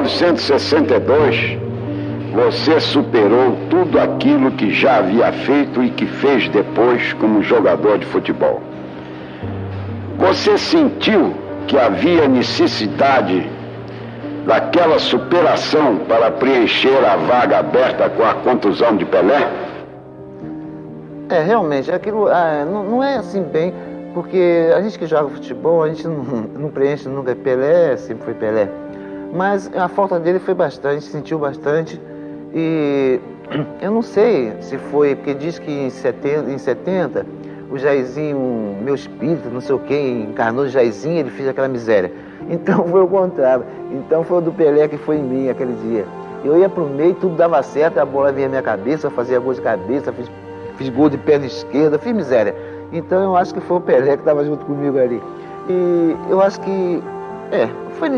1962, você superou tudo aquilo que já havia feito e que fez depois como jogador de futebol. Você sentiu que havia necessidade daquela superação para preencher a vaga aberta com a contusão de Pelé? Realmente, aquilo não é assim bem, porque a gente que joga futebol, a gente não preenche nunca Pelé, sempre foi Pelé. Mas a falta dele foi bastante, a gente sentiu bastante. E eu não sei se foi, porque diz que em 70 o Jairzinho, meu espírito, não sei o que, encarnou o Jairzinho, ele fez aquela miséria. Então foi o contrário. Então foi o do Pelé que foi em mim aquele dia. Eu ia pro meio, tudo dava certo, a bola vinha na minha cabeça, eu fazia gol de cabeça, fiz gol de perna esquerda, fiz miséria. Então eu acho que foi o Pelé que estava junto comigo ali. E eu acho que foi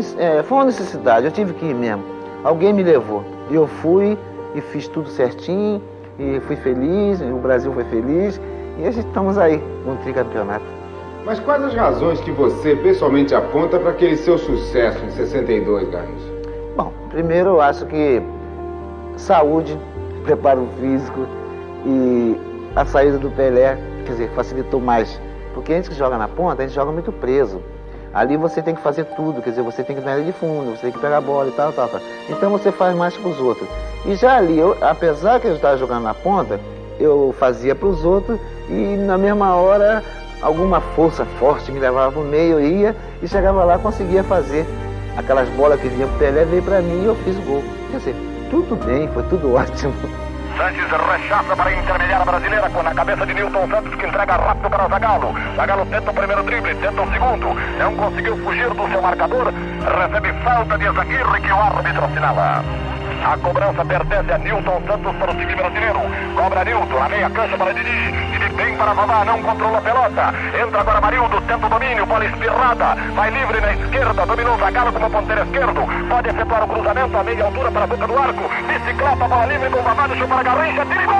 uma necessidade, eu tive que ir mesmo. Alguém me levou. E eu fui e fiz tudo certinho, e fui feliz, e o Brasil foi feliz, e a gente estamos aí no tricampeonato. Mas quais as razões que você pessoalmente aponta para aquele seu sucesso em 62, Garrincha? Bom, primeiro eu acho que saúde, preparo físico e a saída do Pelé, quer dizer, facilitou mais. Porque a gente que joga na ponta, a gente joga muito preso. Ali você tem que fazer tudo, quer dizer, você tem que ir na linha de fundo, você tem que pegar a bola e tal. Então você faz mais para os outros. E já ali, apesar que eu estava jogando na ponta, eu fazia para os outros e na mesma hora alguma força forte me levava para o meio, eu ia e chegava lá, conseguia fazer. Aquelas bolas que vinham para o Pelé, veio para mim e eu fiz o gol. Quer dizer, tudo bem, foi tudo ótimo. Sanches rechaça para intermediar a brasileira com a cabeça de Nilton Santos, que entrega rápido para o Zagallo. Zagallo tenta o primeiro drible, tenta o segundo. Não conseguiu fugir do seu marcador. Recebe falta de Ezaguirre, que o árbitro assinala. A cobrança pertence a Nilton Santos para o time brasileiro. Cobra Nilton, a meia cancha para Didi. Didi vem para Vavá, não controla a pelota. Entra agora Marildo, tenta o domínio, bola espirrada. Vai livre na esquerda, dominou Zagallo como ponteiro esquerdo. Pode efetuar o cruzamento a meia altura para a boca do arco. Bicicleta, bola livre com Vavá, deixou para Garrincha, tira gol!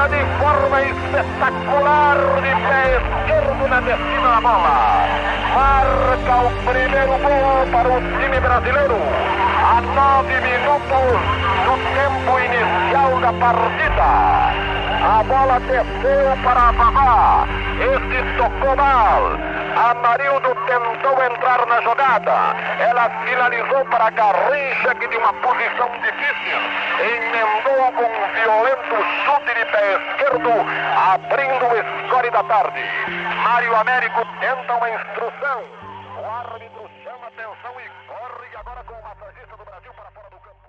De forma espetacular, de pé esquerdo na descida da bola. Marca o primeiro gol para o time brasileiro. A 9 minutos do tempo inicial da partida. A bola desceu para Vavá. Este tocou mal. Amarildo tentou entrar na jogada. Ela finalizou para Garrincha, que de uma posição difícil emendou com um violento chute de pé esquerdo, abrindo o score da tarde. Mário Américo tenta uma instrução. O árbitro chama atenção e corre agora com o massagista do Brasil para fora do campo.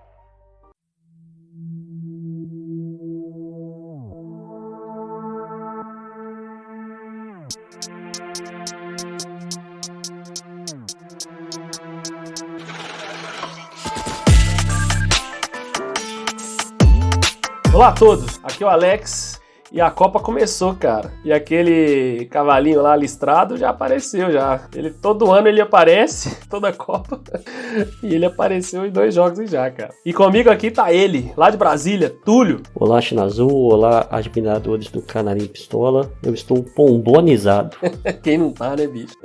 Olá a todos, aqui é o Alex e a Copa começou, cara. E aquele cavalinho lá listrado já apareceu já. Todo ano ele aparece, toda Copa, e ele apareceu em 2 jogos já, cara. E comigo aqui tá ele, lá de Brasília, Túlio. Olá, China Azul, olá, admiradores do Canarinho Pistola. Eu estou pombonizado. Quem não tá, né, bicho?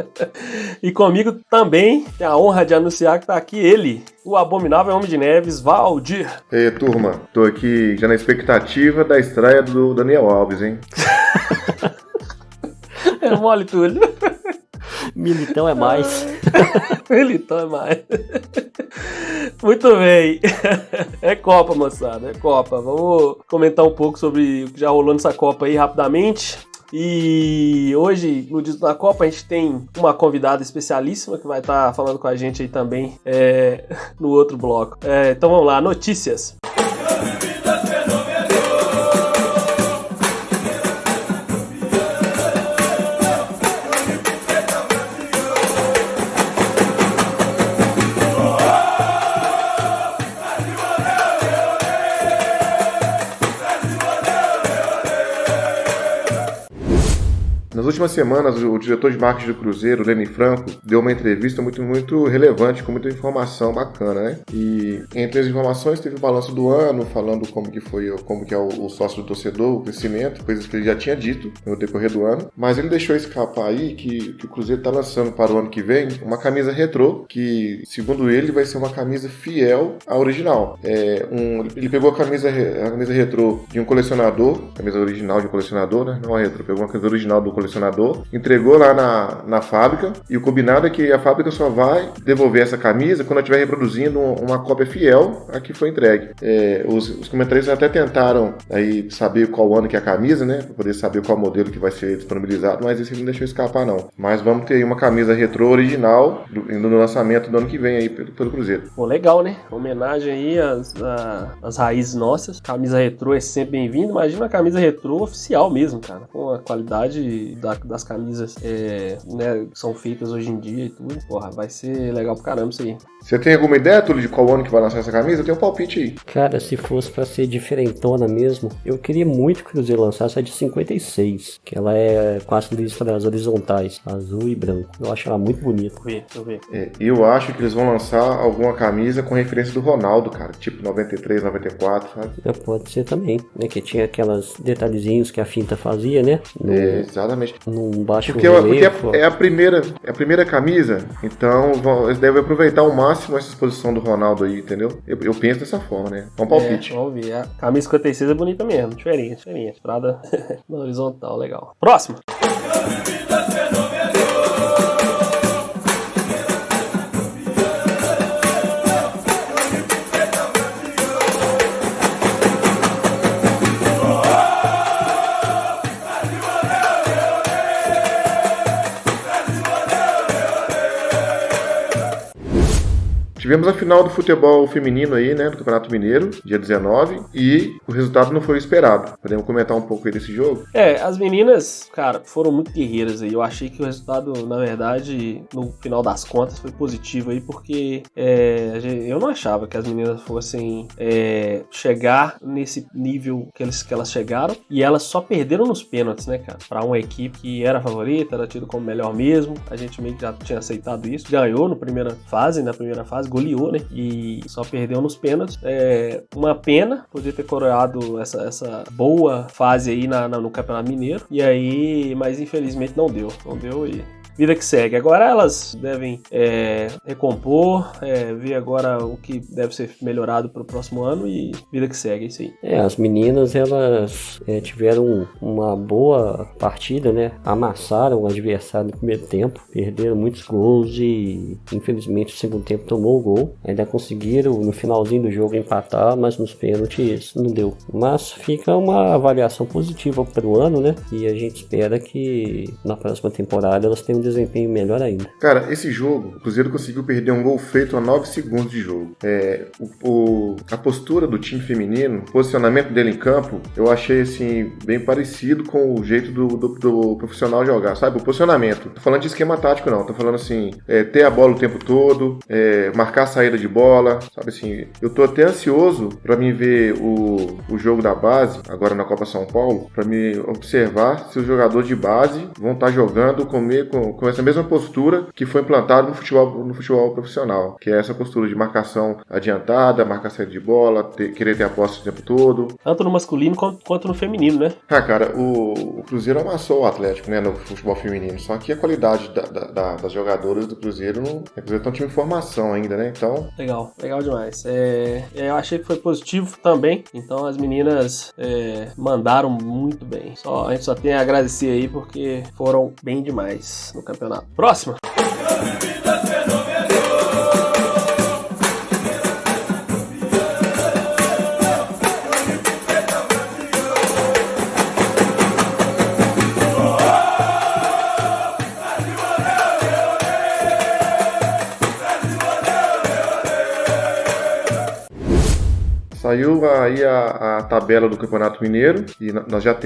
E comigo também tem a honra de anunciar que tá aqui ele, o abominável Homem de Neves, Valdir. E aí, turma, tô aqui já na expectativa da estreia do Daniel Alves, hein? É mole, Túlio. Militão é mais. Militão é mais. Muito bem. É Copa, moçada, é Copa. Vamos comentar um pouco sobre o que já rolou nessa Copa aí rapidamente. E hoje, no Dito da Copa, a gente tem uma convidada especialíssima que vai estar falando com a gente aí também no outro bloco. Então vamos lá, notícias. Nós Nas últimas semanas, o diretor de marketing do Cruzeiro, Leni Franco, deu uma entrevista muito relevante, com muita informação bacana, né? E entre as informações teve o balanço do ano, falando como que é o sócio do torcedor, o crescimento, coisas que ele já tinha dito no decorrer do ano. Mas ele deixou escapar aí que o Cruzeiro está lançando para o ano que vem uma camisa retrô, que, segundo ele, vai ser uma camisa fiel à original. Ele pegou a camisa retrô de um colecionador, camisa original de um colecionador, né? Não a retrô, pegou uma camisa original do colecionador, entregou lá na fábrica, e o combinado é que a fábrica só vai devolver essa camisa quando ela estiver reproduzindo uma cópia fiel a que foi entregue. Os comentaristas até tentaram aí saber qual ano que é a camisa, né? Para poder saber qual modelo que vai ser disponibilizado, mas esse ele não deixou escapar, não. Mas vamos ter aí uma camisa retrô original no lançamento do ano que vem aí pelo Cruzeiro. Pô, legal, né? Homenagem aí às raízes nossas. Camisa retrô é sempre bem-vinda. Imagina uma camisa retrô oficial mesmo, cara. Com a qualidade das camisas né, que são feitas hoje em dia e tudo. Porra, vai ser legal pra caramba isso aí. Você tem alguma ideia, Túlio, de qual ano que vai lançar essa camisa? Eu tenho um palpite aí. Cara, se fosse pra ser diferentona mesmo, eu queria muito que o Cruzeiro lançasse a de 56, que ela é com as listras horizontais, azul e branco. Eu acho ela muito bonita. Deixa eu ver. Eu acho que eles vão lançar alguma camisa com referência do Ronaldo, cara. Tipo 93, 94, sabe? Pode ser também, né? Que tinha aquelas detalhezinhos que a finta fazia, né? Exatamente. Num baixo porque é a primeira camisa, então eles devem aproveitar ao máximo essa exposição do Ronaldo aí, entendeu? Eu penso dessa forma, né? É um palpite. Vamos ver. A camisa 56 é bonita mesmo, diferente. Estrada na horizontal, legal. Próximo. Tivemos a final do futebol feminino aí, né, do Campeonato Mineiro, dia 19, e o resultado não foi o esperado. Podemos comentar um pouco aí desse jogo? As meninas, cara, foram muito guerreiras aí. Eu achei que o resultado, na verdade, no final das contas, foi positivo aí, porque eu não achava que as meninas fossem chegar nesse nível que elas chegaram, e elas só perderam nos pênaltis, né, cara? Pra uma equipe que era favorita, era tido como melhor mesmo. A gente meio que já tinha aceitado isso. Ganhou na primeira fase, goleou, né? E só perdeu nos pênaltis. Uma pena, podia ter coroado essa boa fase aí no Campeonato Mineiro. E aí, mas infelizmente não deu. Não deu e vida que segue. Agora elas devem recompor, ver agora o que deve ser melhorado para o próximo ano e vida que segue, é isso aí. As meninas, elas tiveram uma boa partida, né? Amassaram o adversário no primeiro tempo, perderam muitos gols e infelizmente o segundo tempo tomou o gol. Ainda conseguiram no finalzinho do jogo empatar, mas nos pênaltis não deu. Mas fica uma avaliação positiva para o ano, né? E a gente espera que na próxima temporada elas tenham um desempenho melhor ainda. Cara, esse jogo, o Cruzeiro conseguiu perder um gol feito a 9 segundos de jogo. A postura do time feminino, o posicionamento dele em campo, eu achei assim, bem parecido com o jeito do profissional jogar, sabe? O posicionamento. Tô falando de esquema tático, não. Tô falando assim, ter a bola o tempo todo, marcar a saída de bola, sabe assim? Eu tô até ansioso pra mim ver o jogo da base, agora na Copa São Paulo, pra me observar se os jogadores de base vão estar jogando com essa mesma postura que foi implantada no futebol profissional, que é essa postura de marcação adiantada, marcar saída de bola, querer ter a posse o tempo todo. Tanto no masculino quanto no feminino, né? Cara, o Cruzeiro amassou o Atlético, né, no futebol feminino, só que a qualidade das jogadoras do Cruzeiro o Cruzeiro tá um time em formação ainda, né? Então... Legal demais. Eu achei que foi positivo também, então as meninas mandaram muito bem. A gente só tem a agradecer aí porque foram bem demais no campeonato. Próximo! Saiu aí a tabela do Campeonato Mineiro e nós já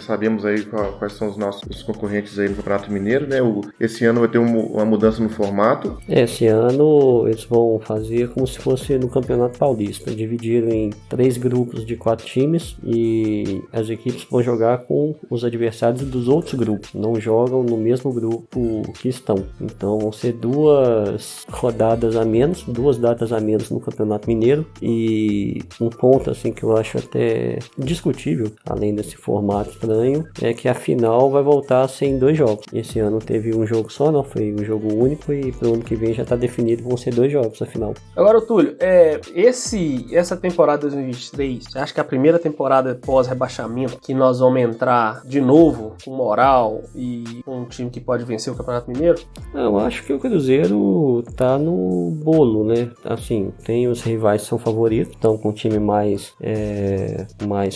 sabemos aí quais são os nossos concorrentes aí no Campeonato Mineiro, né? Esse ano vai ter uma mudança no formato. Esse ano eles vão fazer como se fosse no Campeonato Paulista, dividiram em 3 grupos de 4 times e as equipes vão jogar com os adversários dos outros grupos, não jogam no mesmo grupo que estão. Então vão ser 2 rodadas a menos, 2 datas a menos no Campeonato Mineiro. E um ponto assim que eu acho até discutível, além desse formato estranho, é que a final vai voltar a ser em 2 jogos. Esse ano teve um jogo só, não foi um jogo único, e pro ano que vem já está definido, vão ser 2 jogos a final. Agora, Túlio, essa temporada 2023, você acha que a primeira temporada pós-rebaixamento, que nós vamos entrar de novo com moral e com um time que pode vencer o Campeonato Mineiro? Eu acho que o Cruzeiro tá no bolo, né? Assim, tem os rivais que são favoritos, estão com um time mais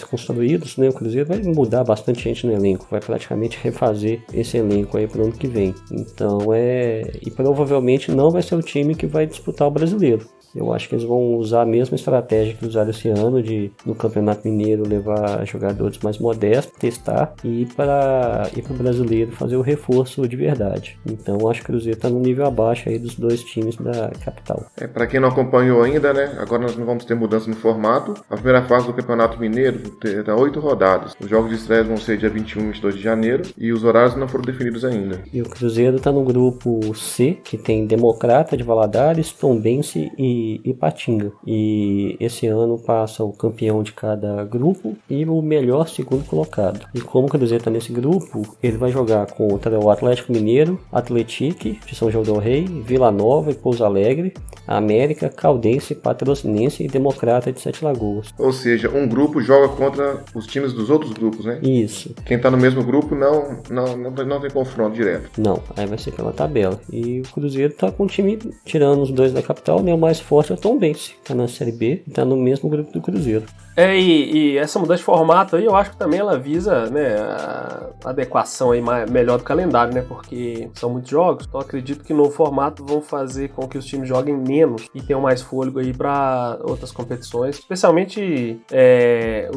construídos, né? O Cruzeiro vai mudar bastante gente no elenco, vai praticamente refazer esse elenco aí pro ano que vem. Então e provavelmente não vai ser o time que vai disputar o Brasileiro. Eu acho que eles vão usar a mesma estratégia que usaram esse ano, de no Campeonato Mineiro levar jogadores mais modestos, testar e ir para o Brasileiro fazer o reforço de verdade. Então eu acho que o Cruzeiro está no nível abaixo aí dos 2 times da capital. Para quem não acompanhou ainda, né? Agora nós não vamos ter mudança no formato. A primeira fase do Campeonato Mineiro terá 8 rodadas. Os jogos de estreia vão ser dia 21 e 22 de janeiro e os horários não foram definidos ainda. E o Cruzeiro está no grupo C, que tem Democrata de Valadares, Tombense e Ipatinga. E esse ano passa o campeão de cada grupo e o melhor segundo colocado. E como o Cruzeiro está nesse grupo, ele vai jogar contra o Atlético Mineiro, Atletique de São João del Rei, Vila Nova e Pouso Alegre, América, Caldense, Patrocinense e Democrata de Sete Lagoas. Ou seja, um grupo joga contra os times dos outros grupos, né? Isso. Quem está no mesmo grupo não tem confronto direto. Não, aí vai ser pela tabela. E o Cruzeiro tá com o time, tirando os 2 da capital, né? O mais forte é o Tombense, que tá na Série B e tá no mesmo grupo do Cruzeiro. E essa mudança de formato aí, eu acho que também ela visa, né, a adequação aí melhor do calendário, né? Porque são muitos jogos, então acredito que no formato vão fazer com que os times joguem menos e tenham mais fôlego aí para outras competições, especialmente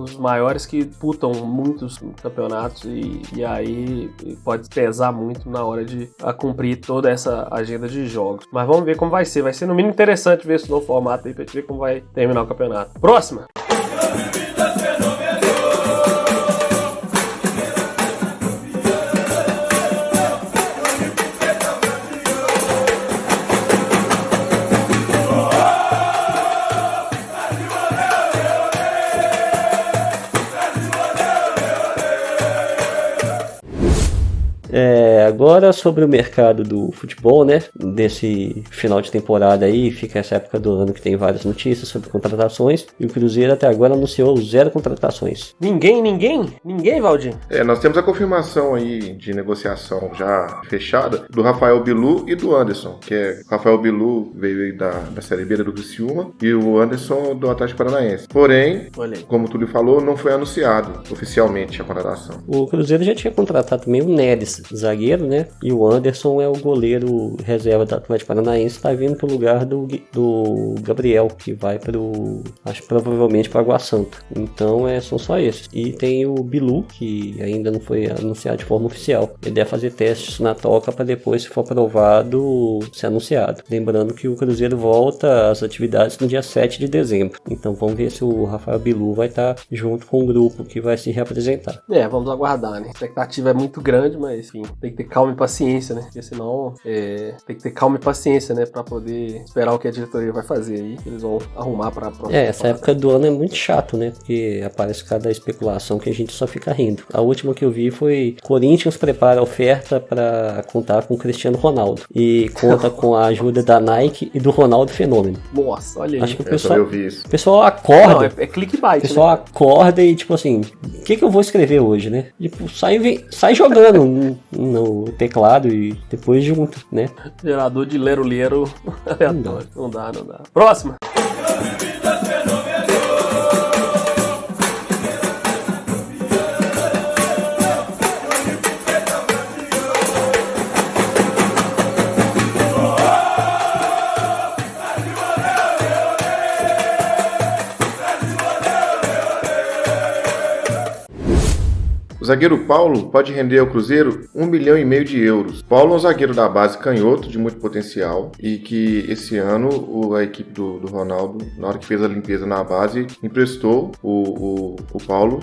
os maiores que disputam muitos campeonatos e aí pode pesar muito na hora de cumprir toda essa agenda de jogos. Mas vamos ver como vai ser no mínimo interessante ver esse novo formato aí pra gente ver como vai terminar o campeonato. Próxima! Agora sobre o mercado do futebol, né? Desse final de temporada aí, fica essa época do ano que tem várias notícias sobre contratações. E o Cruzeiro até agora anunciou 0 contratações. Ninguém, Valdir? Nós temos a confirmação aí de negociação já fechada do Rafael Bilu e do Anderson, que o Rafael Bilu veio aí da Série B do Criciúma e o Anderson do Atlético Paranaense. Porém, como o Túlio falou, não foi anunciado oficialmente a contratação. O Cruzeiro já tinha contratado também o Neres, zagueiro, né? E o Anderson é o goleiro reserva do Atlético Paranaense, está vindo pro lugar do Gabriel, que vai acho provavelmente para Água Santa. Então são só esses. E tem o Bilu, que ainda não foi anunciado de forma oficial. Ele deve fazer testes na toca para depois, se for aprovado, ser anunciado. Lembrando que o Cruzeiro volta às atividades no dia 7 de dezembro. Então vamos ver se o Rafael Bilu vai estar junto com o grupo que vai se reapresentar. Vamos aguardar, né? A expectativa é muito grande, mas enfim, tem que ter calma e paciência, né? Porque senão tem que ter calma e paciência, né? Pra poder esperar o que a diretoria vai fazer aí. Eles vão arrumar pra próxima. Essa época do ano é muito chato, né? Porque aparece cada especulação que a gente só fica rindo. A última que eu vi foi Corinthians prepara a oferta pra contar com o Cristiano Ronaldo. E conta com a ajuda da Nike e do Ronaldo Fenômeno. Nossa, olha aí. Acho que eu vi isso. O pessoal acorda. Não, é clickbait. O pessoal acorda e tipo assim, o que eu vou escrever hoje, né? Tipo, sai jogando no teclado e depois junto, né? Gerador de lero-lero aleatório. Não dá. Próxima! O zagueiro Paulo pode render ao Cruzeiro 1,5 milhão de euros. Paulo é um zagueiro da base canhoto, de muito potencial, e que esse ano a equipe do Ronaldo, na hora que fez a limpeza na base, emprestou o Paulo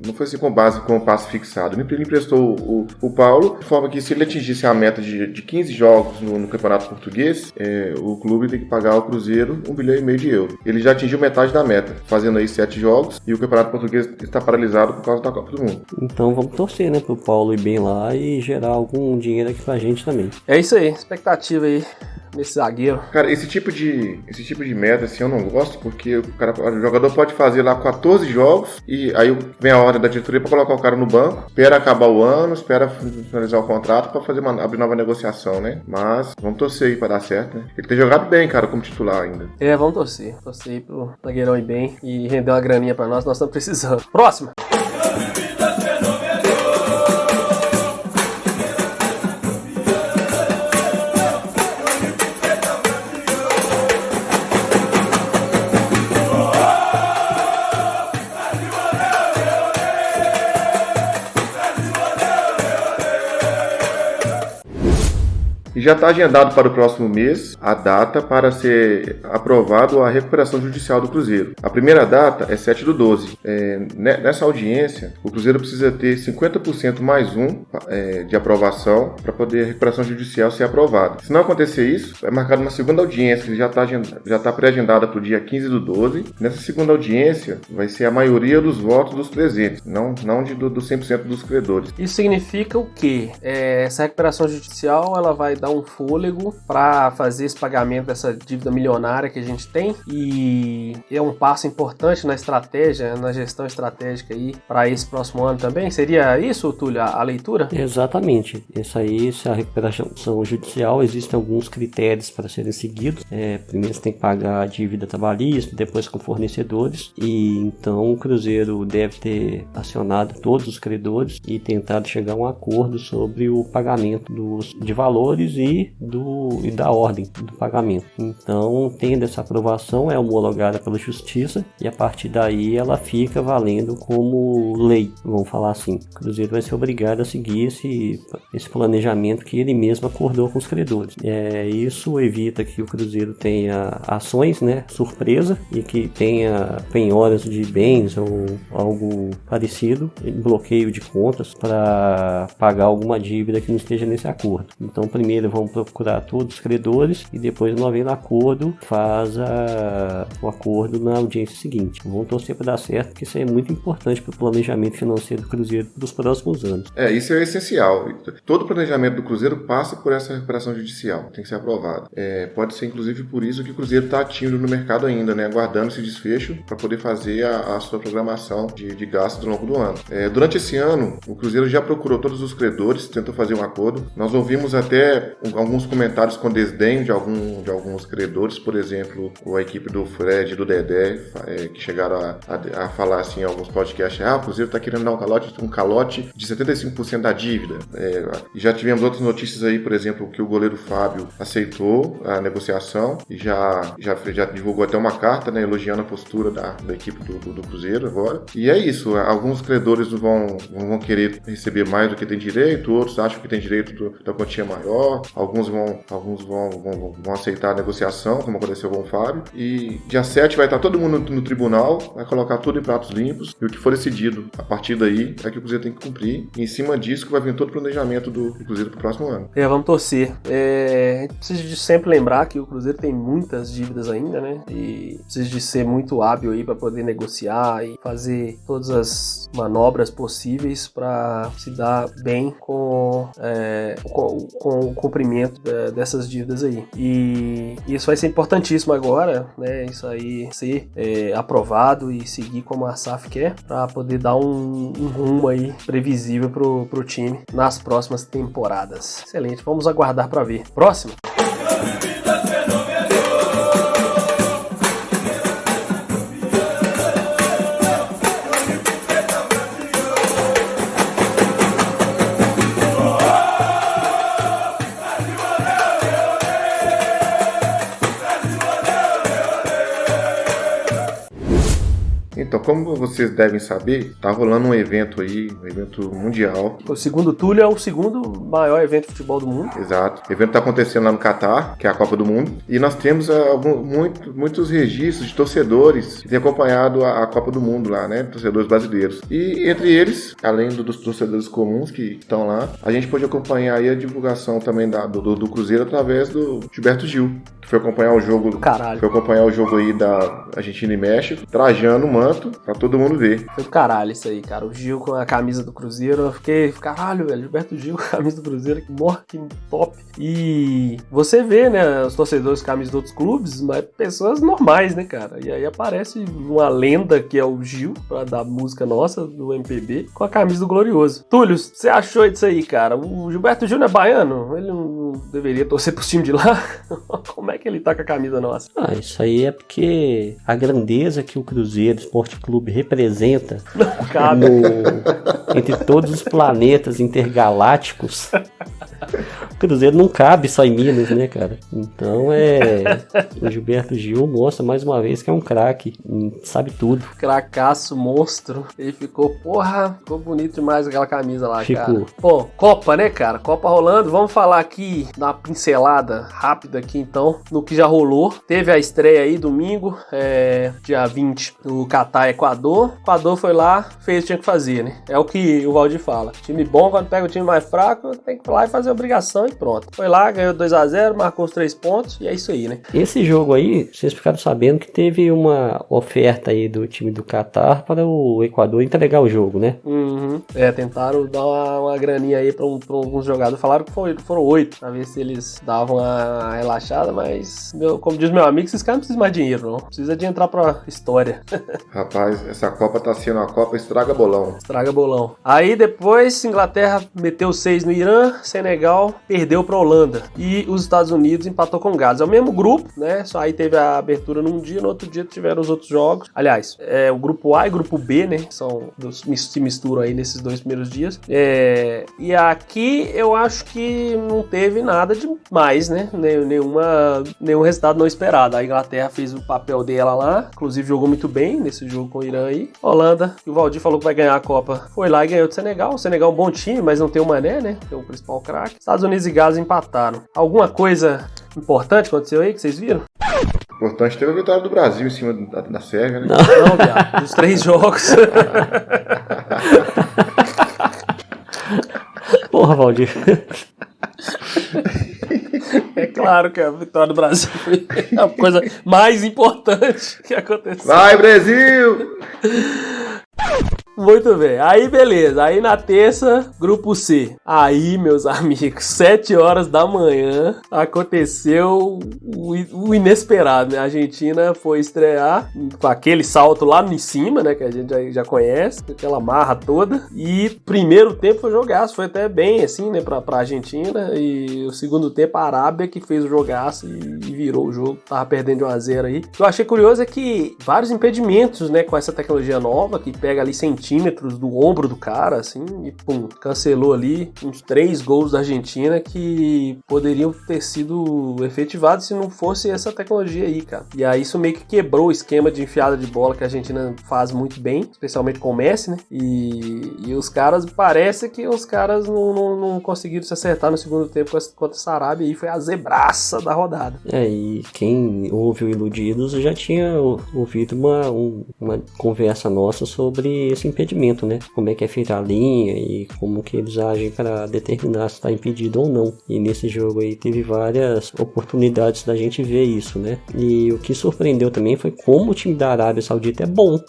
não foi assim com base, com o passe fixado. Ele emprestou o Paulo, de forma que se ele atingisse a meta de 15 jogos no Campeonato Português, o clube tem que pagar ao Cruzeiro 1,5 milhão de euros. Ele já atingiu metade da meta, fazendo aí 7 jogos, e o Campeonato Português está paralisado por causa da Copa do Mundo. Então vamos torcer, né, pro Paulo ir bem lá e gerar algum dinheiro aqui pra gente também. É isso aí, expectativa aí nesse zagueiro. Cara, esse tipo de meta, assim, eu não gosto, porque o jogador pode fazer lá 14 jogos, e aí vem a ordem da diretoria pra colocar o cara no banco, espera acabar o ano, espera finalizar o contrato pra abrir nova negociação, né? Mas vamos torcer aí pra dar certo, né? Ele tem jogado bem, cara, como titular ainda. Vamos torcer aí pro zagueirão ir bem e render uma graninha pra nós estamos precisando. Próxima! E já está agendado para o próximo mês a data para ser aprovado a recuperação judicial do Cruzeiro. A primeira data é 7/12. Nessa audiência, o Cruzeiro precisa ter 50% mais de aprovação para poder a recuperação judicial ser aprovada. Se não acontecer isso, é marcada uma segunda audiência, que já está pré-agendada para o dia 15/12. Nessa segunda audiência, vai ser a maioria dos votos dos presentes, não do 100% dos credores. Isso significa o quê? Essa recuperação judicial ela vai dar um fôlego para fazer esse pagamento dessa dívida milionária que a gente tem, e é um passo importante na estratégia, na gestão estratégica aí para esse próximo ano também. Seria isso, Túlio, a leitura? Exatamente. Essa recuperação judicial, existem alguns critérios para serem seguidos. Primeiro você tem que pagar a dívida trabalhista, depois com fornecedores, e então o Cruzeiro deve ter acionado todos os credores e tentado chegar a um acordo sobre o pagamento de valores e da ordem do pagamento. Então, tendo essa aprovação, é homologada pela Justiça e a partir daí ela fica valendo como lei, vamos falar assim. O Cruzeiro vai ser obrigado a seguir esse planejamento que ele mesmo acordou com os credores. Isso evita que o Cruzeiro tenha ações, né, surpresa, e que tenha penhoras de bens ou algo parecido, bloqueio de contas para pagar alguma dívida que não esteja nesse acordo. Então, primeiro vamos procurar todos os credores e depois, não havendo acordo, faz o acordo na audiência seguinte. Vamos torcer para dar certo, porque isso é muito importante para o planejamento financeiro do Cruzeiro dos próximos anos. Isso é essencial. Todo o planejamento do Cruzeiro passa por essa recuperação judicial, tem que ser aprovado. Pode ser, inclusive, por isso que o Cruzeiro está ativo no mercado ainda, né, aguardando esse desfecho para poder fazer a sua programação de gastos ao longo do ano. Durante esse ano, o Cruzeiro já procurou todos os credores, tentou fazer um acordo. Nós ouvimos até alguns comentários com desdém de alguns credores, por exemplo, a equipe do Fred e do Dedé, que chegaram a falar assim em alguns podcasts: o Cruzeiro está querendo dar um calote de 75% da dívida. E já tivemos outras notícias aí, por exemplo, que o goleiro Fábio aceitou a negociação e já divulgou até uma carta, né, elogiando a postura da equipe do Cruzeiro agora. E é isso, alguns credores vão querer receber mais do que tem direito, outros acham que tem direito da quantia maior, alguns vão aceitar a negociação, como aconteceu com o Fábio. E dia 7 vai estar todo mundo no tribunal, vai colocar tudo em pratos limpos, e o que for decidido a partir daí é que o Cruzeiro tem que cumprir. E em cima disso que vai vir todo o planejamento do Cruzeiro para o próximo ano. Vamos torcer. A gente precisa de sempre lembrar que o Cruzeiro tem muitas dívidas ainda, né? E precisa de ser muito hábil aí para poder negociar e fazer todas as manobras possíveis para se dar bem com o cumprimento dessas dívidas aí. E isso vai ser importantíssimo agora, né? Isso aí ser aprovado e seguir como a SAF quer, para poder dar um rumo aí previsível pro time nas próximas temporadas. Excelente, vamos aguardar para ver. Próximo. como vocês devem saber, tá rolando um evento aí, um evento mundial. O segundo Túlio é o segundo maior evento de futebol do mundo. Exato. O evento tá acontecendo lá no Catar, que é a Copa do Mundo. E nós temos muitos registros de torcedores que têm acompanhado a Copa do Mundo lá, né? Torcedores brasileiros. E entre eles, além dos torcedores comuns que estão lá, a gente pode acompanhar aí a divulgação também do Cruzeiro através do Gilberto Gil, que foi acompanhar o jogo. Caralho. Foi acompanhar o jogo aí da Argentina e México, trajando o manto pra todo mundo ver. Foi do caralho isso aí, cara. O Gil com a camisa do Cruzeiro. Eu fiquei, caralho, velho. Gilberto Gil com a camisa do Cruzeiro. Que morre, que top. E você vê, né, os torcedores com camisas de outros clubes, mas pessoas normais, né, cara? E aí aparece uma lenda que é o Gil, da música nossa, do MPB, com a camisa do Glorioso. Túlio, você achou disso aí, cara? O Gilberto Gil não é baiano? Ele não deveria torcer pro time de lá? Como é que ele tá com a camisa nossa? Isso aí é porque a grandeza que o Cruzeiro Esporte Clube representa entre todos os planetas intergalácticos, o Cruzeiro não cabe só em Minas, né, cara? Então o Gilberto Gil mostra mais uma vez que é um craque, sabe tudo. Cracaço, monstro. Ele ficou bonito demais aquela camisa lá, cara. Bom, Copa, né, cara? Copa rolando. Vamos falar aqui, dar uma pincelada rápida aqui, então, no que já rolou. Teve a estreia aí, domingo, dia 20, no Catar, Equador. O Equador foi lá, fez o que tinha que fazer, né? É o que o Valdir fala. Time bom, quando pega o time mais fraco, tem que ir lá e fazer a obrigação e pronto. Foi lá, ganhou 2-0, marcou os 3 pontos e é isso aí, né? Esse jogo aí, vocês ficaram sabendo que teve uma oferta aí do time do Catar para o Equador entregar o jogo, né? Uhum. Tentaram dar uma graninha aí para alguns jogadores. Falaram que foram 8, pra ver se eles davam a relaxada, mas, como diz meu amigo, esses caras não precisam mais de dinheiro, não. Precisa de entrar pra história. Rapaz, essa Copa tá sendo uma Copa estraga bolão. Estraga bolão. Aí depois, Inglaterra meteu 6 no Irã, Senegal perdeu pra Holanda. E os Estados Unidos empatou com Gales. É o mesmo grupo, né? Só aí teve a abertura num dia, no outro dia tiveram os outros jogos. Aliás, o grupo A e o grupo B, né? Se misturam aí nesses 2 primeiros dias. E aqui eu acho que não teve nada demais, né? Nenhum resultado não esperado. A Inglaterra fez o papel dela lá, inclusive jogou muito bem nesse jogo com o Irã aí. Holanda, que o Valdir falou que vai ganhar a Copa, foi lá e ganhou do Senegal. O Senegal é um bom time, mas não tem o Mané, né? Que é o principal craque. Estados Unidos e Gales empataram. Alguma coisa importante aconteceu aí que vocês viram? Importante teve a vitória do Brasil em cima da Sérvia, né? Não, viado. Dos 3 jogos. Porra, Valdir. É claro que a vitória do Brasil foi a coisa mais importante que aconteceu. Vai, Brasil! Muito bem, aí beleza, aí na terça, grupo C. Aí, meus amigos, 7 horas da manhã, aconteceu o inesperado, né? A Argentina foi estrear com aquele salto lá em cima, né? Que a gente já conhece, aquela marra toda. E primeiro tempo foi jogaço, foi até bem assim, né? Pra Argentina. E o segundo tempo, a Arábia que fez o jogaço e virou o jogo. Tava perdendo de 1-0 aí. O que eu achei curioso é que vários impedimentos, né? Com essa tecnologia nova, que pega ali centímetros do ombro do cara, assim, e pum, cancelou ali uns 3 gols da Argentina que poderiam ter sido efetivados se não fosse essa tecnologia aí, cara. E aí isso meio que quebrou o esquema de enfiada de bola que a Argentina faz muito bem, especialmente com o Messi, né? E os caras, parece que os caras não conseguiram se acertar no segundo tempo contra essa Arábia e foi a zebraça da rodada. E quem ouve o Iludidos já tinha ouvido uma conversa nossa sobre esse impedimento, né? Como é que é feita a linha e como que eles agem para determinar se está impedido ou não. E nesse jogo aí teve várias oportunidades da gente ver isso, né? E o que surpreendeu também foi como o time da Arábia Saudita é bom.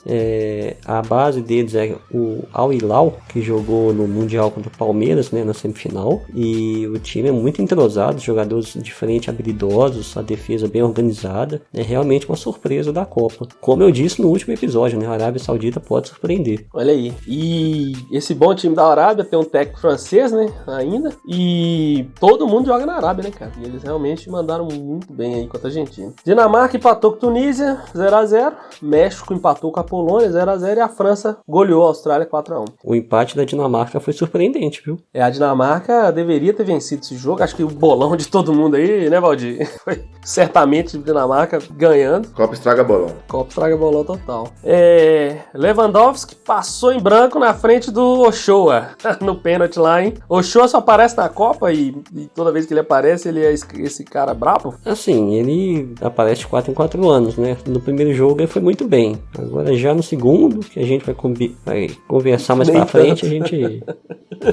A base deles é o Al Hilal, que jogou no Mundial contra o Palmeiras, né? Na semifinal. E o time é muito entrosado, jogadores diferentes, habilidosos, a defesa bem organizada. É realmente uma surpresa da Copa. Como eu disse no último episódio, né? A Arábia Saudita pode surpreender. Olha aí. E esse bom time da Arábia tem um técnico francês, né? Ainda. E todo mundo joga na Arábia, né, cara? E eles realmente mandaram muito bem aí contra a Argentina. Dinamarca empatou com a Tunísia, 0x0. México empatou com a Polônia, 0x0. E a França goleou a Austrália, 4x1. O empate da Dinamarca foi surpreendente, viu? A Dinamarca deveria ter vencido esse jogo. Acho que o bolão de todo mundo aí, né, Valdir? Foi certamente a Dinamarca ganhando. Copa estraga bolão. Copa estraga bolão total. Lewandowski passou em branco na frente do Ochoa no pênalti lá, hein? Ochoa só aparece na Copa e toda vez que ele aparece, ele é esse cara brabo? Assim, ele aparece de 4 em 4 anos, né? No primeiro jogo ele foi muito bem. Agora já no segundo, que a gente vai conversar mais pra frente,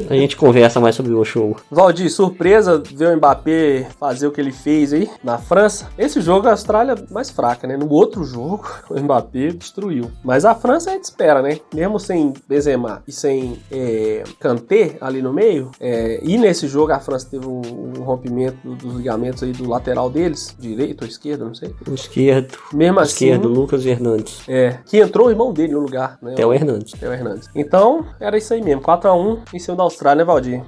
a gente conversa mais sobre o Ochoa. Valdir, surpresa ver o Mbappé fazer o que ele fez aí na França. Esse jogo a Austrália mais fraca, né? No outro jogo, o Mbappé destruiu. Mas a França a gente espera, né? Mesmo sem Benzema e sem Kanté ali no meio, e nesse jogo a França teve um rompimento dos ligamentos aí do lateral deles, direito ou esquerdo, não sei. O esquerdo. Mesmo esquerdo, assim, Lucas Hernandes. Que entrou o irmão dele no lugar, né? Theo Hernandes. Então, era isso aí mesmo. 4x1 em cima da Austrália, né, Valdir?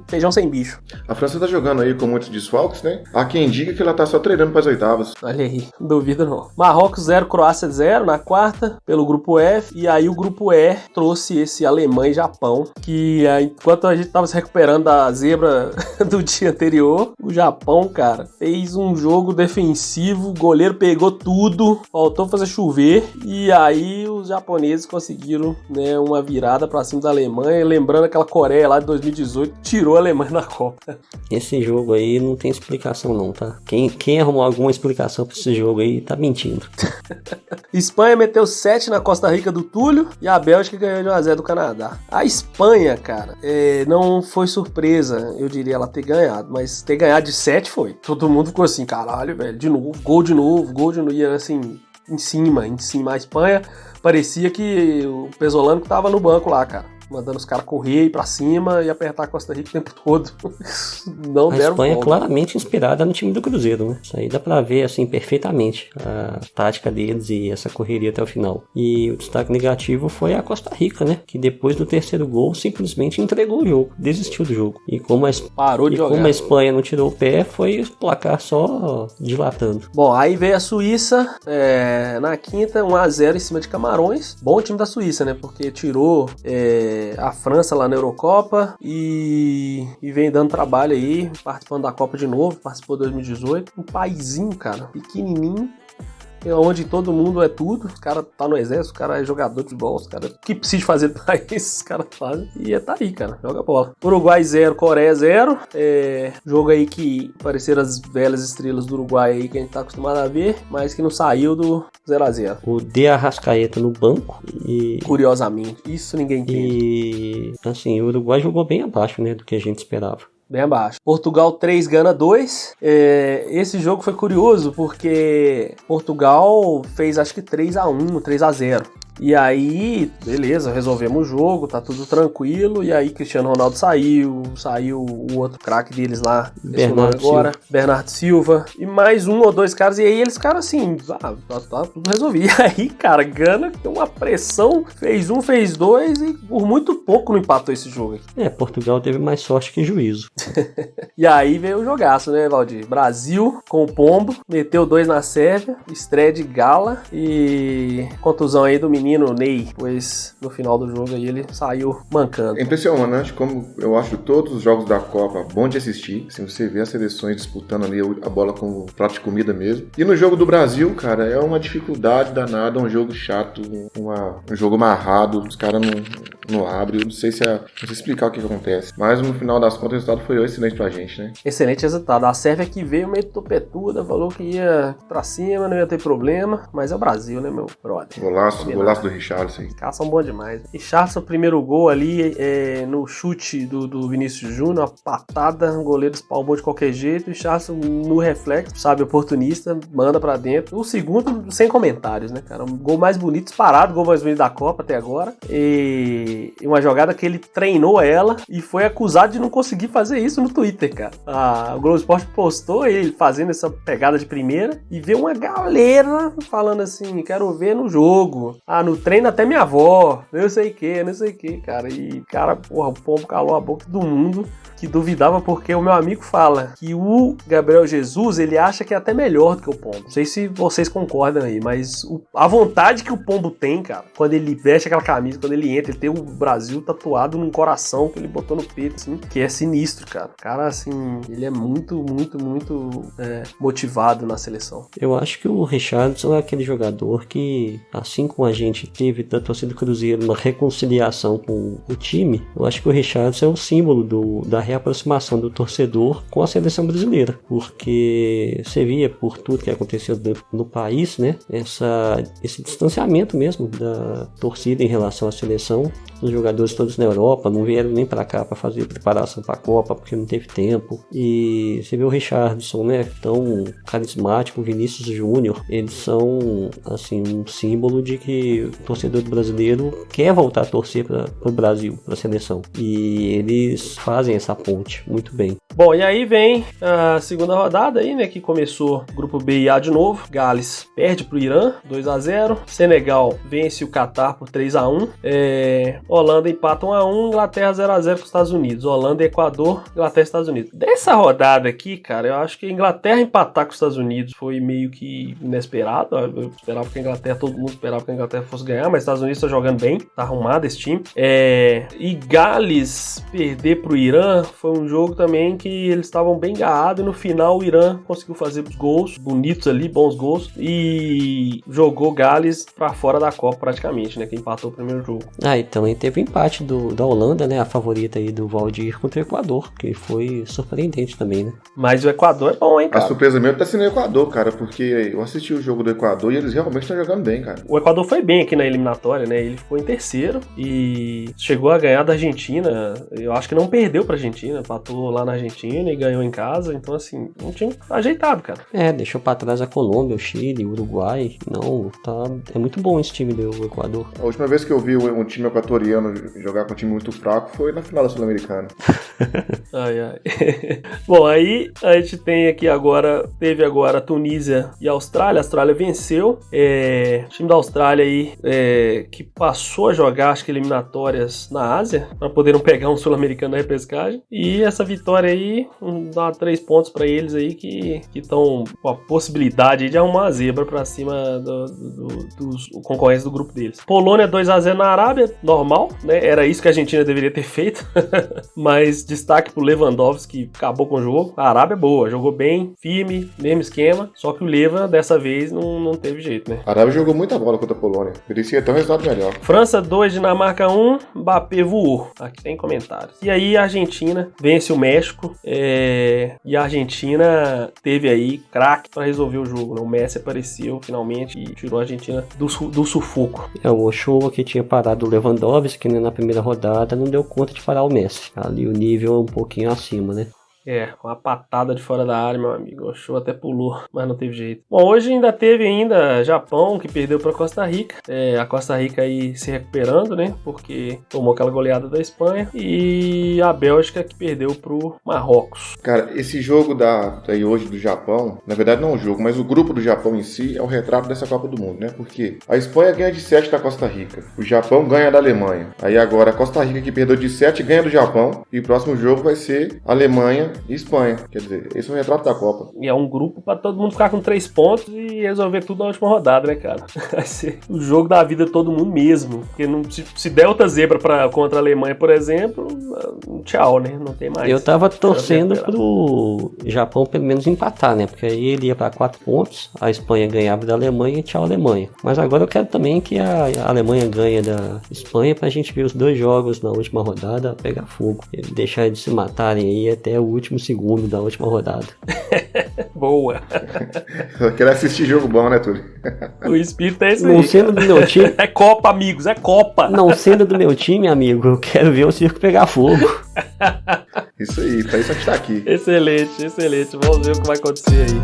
Feijão sem bicho. A França tá jogando aí com muitos desfalques, né? Há quem diga que ela tá só treinando para as oitavas. Olha aí, não duvido não. Marrocos 0, Croácia 0 na quarta, pelo grupo F. E aí o grupo E trouxe esse Alemanha e Japão, que enquanto a gente tava se recuperando da zebra do dia anterior, o Japão, cara, fez um jogo defensivo, o goleiro pegou tudo, faltou fazer chover, e aí os japoneses conseguiram, né, uma virada pra cima da Alemanha, lembrando aquela Coreia lá de 2018, tirou a Alemanha da Copa. Esse jogo aí não tem explicação não, tá? Quem arrumou alguma explicação pra esse jogo aí tá mentindo. Espanha meteu 7 na Costa Rica do Túlio e a Bélgica ganhou de 1x0 do Canadá. A Espanha, cara, não foi surpresa, eu diria, ela ter ganhado, mas ter ganhado de 7 foi. Todo mundo ficou assim, caralho, velho, de novo, gol de novo, e era assim, em cima. A Espanha parecia que o Pesolano que tava no banco lá, cara, mandando os caras correr, ir pra cima e apertar a Costa Rica o tempo todo. Não deram A Espanha volta. É claramente inspirada no time do Cruzeiro, né? Isso aí dá pra ver, assim, perfeitamente a tática deles e essa correria até o final. E o destaque negativo foi a Costa Rica, né? Que depois do terceiro gol simplesmente entregou o jogo, desistiu do jogo. E como a Espanha não tirou o pé, foi o placar só dilatando. Bom, aí veio a Suíça na quinta, 1x0 em cima de Camarões. Bom o time da Suíça, né? Porque tirou a França lá na Eurocopa e vem dando trabalho aí, participando da Copa de novo, participou de 2018. Um paizinho, cara, pequenininho, onde todo mundo é tudo. O cara tá no exército, o cara é jogador de futebol, os caras, o que precisa fazer pra isso, os caras fazem. E tá aí, cara, joga bola. Uruguai 0, Coreia 0. Jogo aí que apareceram as velhas estrelas do Uruguai aí, que a gente tá acostumado a ver, mas que não saiu do 0x0. O De Arrascaeta no banco e... Curiosamente, isso ninguém entende. E, assim, o Uruguai jogou bem abaixo, né, do que a gente esperava. Bem abaixo. Portugal 3, Gana 2. Esse jogo foi curioso porque Portugal fez acho que 3x1, 3x0. E aí, beleza, resolvemos o jogo, tá tudo tranquilo. E aí, Cristiano Ronaldo saiu o outro craque deles lá, Bernardo Silva. E mais um ou dois caras. E aí eles ficaram assim, tá tudo resolvido. E aí, cara, Gana tem uma pressão, fez um, fez dois e por muito pouco não empatou esse jogo aqui. Portugal teve mais sorte que juízo. E aí veio o jogaço, né, Valdir? Brasil com o Pombo, meteu 2 na Sérvia, estreia de Gala e contusão aí do menino Ney, pois no final do jogo aí ele saiu mancando. É impressionante como eu acho todos os jogos da Copa bom de assistir, assim, você vê as seleções disputando ali a bola com prato de comida mesmo. E no jogo do Brasil, cara, é uma dificuldade danada, um jogo chato, um jogo amarrado, os caras não abrem, eu não sei explicar o que acontece. Mas no final das contas o resultado foi excelente pra gente, né? Excelente resultado. A Sérvia que veio meio topetuda, falou que ia pra cima, não ia ter problema, mas é o Brasil, né, meu brother? Golaço do Richarlison. Os caras são bons demais. Richarlison, primeiro gol ali no chute do Vinícius Júnior, uma patada, o goleiro espalmou de qualquer jeito, e Richarlison no reflexo, sabe, oportunista, manda pra dentro. O segundo, sem comentários, né, cara? Um gol mais bonito, disparado, gol mais bonito da Copa até agora. E uma jogada que ele treinou ela e foi acusado de não conseguir fazer isso no Twitter, cara. O Globo Esporte postou ele fazendo essa pegada de primeira e veio uma galera falando assim, quero ver no jogo. no treino até minha avó, não sei o que, cara. E, cara, porra, o pombo calou a boca do mundo, que duvidava, porque o meu amigo fala que o Gabriel Jesus, ele acha que é até melhor do que o pombo. Não sei se vocês concordam aí, mas a vontade que o pombo tem, cara, quando ele veste aquela camisa, quando ele entra, ele tem o Brasil tatuado num coração que ele botou no peito, assim, que é sinistro, cara. O cara, assim, ele é muito motivado na seleção. Eu acho que o Richarlison é aquele jogador que, assim como a gente teve da torcida do Cruzeiro uma reconciliação com o time, eu acho que o Richarlison é um símbolo da reaproximação do torcedor com a seleção brasileira, porque você via por tudo que aconteceu no país, né, esse distanciamento mesmo da torcida em relação à seleção. Os jogadores todos na Europa não vieram nem pra cá pra fazer preparação pra Copa, porque não teve tempo. E você vê o Richarlison, né, tão carismático, o Vinícius Júnior, eles são, assim, um símbolo de que o torcedor brasileiro quer voltar a torcer pro Brasil, pra seleção. E eles fazem essa ponte muito bem. Bom, e aí vem a segunda rodada aí, né, que começou grupo B e A de novo. Gales perde pro Irã, 2-0. Senegal vence o Catar por 3-1. Holanda empata 1-1, Inglaterra 0-0 com os Estados Unidos. Holanda, Equador, Inglaterra e Estados Unidos. Dessa rodada aqui, cara, eu acho que a Inglaterra empatar com os Estados Unidos foi meio que inesperado. Eu esperava que a Inglaterra, todo mundo esperava que a Inglaterra fosse ganhar, mas os Estados Unidos tá jogando bem, tá arrumado esse time. E Gales perder pro Irã foi um jogo também que eles estavam bem garrados, e no final o Irã conseguiu fazer os gols bonitos ali, bons gols, e jogou Gales pra fora da Copa praticamente, né, que empatou o primeiro jogo. E também teve o empate da Holanda, né, a favorita aí do Valdir contra o Equador, que foi surpreendente também, né. Mas o Equador é bom, hein, cara. A surpresa mesmo tá sendo o Equador, cara, porque eu assisti o jogo do Equador e eles realmente estão jogando bem, cara. O Equador foi bem aqui na eliminatória, né, ele ficou em terceiro e chegou a ganhar da Argentina. Eu acho que não perdeu pra Argentina, empatou lá na Argentina e ganhou em casa, então assim, um time ajeitado, cara. Deixou pra trás a Colômbia, o Chile, o Uruguai. Não, é muito bom esse time do Equador. A última vez que eu vi um time equatoriano jogar com um time muito fraco foi na final da Sul-Americana. Bom, aí a gente tem aqui teve agora Tunísia e Austrália. A Austrália venceu. O time da Austrália aí, que passou a jogar, acho que eliminatórias na Ásia, para poderem pegar um sul-americano na repescagem. E essa vitória aí dá 3 pontos para eles aí, que estão com a possibilidade de arrumar a zebra para cima dos concorrentes do grupo deles. Polônia 2-0 na Arábia, normal, né? Era isso que a Argentina deveria ter feito. Mas destaque pro Lewandowski, que acabou com o jogo. A Arábia é boa, jogou bem, firme, mesmo esquema, só que o Leva dessa vez não teve jeito, né? A Arábia jogou muita bola contra a Polônia, merecia ter um resultado melhor. França 2, Dinamarca 1, Mbappé voou. Aqui tem comentários. E aí a Argentina vence o México, e a Argentina teve aí craque para resolver o jogo, né? O Messi apareceu finalmente e tirou a Argentina do sufoco. O Ochoa, que tinha parado o Lewandowski, né, na primeira rodada, não deu conta de parar o Messi. Ali o nível é um pouquinho acima, né? Uma patada de fora da área, meu amigo. O show até pulou, mas não teve jeito. Bom, hoje teve Japão, que perdeu para Costa Rica. A Costa Rica aí se recuperando, né? Porque tomou aquela goleada da Espanha. E a Bélgica, que perdeu pro Marrocos. Cara, esse jogo daí hoje do Japão, na verdade não é um jogo, mas o grupo do Japão em si é o retrato dessa Copa do Mundo, né? Porque a Espanha ganha de 7 da Costa Rica. O Japão ganha da Alemanha. Aí agora a Costa Rica, que perdeu de 7, ganha do Japão. E o próximo jogo vai ser Alemanha e Espanha. Quer dizer, esse é o retrato da Copa. E é um grupo pra todo mundo ficar com 3 pontos e resolver tudo na última rodada, né, cara? Vai ser o jogo da vida de todo mundo mesmo. Porque se der outra zebra contra a Alemanha, por exemplo, tchau, né? Não tem mais. Eu tava torcendo pro Japão pelo menos empatar, né? Porque aí ele ia pra 4 pontos, a Espanha ganhava da Alemanha e tchau Alemanha. Mas agora eu quero também que a Alemanha ganhe da Espanha pra gente ver os 2 jogos na última rodada pegar fogo. E deixar de se matarem aí até o último segundo da última rodada. Boa. Eu quero assistir jogo bom, né, Túlio? O espírito é esse aí. Não sendo cara. Do meu time. É Copa, amigos, é Copa. Não sendo do meu time, amigo, eu quero ver o circo pegar fogo. Isso aí, pra isso a gente tá aqui. Excelente, excelente. Vamos ver o que vai acontecer aí.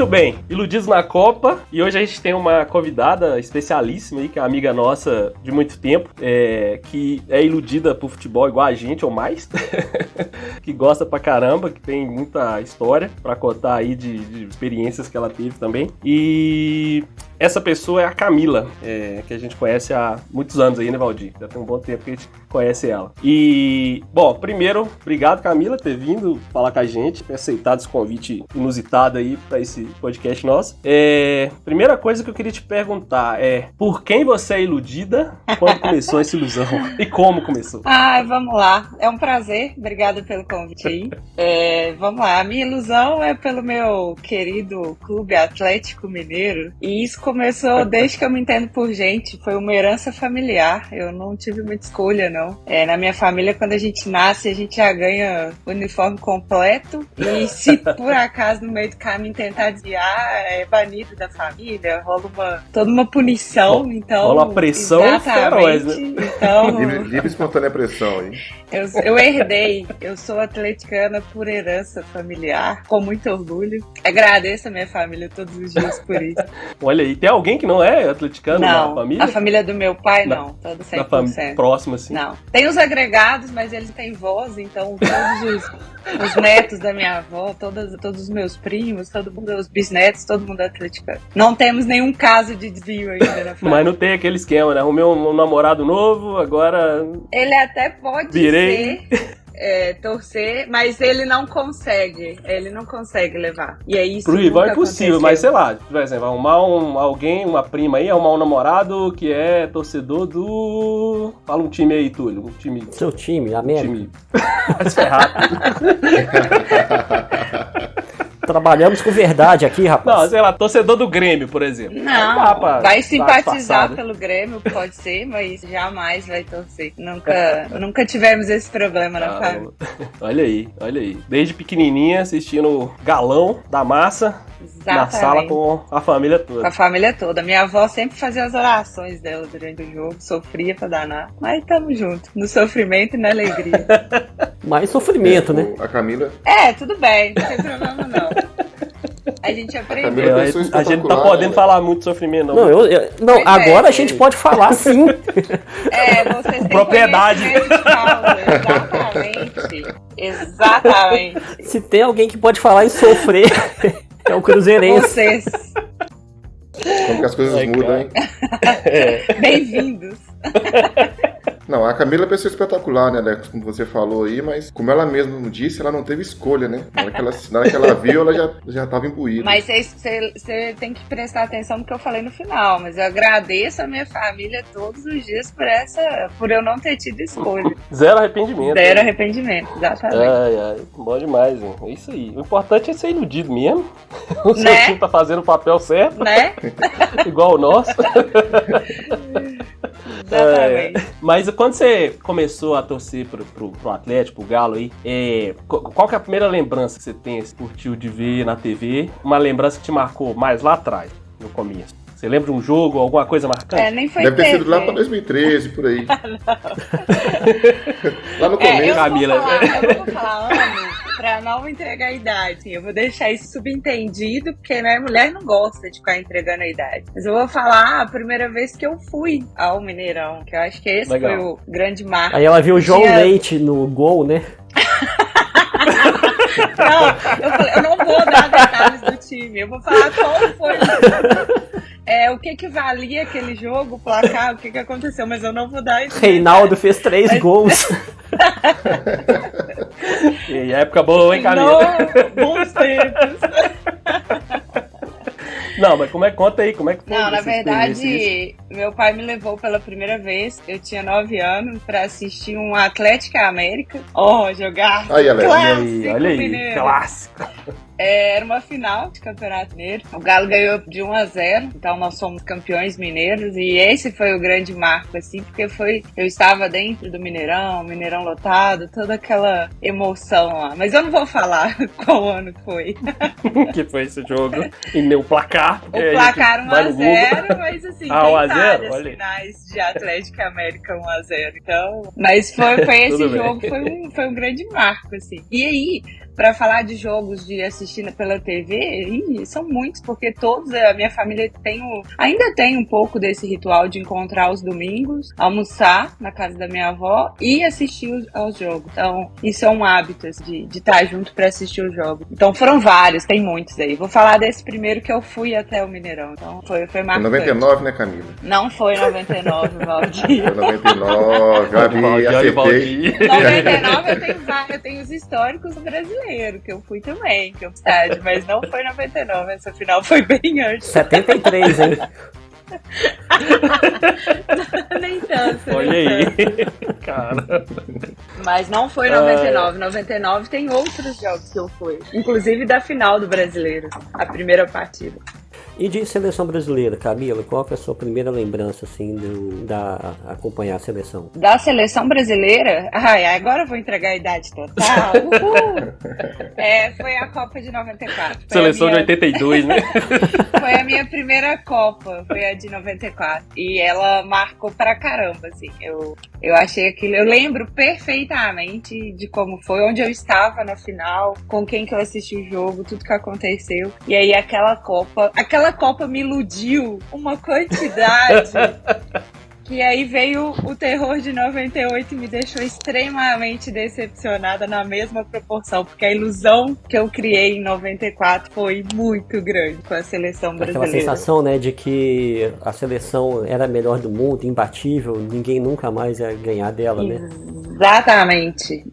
Muito bem, Iludidos na Copa, e hoje a gente tem uma convidada especialíssima aí, que é uma amiga nossa de muito tempo, que é iludida por futebol igual a gente, ou mais, que gosta pra caramba, que tem muita história pra contar aí de experiências que ela teve também. E essa pessoa é a Camila, que a gente conhece há muitos anos aí, né, Valdir? Já tem um bom tempo que a gente conhece ela. E, bom, primeiro, obrigado, Camila, por ter vindo falar com a gente, ter aceitado esse convite inusitado aí pra esse podcast nosso. Primeira coisa que eu queria te perguntar é, por quem você é iludida? Quando começou essa ilusão? E como começou? Vamos lá. É um prazer. Obrigada pelo convite aí. Vamos lá. A minha ilusão é pelo meu querido Clube Atlético Mineiro. E isso começou desde que eu me entendo por gente. Foi uma herança familiar. Eu não tive muita escolha, não. Na minha família, quando a gente nasce, a gente já ganha o uniforme completo. E se por acaso no meio do caminho tentar desviar, é banido da família. Rola toda uma punição. Então, rola uma pressão feroz, né? Então, livre espontânea pressão, hein? Eu herdei. Eu sou atleticana por herança familiar, com muito orgulho. Agradeço a minha família todos os dias por isso. Olha aí, tem alguém que não é atleticano na família? A família do meu pai não, todo 100%. Na família próxima, assim? Não. Tem os agregados, mas eles têm voz, então todos os netos da minha avó, todos os meus primos, todo mundo, os bisnetos, todo mundo é atleticano. Não temos nenhum caso de desvio ainda na família. Mas não tem aquele esquema, né? Arrumei um namorado novo, agora... Ele até pode ser... torcer, mas ele não consegue levar. E é isso. Pro rival é impossível, mas sei lá, por exemplo, arrumar alguém, uma prima aí, arrumar um namorado que é torcedor do... Fala um time aí, Túlio, um time... Seu time, América. Um time... Vai se ferrar. Trabalhamos com verdade aqui, rapaz. Não, sei lá, torcedor do Grêmio, por exemplo. Não, vai simpatizar pelo Grêmio, pode ser, mas jamais vai torcer. Nunca tivemos esse problema na família. Olha aí. Desde pequenininha, assistindo Galão da Massa. Exatamente. Na sala com a família toda. Com a família toda. Minha avó sempre fazia as orações dela durante o jogo, sofria pra danar. Mas tamo junto, no sofrimento e na alegria. Mais sofrimento, né? A Camila... tudo bem, não tem problema não. A gente aprendeu. A gente não tá podendo falar muito de sofrimento, não. Não, agora a gente pode falar sim. Vocês têm propriedade. Exatamente. Se tem alguém que pode falar em sofrer, é o cruzeirense. Vocês. Como que as coisas mudam, hein? Bem-vindos. Não, a Camila é uma pessoa espetacular, né, Alex, como você falou aí, mas como ela mesma disse, ela não teve escolha, né? Na hora que ela viu, ela já tava imbuída. Mas você tem que prestar atenção no que eu falei no final, mas eu agradeço a minha família todos os dias por eu não ter tido escolha. Zero arrependimento. Zero arrependimento, exatamente. Bom demais, hein? É isso aí. O importante é ser iludido mesmo. O seu time tá fazendo o papel certo. Né? Igual o nosso. Exatamente. Mas quando você começou a torcer pro Atlético, pro Galo aí, qual que é a primeira lembrança que você tem, curtiu de ver na TV? Uma lembrança que te marcou mais lá atrás, no começo? Você lembra de um jogo, alguma coisa marcante? Nem foi Deve ter sido lá pra 2013, por aí. Lá no começo. Camila. Eu não vou falar ano pra não entregar a idade. Eu vou deixar isso subentendido, porque mulher não gosta de ficar entregando a idade. Mas eu vou falar a primeira vez que eu fui ao Mineirão, que eu acho que esse foi o grande marco. Aí ela viu o João Leite no gol, né? Não, eu falei, eu não vou dar detalhes do time, eu vou falar como foi o jogo. O que valia aquele jogo, o placar, o que aconteceu, mas eu não vou dar isso. Reinaldo fez 3 gols. E época boa, hein, Camila? Bons tempos. Não, mas conta aí, como é que foi? Não, na verdade, meu pai me levou pela primeira vez, eu tinha 9 anos, pra assistir um Atlético América. Jogar clássico olha aí, mineiro. Clássico. Era uma final de Campeonato Mineiro. O Galo ganhou de 1-0, então nós somos campeões mineiros. E esse foi o grande marco, assim, porque eu estava dentro do Mineirão lotado, toda aquela emoção lá. Mas eu não vou falar qual ano foi. Que foi esse jogo. E nem o placar. O placar 1-0, mas assim, tem 1-0? várias finais de Atlético América 1-0. Então, mas foi esse jogo, foi um grande marco, assim. E aí, pra falar de jogos de assistir pela TV, são muitos, porque todos, a minha família ainda tem um pouco desse ritual de encontrar aos domingos, almoçar na casa da minha avó e assistir aos jogos. Então, isso é um hábito, assim, de estar junto pra assistir os jogos. Então, foram vários, tem muitos aí. Vou falar desse primeiro que eu fui até o Mineirão. Então, foi marcante. 99, né, Camila? Não foi 99, Valdir. Foi 99, Gabi, acertei. 99 eu tenho os históricos brasileiros, que eu fui também, que é um estádio, mas não foi 99, essa final foi bem antes. 73, hein? Nem tanto. Olha aí. Cara. Mas não foi 99. 99 tem outros jogos que eu fui. Inclusive da final do Brasileiro, a primeira partida. E de seleção brasileira, Camila, qual que é a sua primeira lembrança, assim, da acompanhar a seleção? Da seleção brasileira? Ai, agora eu vou entregar a idade total. Uhul! Foi a Copa de 94. Seleção de 82, né? Foi a minha primeira Copa, foi a de 94. E ela marcou pra caramba, assim. Eu achei aquilo, eu lembro perfeitamente de como foi, onde eu estava na final, com quem que eu assisti o jogo, tudo que aconteceu. E aí aquela Copa me iludiu uma quantidade que aí veio o terror de 98 e me deixou extremamente decepcionada na mesma proporção, porque a ilusão que eu criei em 94 foi muito grande com a seleção brasileira. Aquela sensação, né, de que a seleção era a melhor do mundo, imbatível, ninguém nunca mais ia ganhar dela, né?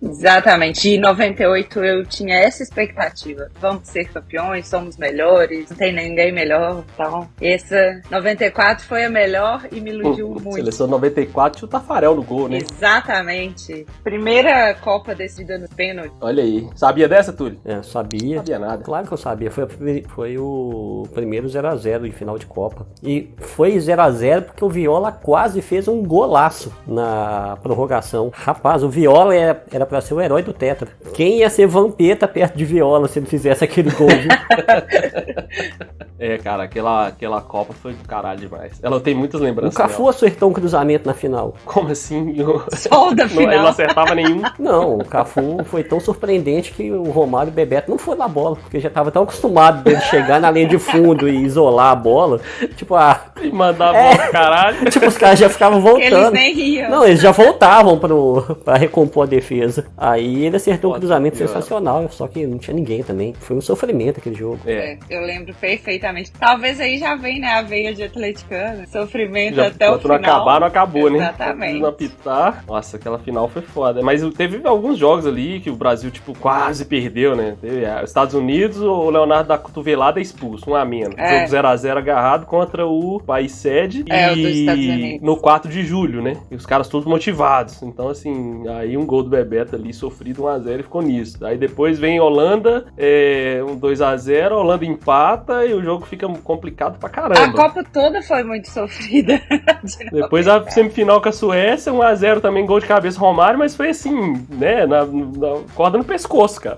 Exatamente. E em 98 eu tinha essa expectativa. Vamos ser campeões, somos melhores, não tem ninguém melhor. Então, essa 94 foi a melhor e me iludiu muito. Seleção 94 tinha o Tafarel no gol, né? Exatamente. Primeira Copa decidida no pênalti. Olha aí. Sabia dessa, Túlio? Sabia. Não sabia nada. Claro que eu sabia. Foi o primeiro 0x0 em final de Copa. E foi 0x0 porque o Viola quase fez um golaço na prorrogação. Rapaz, o Viola era pra ser o herói do Tetra. Quem ia ser Vampeta perto de Viola se ele fizesse aquele gol, viu? Cara, aquela Copa foi do caralho demais. Ela tem muitas lembranças. O Cafu acertou um cruzamento na final. Como assim? Só o da final. Ele não acertava nenhum. Não, o Cafu foi tão surpreendente que o Romário e o Bebeto não foi na bola, porque já tava tão acostumado dele chegar na linha de fundo e isolar a bola. Tipo, e mandar a bola pro caralho. Tipo, os caras já ficavam voltando. Eles nem riam. Não, eles já voltavam pra recompor a defesa. Aí ele acertou um cruzamento sensacional, só que não tinha ninguém também. Foi um sofrimento aquele jogo. Eu lembro perfeitamente. Talvez aí já vem, né, a veia de atleticano. Sofrimento já, até o final. Não acabou, né? Exatamente. Não apitar. Nossa, aquela final foi foda. Mas teve alguns jogos ali que o Brasil, tipo, quase perdeu, né? Teve Estados Unidos, o Leonardo da cotovelada é expulso, 1 a menos. Jogo 0x0 agarrado contra o país sede. O dos Estados Unidos. No 4 de julho, né? E os caras todos motivados. Então, assim, aí um gol do Bebeto ali, sofrido 1x0 e ficou nisso. Aí depois vem Holanda, um 2x0, Holanda empata e o jogo fica complicado pra caramba. A Copa toda foi muito sofrida. Depois a semifinal com a Suécia, 1x0 também, gol de cabeça Romário, mas foi assim, né, na corda no pescoço, cara.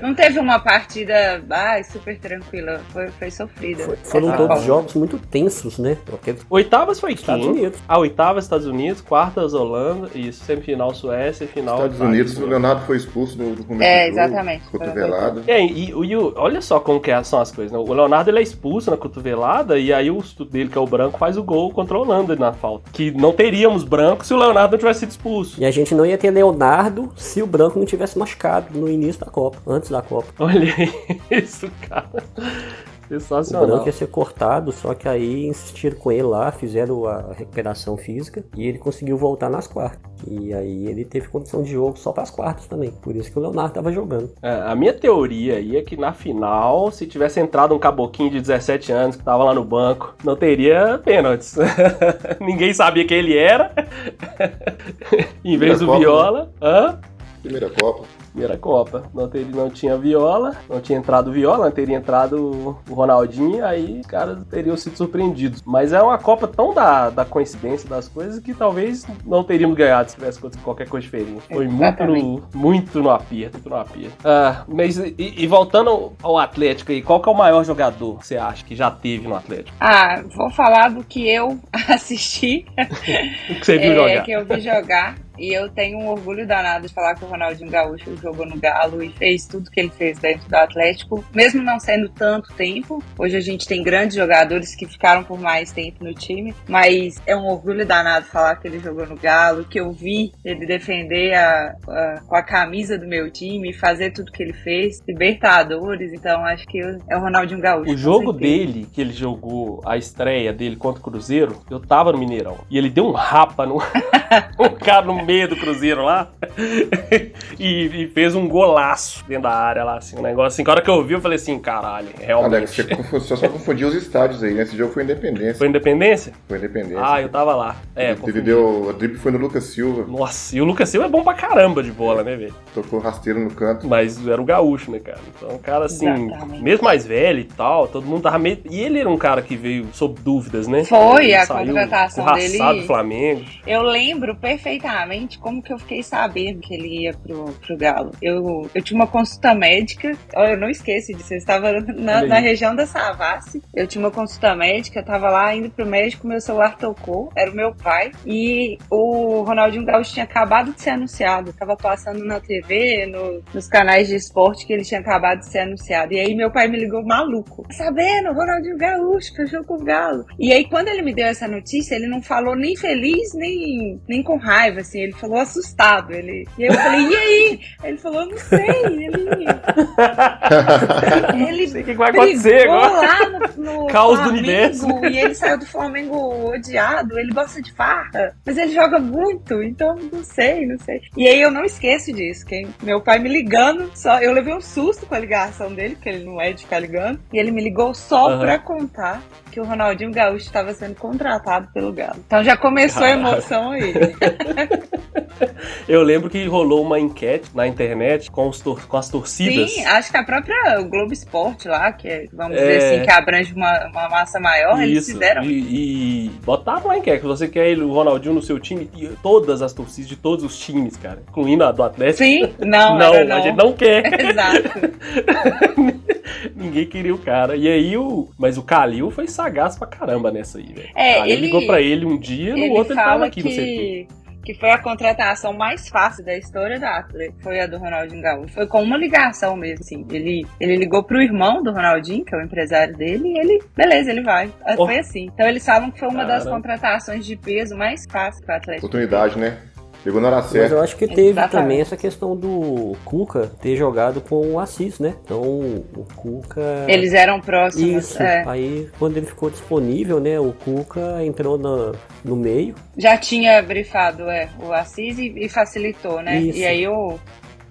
Não teve uma partida super tranquila, foi sofrida. Foram todos jogos muito tensos, né? Porque oitavas foi Estados Unidos. Oitavas Estados Unidos, quartas Holanda, isso, semifinal Suécia, final... Estados Unidos, o Leonardo foi expulso no começo do jogo, exatamente. Cotovelada. E olha só como que são as coisas, né? O Leonardo, ele é expulso na cotovelada e aí o dele, que é o branco, faz o gol contra a Holanda na falta. Que não teríamos branco se o Leonardo não tivesse sido expulso. E a gente não ia ter Leonardo se o branco não tivesse machucado no início da Copa, antes da Copa. Olha isso, cara. Sensacional. O branco ia ser cortado, só que aí insistiram com ele lá, fizeram a recuperação física e ele conseguiu voltar nas quartas. E aí ele teve condição de jogo só para as quartas também. Por isso que o Leonardo tava jogando. A minha teoria aí é que na final, se tivesse entrado um caboquinho de 17 anos que tava lá no banco, não teria pênaltis. Ninguém sabia quem ele era. Em vez do Viola. Primeira Copa. Primeira Copa. Não tinha Viola, não tinha entrado Viola, não teria entrado o Ronaldinho, aí os caras teriam sido surpreendidos. Mas é uma Copa tão da coincidência das coisas que talvez não teríamos ganhado se tivesse acontecido qualquer coisa diferente. Foi muito no aperto, mas e voltando ao Atlético aí, qual que é o maior jogador que você acha que já teve no Atlético? Vou falar do que eu assisti. O que você viu jogar? Que eu vi jogar. E eu tenho um orgulho danado de falar que o Ronaldinho Gaúcho jogou no Galo e fez tudo que ele fez dentro do Atlético, mesmo não sendo tanto tempo. Hoje a gente tem grandes jogadores que ficaram por mais tempo no time, mas é um orgulho danado falar que ele jogou no Galo, que eu vi ele defender com a camisa do meu time, fazer tudo que ele fez, Libertadores, então acho que é o Ronaldinho Gaúcho. O jogo dele, que ele jogou, a estreia dele contra o Cruzeiro, eu tava no Mineirão, e ele deu um rapa no cara no meio do Cruzeiro lá, e fez um golaço dentro da área lá, assim, um negócio assim, que a hora que eu vi, eu falei assim, caralho, realmente. Alex, você só confundiu os estádios aí, né? Esse jogo foi Independência. Foi Independência? Foi Independência. Ah, eu tava lá. O drible foi no Lucas Silva. Nossa, e o Lucas Silva é bom pra caramba de bola, né, velho? Tocou rasteiro no canto. Mas era o Gaúcho, né, cara? Então, um cara assim, exatamente, mesmo mais velho e tal, todo mundo tava meio... E ele era um cara que veio sob dúvidas, né? Foi, ele a contratação dele... do Flamengo. Eu lembro perfeitamente como que eu fiquei sabendo que ele ia pro Galo. Eu tinha uma consulta médica, eu não esqueço disso, eu estava na região da Savassi, eu tinha uma consulta médica, eu tava lá indo pro médico, meu celular tocou, era o meu pai, e o Ronaldinho Gaúcho tinha acabado de ser anunciado, tava passando na TV, nos canais de esporte que ele tinha acabado de ser anunciado, e aí meu pai me ligou maluco, sabendo, Ronaldinho Gaúcho fechou com o Galo. E aí quando ele me deu essa notícia, ele não falou nem feliz, nem com raiva, assim, ele falou assustado, e aí eu falei, e aí? Ele falou, não sei, ele sei o que vai acontecer agora. Lá no Caos Flamengo, do universo. E ele saiu do Flamengo odiado, ele gosta de farra, mas ele joga muito, então não sei. E aí eu não esqueço disso, que meu pai me ligando, eu levei um susto com a ligação dele, porque ele não é de ficar ligando, e ele me ligou só pra contar que o Ronaldinho Gaúcho estava sendo contratado pelo Galo. Então já começou a emoção aí. Eu lembro que rolou uma enquete na internet com as torcidas. Sim, acho que a própria Globo Esporte lá, que é, vamos dizer assim, que abrange uma massa maior, isso, eles fizeram. E botaram uma enquete, você quer o Ronaldinho no seu time, e todas as torcidas de todos os times, cara, incluindo a do Atlético. Sim, não, a gente não quer. Exato. Ninguém queria o cara. E aí, mas o Calil foi sagaz pra caramba nessa aí, velho. Ele ligou pra ele um dia, no outro ele tava aqui no CT. Que foi a contratação mais fácil da história da Atlético, foi a do Ronaldinho Gaúcho. Foi com uma ligação mesmo, assim. Ele ligou pro irmão do Ronaldinho, que é o empresário dele, e ele vai. Foi assim. Então eles falam que foi uma das contratações de peso mais fáceis para o Atlético. Oportunidade, né? Pegou na hora certa. Mas eu acho que teve também essa questão do Cuca ter jogado com o Assis, né? Então o Cuca... Eles eram próximos. Isso. Aí quando ele ficou disponível, né? O Cuca entrou no meio. Já tinha brifado o Assis e facilitou, né? Isso. E aí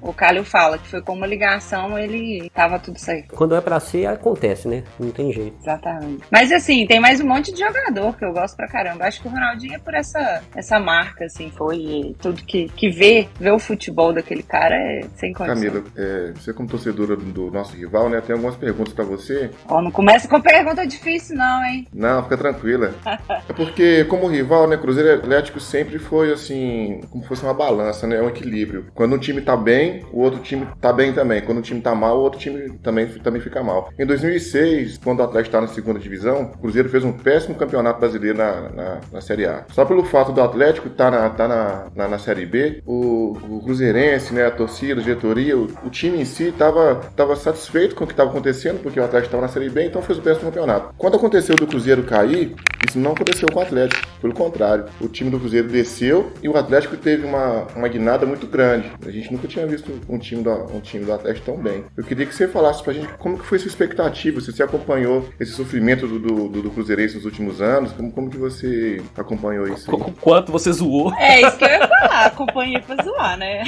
o Calil fala que foi com uma ligação, ele tava tudo certo. Quando é pra ser, acontece, né? Não tem jeito. Exatamente. Mas assim, tem mais um monte de jogador que eu gosto pra caramba. Acho que o Ronaldinho é por essa marca, assim, foi tudo que vê o futebol daquele cara é sem condição. Camila, você como torcedora do nosso rival, né? Tem algumas perguntas pra você. Não começa com pergunta difícil não, hein? Não, fica tranquila. É porque como rival, né? Cruzeiro e Atlético sempre foi assim, como se fosse uma balança, né? É um equilíbrio. Quando um time tá bem, o outro time tá bem também. Quando o time tá mal, o outro time também fica mal. Em 2006, quando o Atlético tá na segunda divisão, o Cruzeiro fez um péssimo campeonato brasileiro na Série A. Só pelo fato do Atlético tá na Série B, o Cruzeirense, né, a torcida, a diretoria, o time em si tava satisfeito com o que tava acontecendo, porque o Atlético tava na Série B, então fez um péssimo campeonato. Quando aconteceu do Cruzeiro cair, isso não aconteceu com o Atlético. Pelo contrário, o time do Cruzeiro desceu e o Atlético teve uma guinada muito grande. A gente nunca tinha visto um time do Atlético tão bem. Eu queria que você falasse pra gente como que foi sua expectativa, se você acompanhou esse sofrimento do Cruzeirense nos últimos anos, como que você acompanhou isso aí? Quanto você zoou? Isso que eu ia falar, acompanhei pra zoar, né?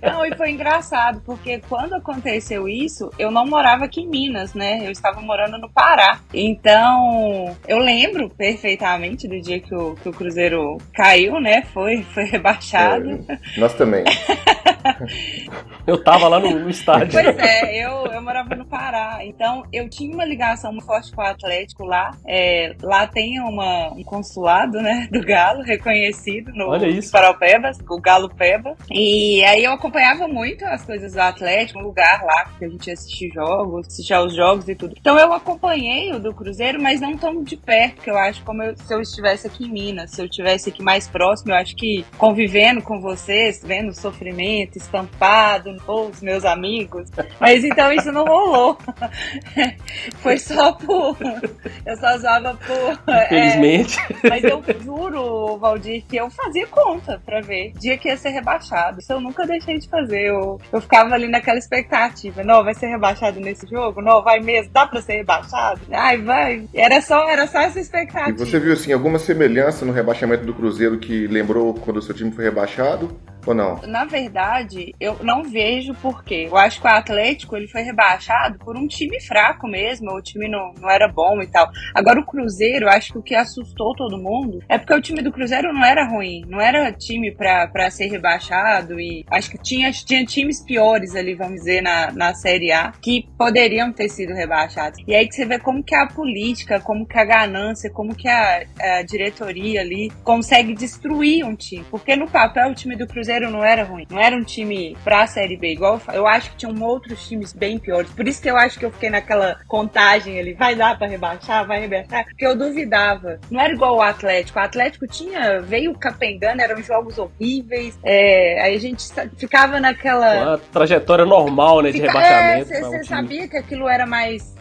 Não, e foi engraçado, porque quando aconteceu isso, eu não morava aqui em Minas, né? Eu estava morando no Pará. Então, eu lembro perfeitamente do dia que o Cruzeiro caiu, né? Foi rebaixado. Nós também. Eu tava lá no estádio. Pois é, eu morava no Pará, então eu tinha uma ligação muito forte com o Atlético lá. Lá tem um consulado, né, do Galo, reconhecido no Paraupebas, o Galo Peba. E aí eu acompanhava muito as coisas do Atlético, um lugar lá que a gente assistia aos jogos e tudo. Então eu acompanhei o do Cruzeiro, mas não tão de perto, que eu acho como se eu estivesse aqui em Minas, se eu estivesse aqui mais próximo, eu acho que convivendo com vocês, vendo o sofrimento estampado, os meus amigos, mas então isso não rolou. Foi só por... Eu só usava por... Infelizmente. Mas eu juro, Valdir, que eu fazia conta pra ver dia que ia ser rebaixado. Isso eu nunca deixei de fazer. Eu ficava ali naquela expectativa. Não, vai ser rebaixado nesse jogo? Não, vai mesmo? Dá pra ser rebaixado? Ai, vai. Era só essa expectativa. E você viu, assim, alguma semelhança no rebaixamento do Cruzeiro que lembrou quando o seu time foi rebaixado? Ou não? Na verdade, eu não vejo por quê. Eu acho que o Atlético ele foi rebaixado por um time fraco mesmo, o time não era bom e tal. Agora o Cruzeiro, eu acho que o que assustou todo mundo é porque o time do Cruzeiro não era ruim, não era time pra ser rebaixado, e acho que tinha times piores ali, vamos dizer, na Série A, que poderiam ter sido rebaixados. E aí que você vê como que a política, como que a ganância, como que a diretoria ali consegue destruir um time. Porque no papel o time do Cruzeiro não era ruim, não era um time pra Série B, igual eu acho que tinham outros times bem piores, por isso que eu acho que eu fiquei naquela contagem ali, vai dar pra rebaixar, porque eu duvidava, não era igual o Atlético veio capengando, eram jogos horríveis, aí a gente ficava naquela... Uma trajetória normal, né, de rebaixamento. Você sabia que aquilo era mais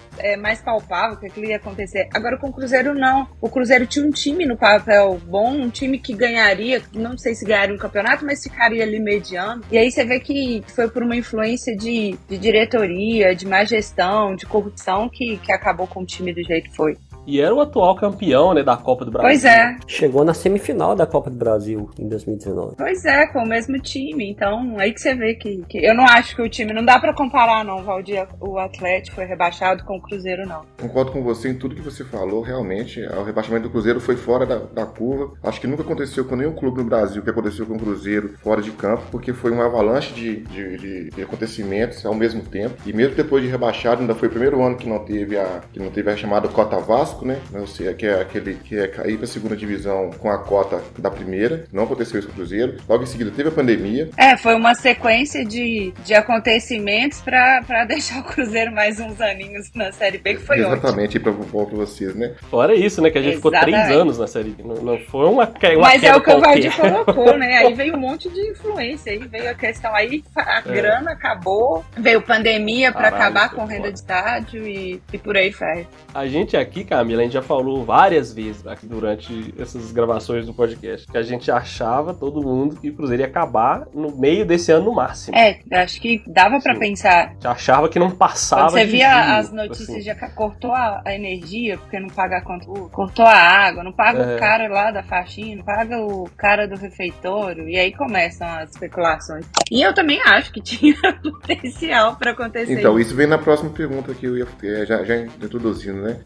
palpável, que aquilo ia acontecer. Agora com o Cruzeiro não. O Cruzeiro tinha um time no papel bom, um time que ganharia, não sei se ganharia um campeonato, mas ficaria ali mediano. E aí você vê que foi por uma influência de diretoria, de má gestão, de corrupção que acabou com o time do jeito que foi. E era o atual campeão, né, da Copa do Brasil. Pois é. Chegou na semifinal da Copa do Brasil em 2019. Pois é, com o mesmo time. Então, aí que você vê que eu não acho que o time... Não dá pra comparar, não, Valdir. O Atlético foi rebaixado com o Cruzeiro, não. Concordo com você em tudo que você falou. Realmente, o rebaixamento do Cruzeiro foi fora da curva. Acho que nunca aconteceu com nenhum clube no Brasil que aconteceu com o Cruzeiro fora de campo, porque foi uma avalanche de acontecimentos ao mesmo tempo. E mesmo depois de rebaixado, ainda foi o primeiro ano que não teve a chamada Cota Vasco, né? Ou seja, que é cair para a segunda divisão com a cota da primeira. Não aconteceu isso com o Cruzeiro. Logo em seguida teve a pandemia. Foi uma sequência de acontecimentos para deixar o Cruzeiro mais uns aninhos na Série B, que foi ótimo. Exatamente, para vocês, né? Fora isso, né? Que a gente ficou 3 anos na Série B. Não foi uma Mas queda é o que o Valdir qualquer. colocou, né? Aí veio um monte de influência. Aí veio a questão, aí a grana acabou. Veio pandemia para acabar com renda de estádio e por aí vai. A gente aqui, Camila, a gente já falou várias vezes aqui durante essas gravações do podcast, que a gente achava, todo mundo, que o Cruzeiro ia acabar no meio desse ano no máximo. Acho que dava pra pensar. A gente achava que não passava. Quando você via as notícias, assim, já cortou a energia, porque não paga a conta, cortou a água, não paga o cara lá da faxina, não paga o cara do refeitório, e aí começam as especulações. E eu também acho que tinha potencial pra acontecer. Então, isso vem na próxima pergunta que eu ia já introduzindo, né?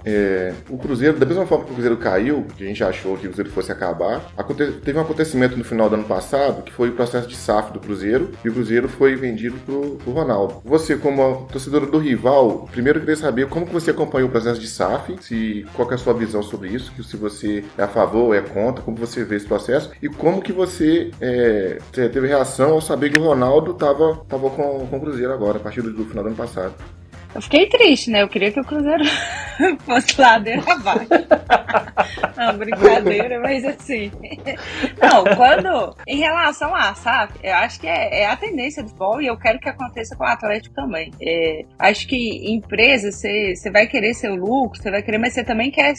O Cruzeiro, da mesma forma que o Cruzeiro caiu, que a gente achou que o Cruzeiro fosse acabar, teve um acontecimento no final do ano passado, que foi o processo de SAF do Cruzeiro, e o Cruzeiro foi vendido pro Ronaldo. Você, como torcedora do rival, primeiro eu queria saber como que você acompanhou o processo de SAF, qual que é a sua visão sobre isso, se você é a favor ou é contra, como você vê esse processo, e como que você teve reação ao saber que o Ronaldo tava com o Cruzeiro agora, a partir do final do ano passado. Eu fiquei triste, né? Eu queria que o Cruzeiro fosse ladeira abaixo. Não, brincadeira, mas assim... Não, em relação à SAF, eu acho que é a tendência do futebol e eu quero que aconteça com o Atlético também. Acho que empresa, você vai querer seu lucro, você vai querer, mas você também quer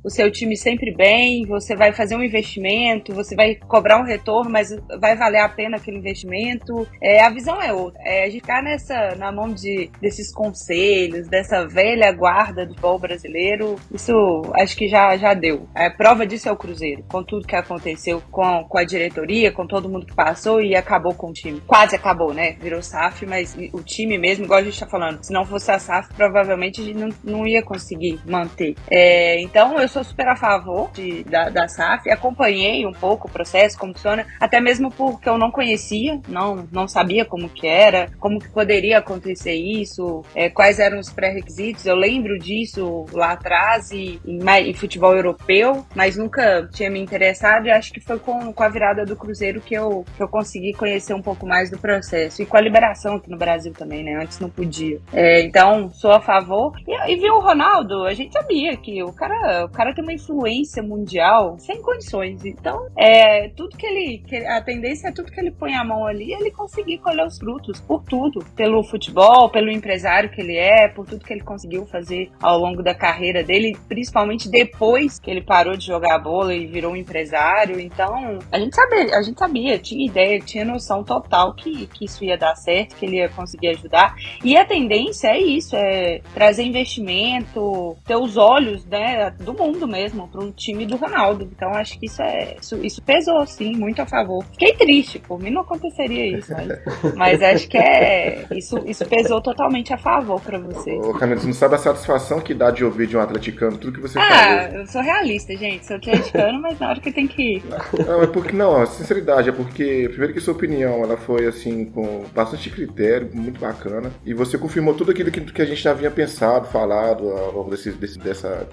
o seu time sempre bem, você vai fazer um investimento, você vai cobrar um retorno, mas vai valer a pena aquele investimento. A visão é outra. A gente ficar na mão desses conceitos conselhos, dessa velha guarda do futebol brasileiro, isso acho que já deu. A prova disso é o Cruzeiro, com tudo que aconteceu com a diretoria, com todo mundo que passou e acabou com o time. Quase acabou, né? Virou SAF, mas o time mesmo, igual a gente tá falando, se não fosse a SAF, provavelmente a gente não ia conseguir manter. Então, eu sou super a favor da SAF, acompanhei um pouco o processo, como funciona, até mesmo porque eu não conhecia, não sabia como que era, como que poderia acontecer isso, quais eram os pré-requisitos. Eu lembro disso lá atrás em futebol europeu, mas nunca tinha me interessado, e acho que foi com a virada do Cruzeiro que eu consegui conhecer um pouco mais do processo, e com a liberação aqui no Brasil também, né? Antes não podia. Então, sou a favor. E viu o Ronaldo, a gente sabia que o cara tem uma influência mundial sem condições. Então, tudo a tendência é tudo que ele põe a mão ali, ele conseguir colher os frutos, por tudo. Pelo futebol, pelo empresário que ele por tudo que ele conseguiu fazer ao longo da carreira dele, principalmente depois que ele parou de jogar bola e virou um empresário. Então, a gente sabia, tinha ideia, tinha noção total que isso ia dar certo, que ele ia conseguir ajudar. E a tendência é isso, trazer investimento, ter os olhos, né, do mundo mesmo para um time do Ronaldo. Então, acho que isso pesou, sim, muito a favor. Fiquei triste, por mim não aconteceria isso, mas acho que isso pesou totalmente a favor para vocês. Ô, Camila, você não sabe a satisfação que dá de ouvir de um atleticano tudo que você falou. Eu sou realista, gente, sou atleticano, mas na hora que tem que ir. Não, sinceridade, é porque, primeiro que sua opinião, ela foi, assim, com bastante critério, muito bacana, e você confirmou tudo aquilo que a gente já havia pensado, falado ao longo desse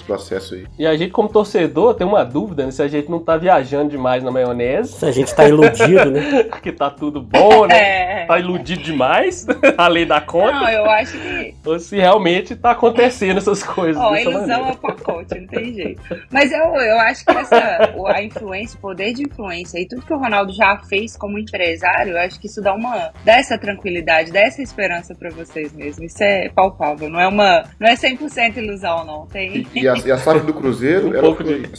processo aí. E a gente, como torcedor, tem uma dúvida, né, se a gente não tá viajando demais na maionese. Se a gente tá iludido, né? Que tá tudo bom, né? Tá iludido demais, além da conta. Não, eu acho que... Ou se realmente tá acontecendo essas coisas. A ilusão é o pacote, não tem jeito. Mas eu acho que a influência, o poder de influência e tudo que o Ronaldo já fez como empresário, eu acho que isso dá essa tranquilidade, dá essa esperança pra vocês mesmo. Isso é palpável, não é 100% ilusão, não. Tem... E a SAF do Cruzeiro,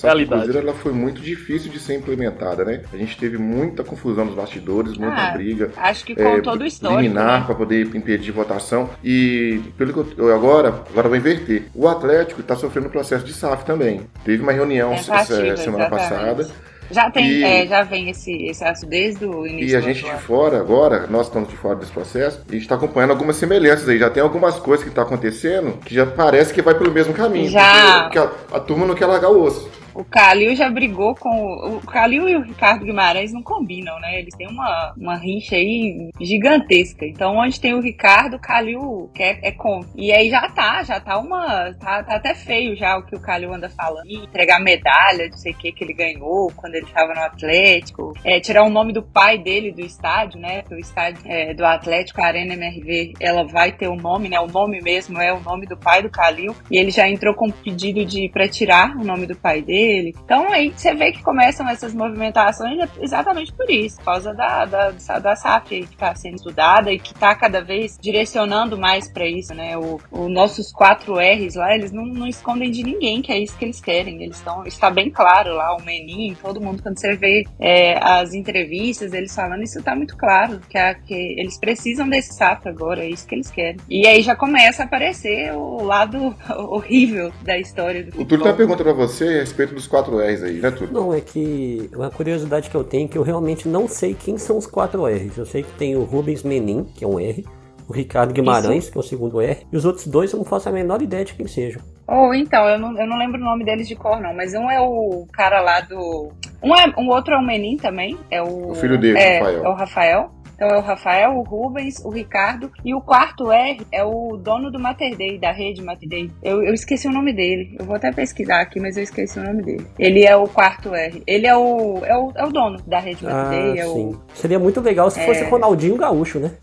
realidade. Ela foi muito difícil de ser implementada, né? A gente teve muita confusão nos bastidores, muita briga. Acho que com todo o histórico, liminar, né? Pra poder impedir votação. E pelo que eu agora vou inverter. O Atlético tá sofrendo um processo de SAF também. Teve uma reunião semana passada. Já tem, já vem esse aço desde o início. E a gente de fora, agora, nós estamos de fora desse processo, e a gente está acompanhando algumas semelhanças aí. Já tem algumas coisas que estão acontecendo que já parece que vai pelo mesmo caminho. Porque a turma não quer largar o osso. O Calil já brigou com... O Calil e o Ricardo Guimarães não combinam, né? Eles têm uma rixa aí gigantesca. Então, onde tem o Ricardo, o Calil é contra. E aí já tá Tá até feio já o que o Calil anda falando. Entregar medalha, não sei o que ele ganhou quando ele tava no Atlético. Tirar o nome do pai dele do estádio, né? O estádio do Atlético, a Arena MRV, ela vai ter o nome, né? O nome mesmo é o nome do pai do Calil. E ele já entrou com pedido pra tirar o nome do pai dele. Então aí você vê que começam essas movimentações exatamente por isso, por causa da SAF que está sendo estudada e que está cada vez direcionando mais para isso, né? Os nossos 4 R's lá, eles não escondem de ninguém que é isso que eles querem. Está bem claro lá, o Menin, todo mundo, quando você vê as entrevistas, eles falando, isso está muito claro, que eles precisam desse SAF agora, é isso que eles querem. E aí já começa a aparecer o lado horrível da história do futebol. O Túlio tem uma pergunta para você a respeito dos 4 R's aí, né, Túlio? Não, é que uma curiosidade que eu tenho é que eu realmente não sei quem são os 4 R's. Eu sei que tem o Rubens Menin, que é um R, o Ricardo Guimarães, que é o segundo R, e os outros 2 eu não faço a menor ideia de quem sejam. Então, eu não lembro o nome deles de cor, não, mas um é o cara lá do... Um outro é o Menin também, o filho dele, Rafael. É o Rafael. Então é o Rafael, o Rubens, o Ricardo, e o 4 R é o dono do Mater Dei, da rede Mater Dei. Eu esqueci o nome dele, eu vou até pesquisar aqui, mas eu esqueci o nome dele. Ele é o 4 R, ele é o dono da rede Mater Dei. Sim. Seria muito legal se fosse Ronaldinho Gaúcho, né?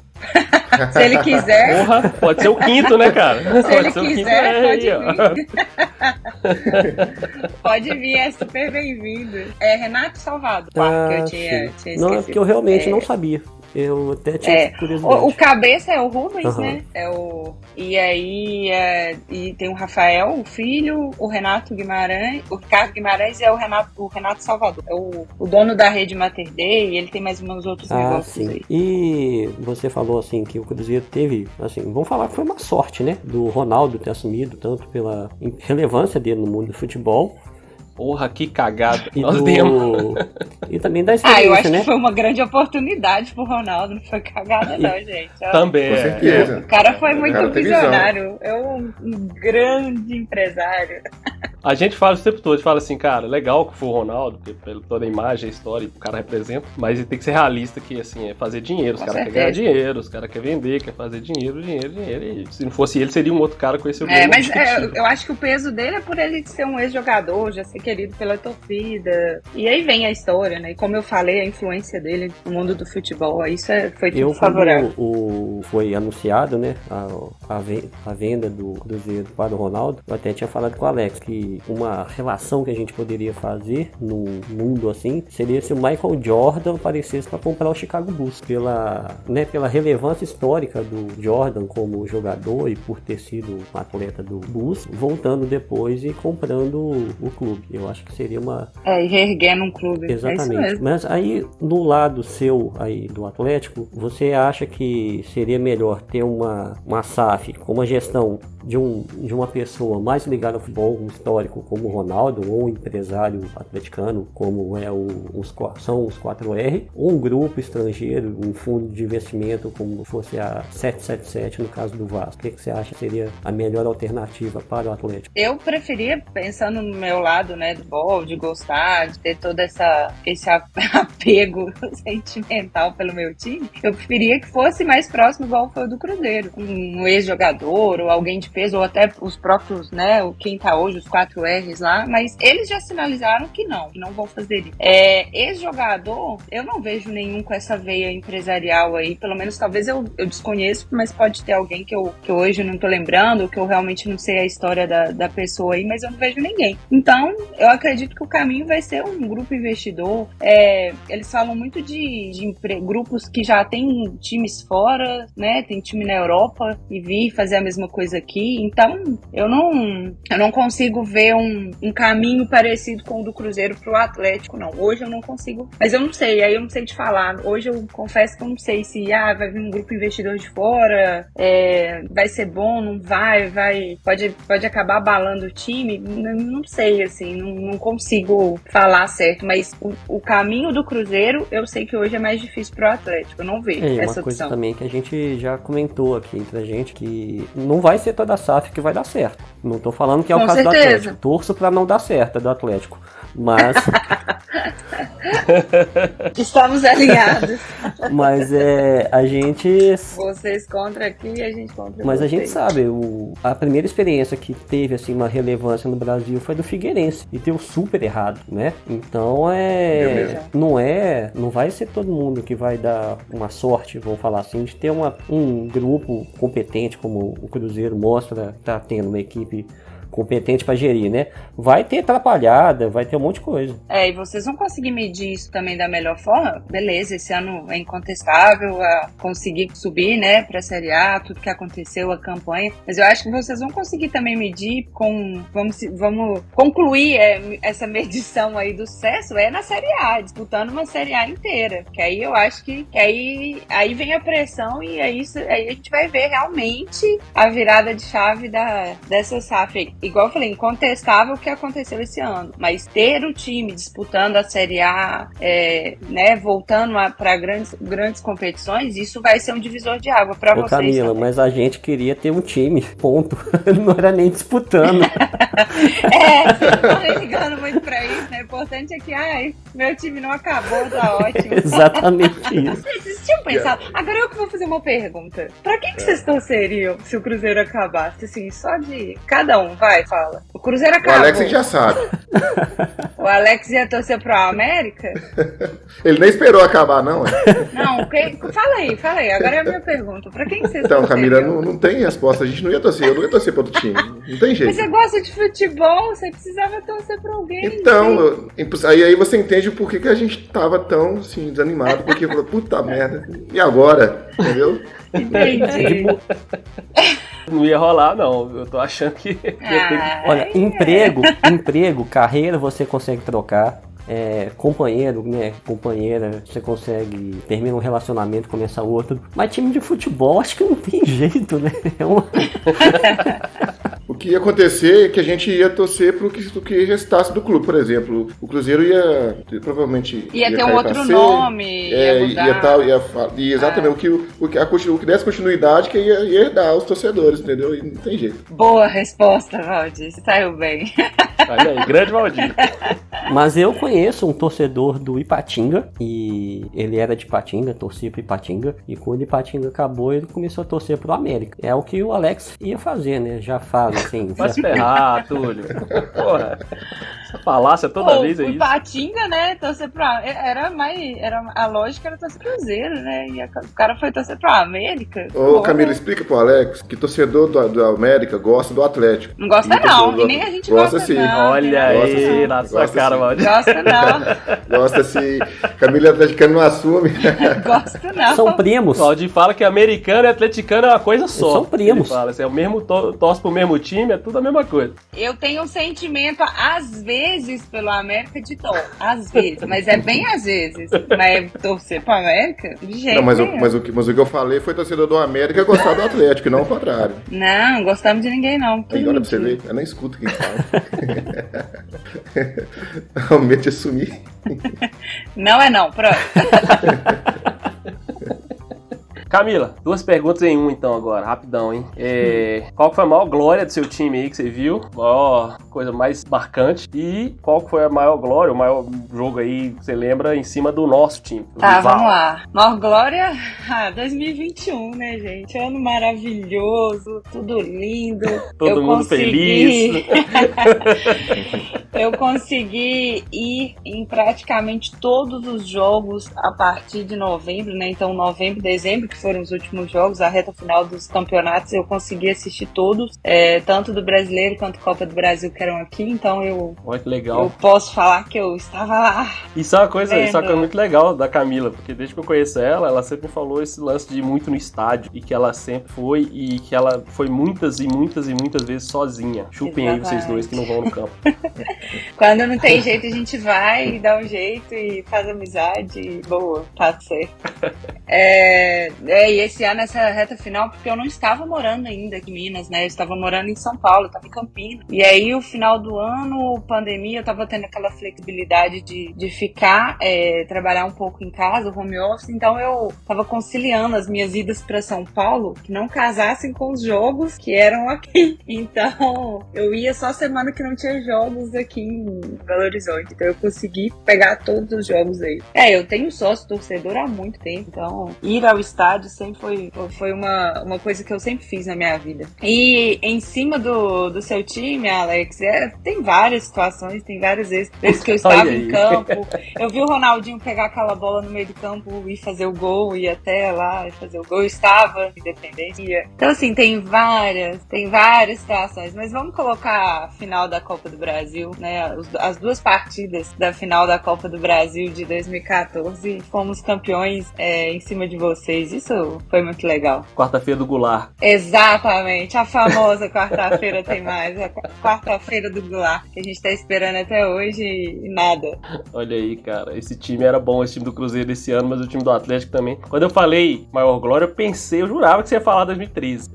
Se ele quiser... Porra, pode ser o 5º, né, cara? Se ele quiser, pode vir. Pode vir, é super bem-vindo. É Renato Salvado, que eu tinha esquecido. Não, é porque eu realmente não sabia. Eu até tinha curiosidade. O cabeça é o Rubens, né? E aí e tem o Rafael, o filho, o Renato Guimarães, o Ricardo Guimarães é o Renato Salvador. É o dono da rede Mater Dei, e ele tem mais uns outros negócios aí. E você falou assim que o Cruzeiro teve, assim, vamos falar que foi uma sorte, né? Do Ronaldo ter assumido, tanto pela relevância dele no mundo do futebol. Porra, que cagada. E também da experiência, eu acho né? que foi uma grande oportunidade pro Ronaldo, não foi cagada não, gente. Também. Com certeza. O cara foi muito visionário. Visão. É um grande empresário. A gente fala o tempo todo, a gente fala assim, cara, legal que foi o Ronaldo, porque pela toda a imagem, a história, o cara representa, mas ele tem que ser realista, que assim, é fazer dinheiro, os caras querem ganhar dinheiro, os caras querem vender, querem fazer dinheiro, e se não fosse ele, seria um outro cara com esse objetivo. Mas eu acho que o peso dele é por ele ser um ex-jogador, já ser querido pela torcida, e aí vem a história, né, e como eu falei, a influência dele no mundo do futebol, isso foi tudo favorável. Foi anunciado, né, a venda do Cruzeiro para o Ronaldo, eu até tinha falado com o Alex, que uma relação que a gente poderia fazer no mundo assim seria se o Michael Jordan aparecesse para comprar o Chicago Bulls pela relevância histórica do Jordan como jogador e por ter sido um atleta do Bulls, voltando depois e comprando o clube. Eu acho que seria uma... e reerguendo um clube. Exatamente. É isso mesmo. Mas aí, no lado seu aí do Atlético, você acha que seria melhor ter uma SAF com uma gestão de uma pessoa mais ligada ao futebol, um histórico como o Ronaldo, ou um empresário atleticano como são os 4R, ou um grupo estrangeiro, um fundo de investimento como fosse a 777 no caso do Vasco? O que você acha que seria a melhor alternativa para o Atlético? Eu preferia, pensando no meu lado, né, do futebol, de gostar, de ter todo esse apego sentimental pelo meu time, eu preferia que fosse mais próximo igual foi o do Cruzeiro, um ex-jogador ou alguém de peso, ou até os próprios, né, quem tá hoje, os 4Rs lá, mas eles já sinalizaram que não vão fazer isso. Ex-jogador, eu não vejo nenhum com essa veia empresarial aí, pelo menos talvez eu desconheço, mas pode ter alguém que eu hoje não tô lembrando, que eu realmente não sei a história da pessoa aí, mas eu não vejo ninguém. Então, eu acredito que o caminho vai ser um grupo investidor. Eles falam muito de grupos que já tem times fora, né, tem time na Europa e vir fazer a mesma coisa aqui, então eu não consigo ver um caminho parecido com o do Cruzeiro pro Atlético, não. Hoje eu não consigo, mas eu não sei, aí eu não sei te falar. Hoje eu confesso que eu não sei se vai vir um grupo investidor de fora, vai ser bom, não vai, pode acabar abalando o time, não sei, assim, não consigo falar certo, mas o caminho do Cruzeiro eu sei que hoje é mais difícil pro Atlético, eu não vejo essa opção. Uma coisa também que a gente já comentou aqui entre a gente, que não vai ser toda a SAF que vai dar certo. Não tô falando que é o caso do Atlético. Torço pra não dar certo do Atlético. Mas... Estamos alinhados. Mas a gente... Vocês contra aqui e a gente contra Mas vocês. A gente sabe, a primeira experiência que teve assim, uma relevância no Brasil foi do Figueirense. E deu super errado, né? Então não vai ser todo mundo que vai dar uma sorte, vamos falar assim, de ter um grupo competente como o Cruzeiro mostra, tá tendo uma equipe competente para gerir, né? Vai ter atrapalhada, vai ter um monte de coisa. E vocês vão conseguir medir isso também da melhor forma? Beleza, esse ano é incontestável conseguir subir, né, pra Série A, tudo que aconteceu, a campanha, mas eu acho que vocês vão conseguir também medir vamos concluir essa medição aí do sucesso na Série A, disputando uma Série A inteira, que aí eu acho que aí vem a pressão e aí a gente vai ver realmente a virada de chave dessa SAF. Igual eu falei, incontestável o que aconteceu esse ano, mas ter o time disputando a Série A, né, voltando para grandes competições, isso vai ser um divisor de água para vocês. Camila, também. Mas a gente queria ter um time, ponto. Não era nem disputando. Vocês não estão ligando muito para isso, né? O importante é que, meu time não acabou, tá ótimo. Exatamente isso. Vocês tinham pensado, agora eu que vou fazer uma pergunta. Pra que vocês torceriam se o Cruzeiro acabasse? Assim, só de cada um, vai, fala. O Cruzeiro acabou. O Alex já sabe. O Alex ia torcer pro América? Ele nem esperou acabar, não. Não, fala aí. Agora é a minha pergunta. Pra quem você Então, Camila, não tem resposta. A gente não ia torcer. Eu não ia torcer pro outro time. Não tem jeito. Mas você gosta de futebol, você precisava torcer pra alguém. Então, aí você entende o porquê que a gente tava tão, assim, desanimado. Porque falou, puta merda. E agora? Entendeu? Entendi. Não ia rolar, não. Eu tô achando que ia ter que... Olha, emprego, carreira você consegue trocar. Companheiro, né? Companheira, você consegue terminar um relacionamento, começar outro. Mas time de futebol, acho que não tem jeito, né? O que ia acontecer é que a gente ia torcer pro que restasse do clube, por exemplo. O Cruzeiro provavelmente ia ter um outro nome, ia mudar. Exatamente, o que desse continuidade que ia herdar os torcedores, entendeu? E não tem jeito. Boa resposta, Valdir, você saiu bem. Olha aí, grande Valdir. Mas eu conheço um torcedor do Ipatinga, e ele era de Ipatinga, torcia pro Ipatinga, e quando o Ipatinga acabou, ele começou a torcer pro América. É o que o Alex ia fazer, né? Já faz, assim. Vai se ferrar, Túlio. Porra, essa falácia toda vez é isso. O Ipatinga, né, torcer pro... a lógica era torcer pro Cruzeiro, né? E o cara foi torcer pro América. Ô, Camila, explica pro Alex que torcedor do América gosta do Atlético. Não gosta não, e nem a gente gosta sim. Não. Olha aí, na sua cara, Valdir. Gosta não. Gosta sim. Camila atleticano não assume. Gosta não. São primos. O Valdir fala que americano e atleticano é uma coisa só. São primos. Ele fala, assim, é o mesmo, torce pro mesmo time, é tudo a mesma coisa. Eu tenho um sentimento, às vezes, pelo América de tom. Às vezes, mas é bem às vezes. Mas torcer pro América, de jeito nenhum. Mas o que eu falei foi torcedor do América gostar do Atlético, e não o contrário. Não gostamos de ninguém, não. Aí, olha pra você ver, eu nem escuto quem fala. Realmente assumir. Não é não, pronto. Camila, 2 perguntas em um então agora, rapidão, hein? Qual que foi a maior glória do seu time aí que você viu? Maior coisa mais marcante. E qual que foi a maior glória, o maior jogo aí que você lembra em cima do nosso time? Tá, vamos lá. Maior glória, 2021, né, gente? Ano maravilhoso, tudo lindo. Todo mundo feliz. Eu consegui ir em praticamente todos os jogos a partir de novembro, né? Então, novembro, dezembro, que foram os últimos jogos, a reta final dos campeonatos, eu consegui assistir todos, tanto do Brasileiro quanto Copa do Brasil que eram aqui, então olha que legal. Eu posso falar que eu estava lá. Isso é uma coisa muito legal da Camila, porque desde que eu conheço ela sempre falou esse lance de ir muito no estádio, e que ela sempre foi, e que ela foi muitas e muitas e muitas vezes sozinha. Chupem aí vocês dois que não vão no campo. Quando não tem jeito, a gente vai e dá um jeito e faz amizade e boa, tá certo. E esse ano, essa reta final, porque eu não estava morando ainda aqui em Minas, né? Eu estava morando em São Paulo, eu estava em Campinas. E aí, o final do ano, pandemia, eu estava tendo aquela flexibilidade de ficar, trabalhar um pouco em casa, home office. Então, eu estava conciliando as minhas idas para São Paulo, que não casassem com os jogos que eram aqui. Então, eu ia só semana que não tinha jogos aqui em Belo Horizonte. Então, eu consegui pegar todos os jogos aí. Eu tenho sócio torcedor há muito tempo, então ir ao estádio sempre foi uma coisa que eu sempre fiz na minha vida. E em cima do seu time, Alex, tem várias situações, tem várias vezes que eu estava em campo. Eu vi o Ronaldinho pegar aquela bola no meio do campo e fazer o gol, ir até lá e fazer o gol. Eu estava em Independência. Então, assim, tem várias situações. Mas vamos colocar a final da Copa do Brasil, né? As 2 partidas da final da Copa do Brasil de 2014. Fomos campeões em cima de vocês. Isso foi muito legal. Quarta-feira do Goulart. Exatamente. A famosa quarta-feira tem mais. A quarta-feira do Goulart. Que a gente tá esperando até hoje e nada. Olha aí, cara. Esse time era bom, esse time do Cruzeiro esse ano, mas o time do Atlético também. Quando eu falei maior glória, eu jurava que você ia falar 2013.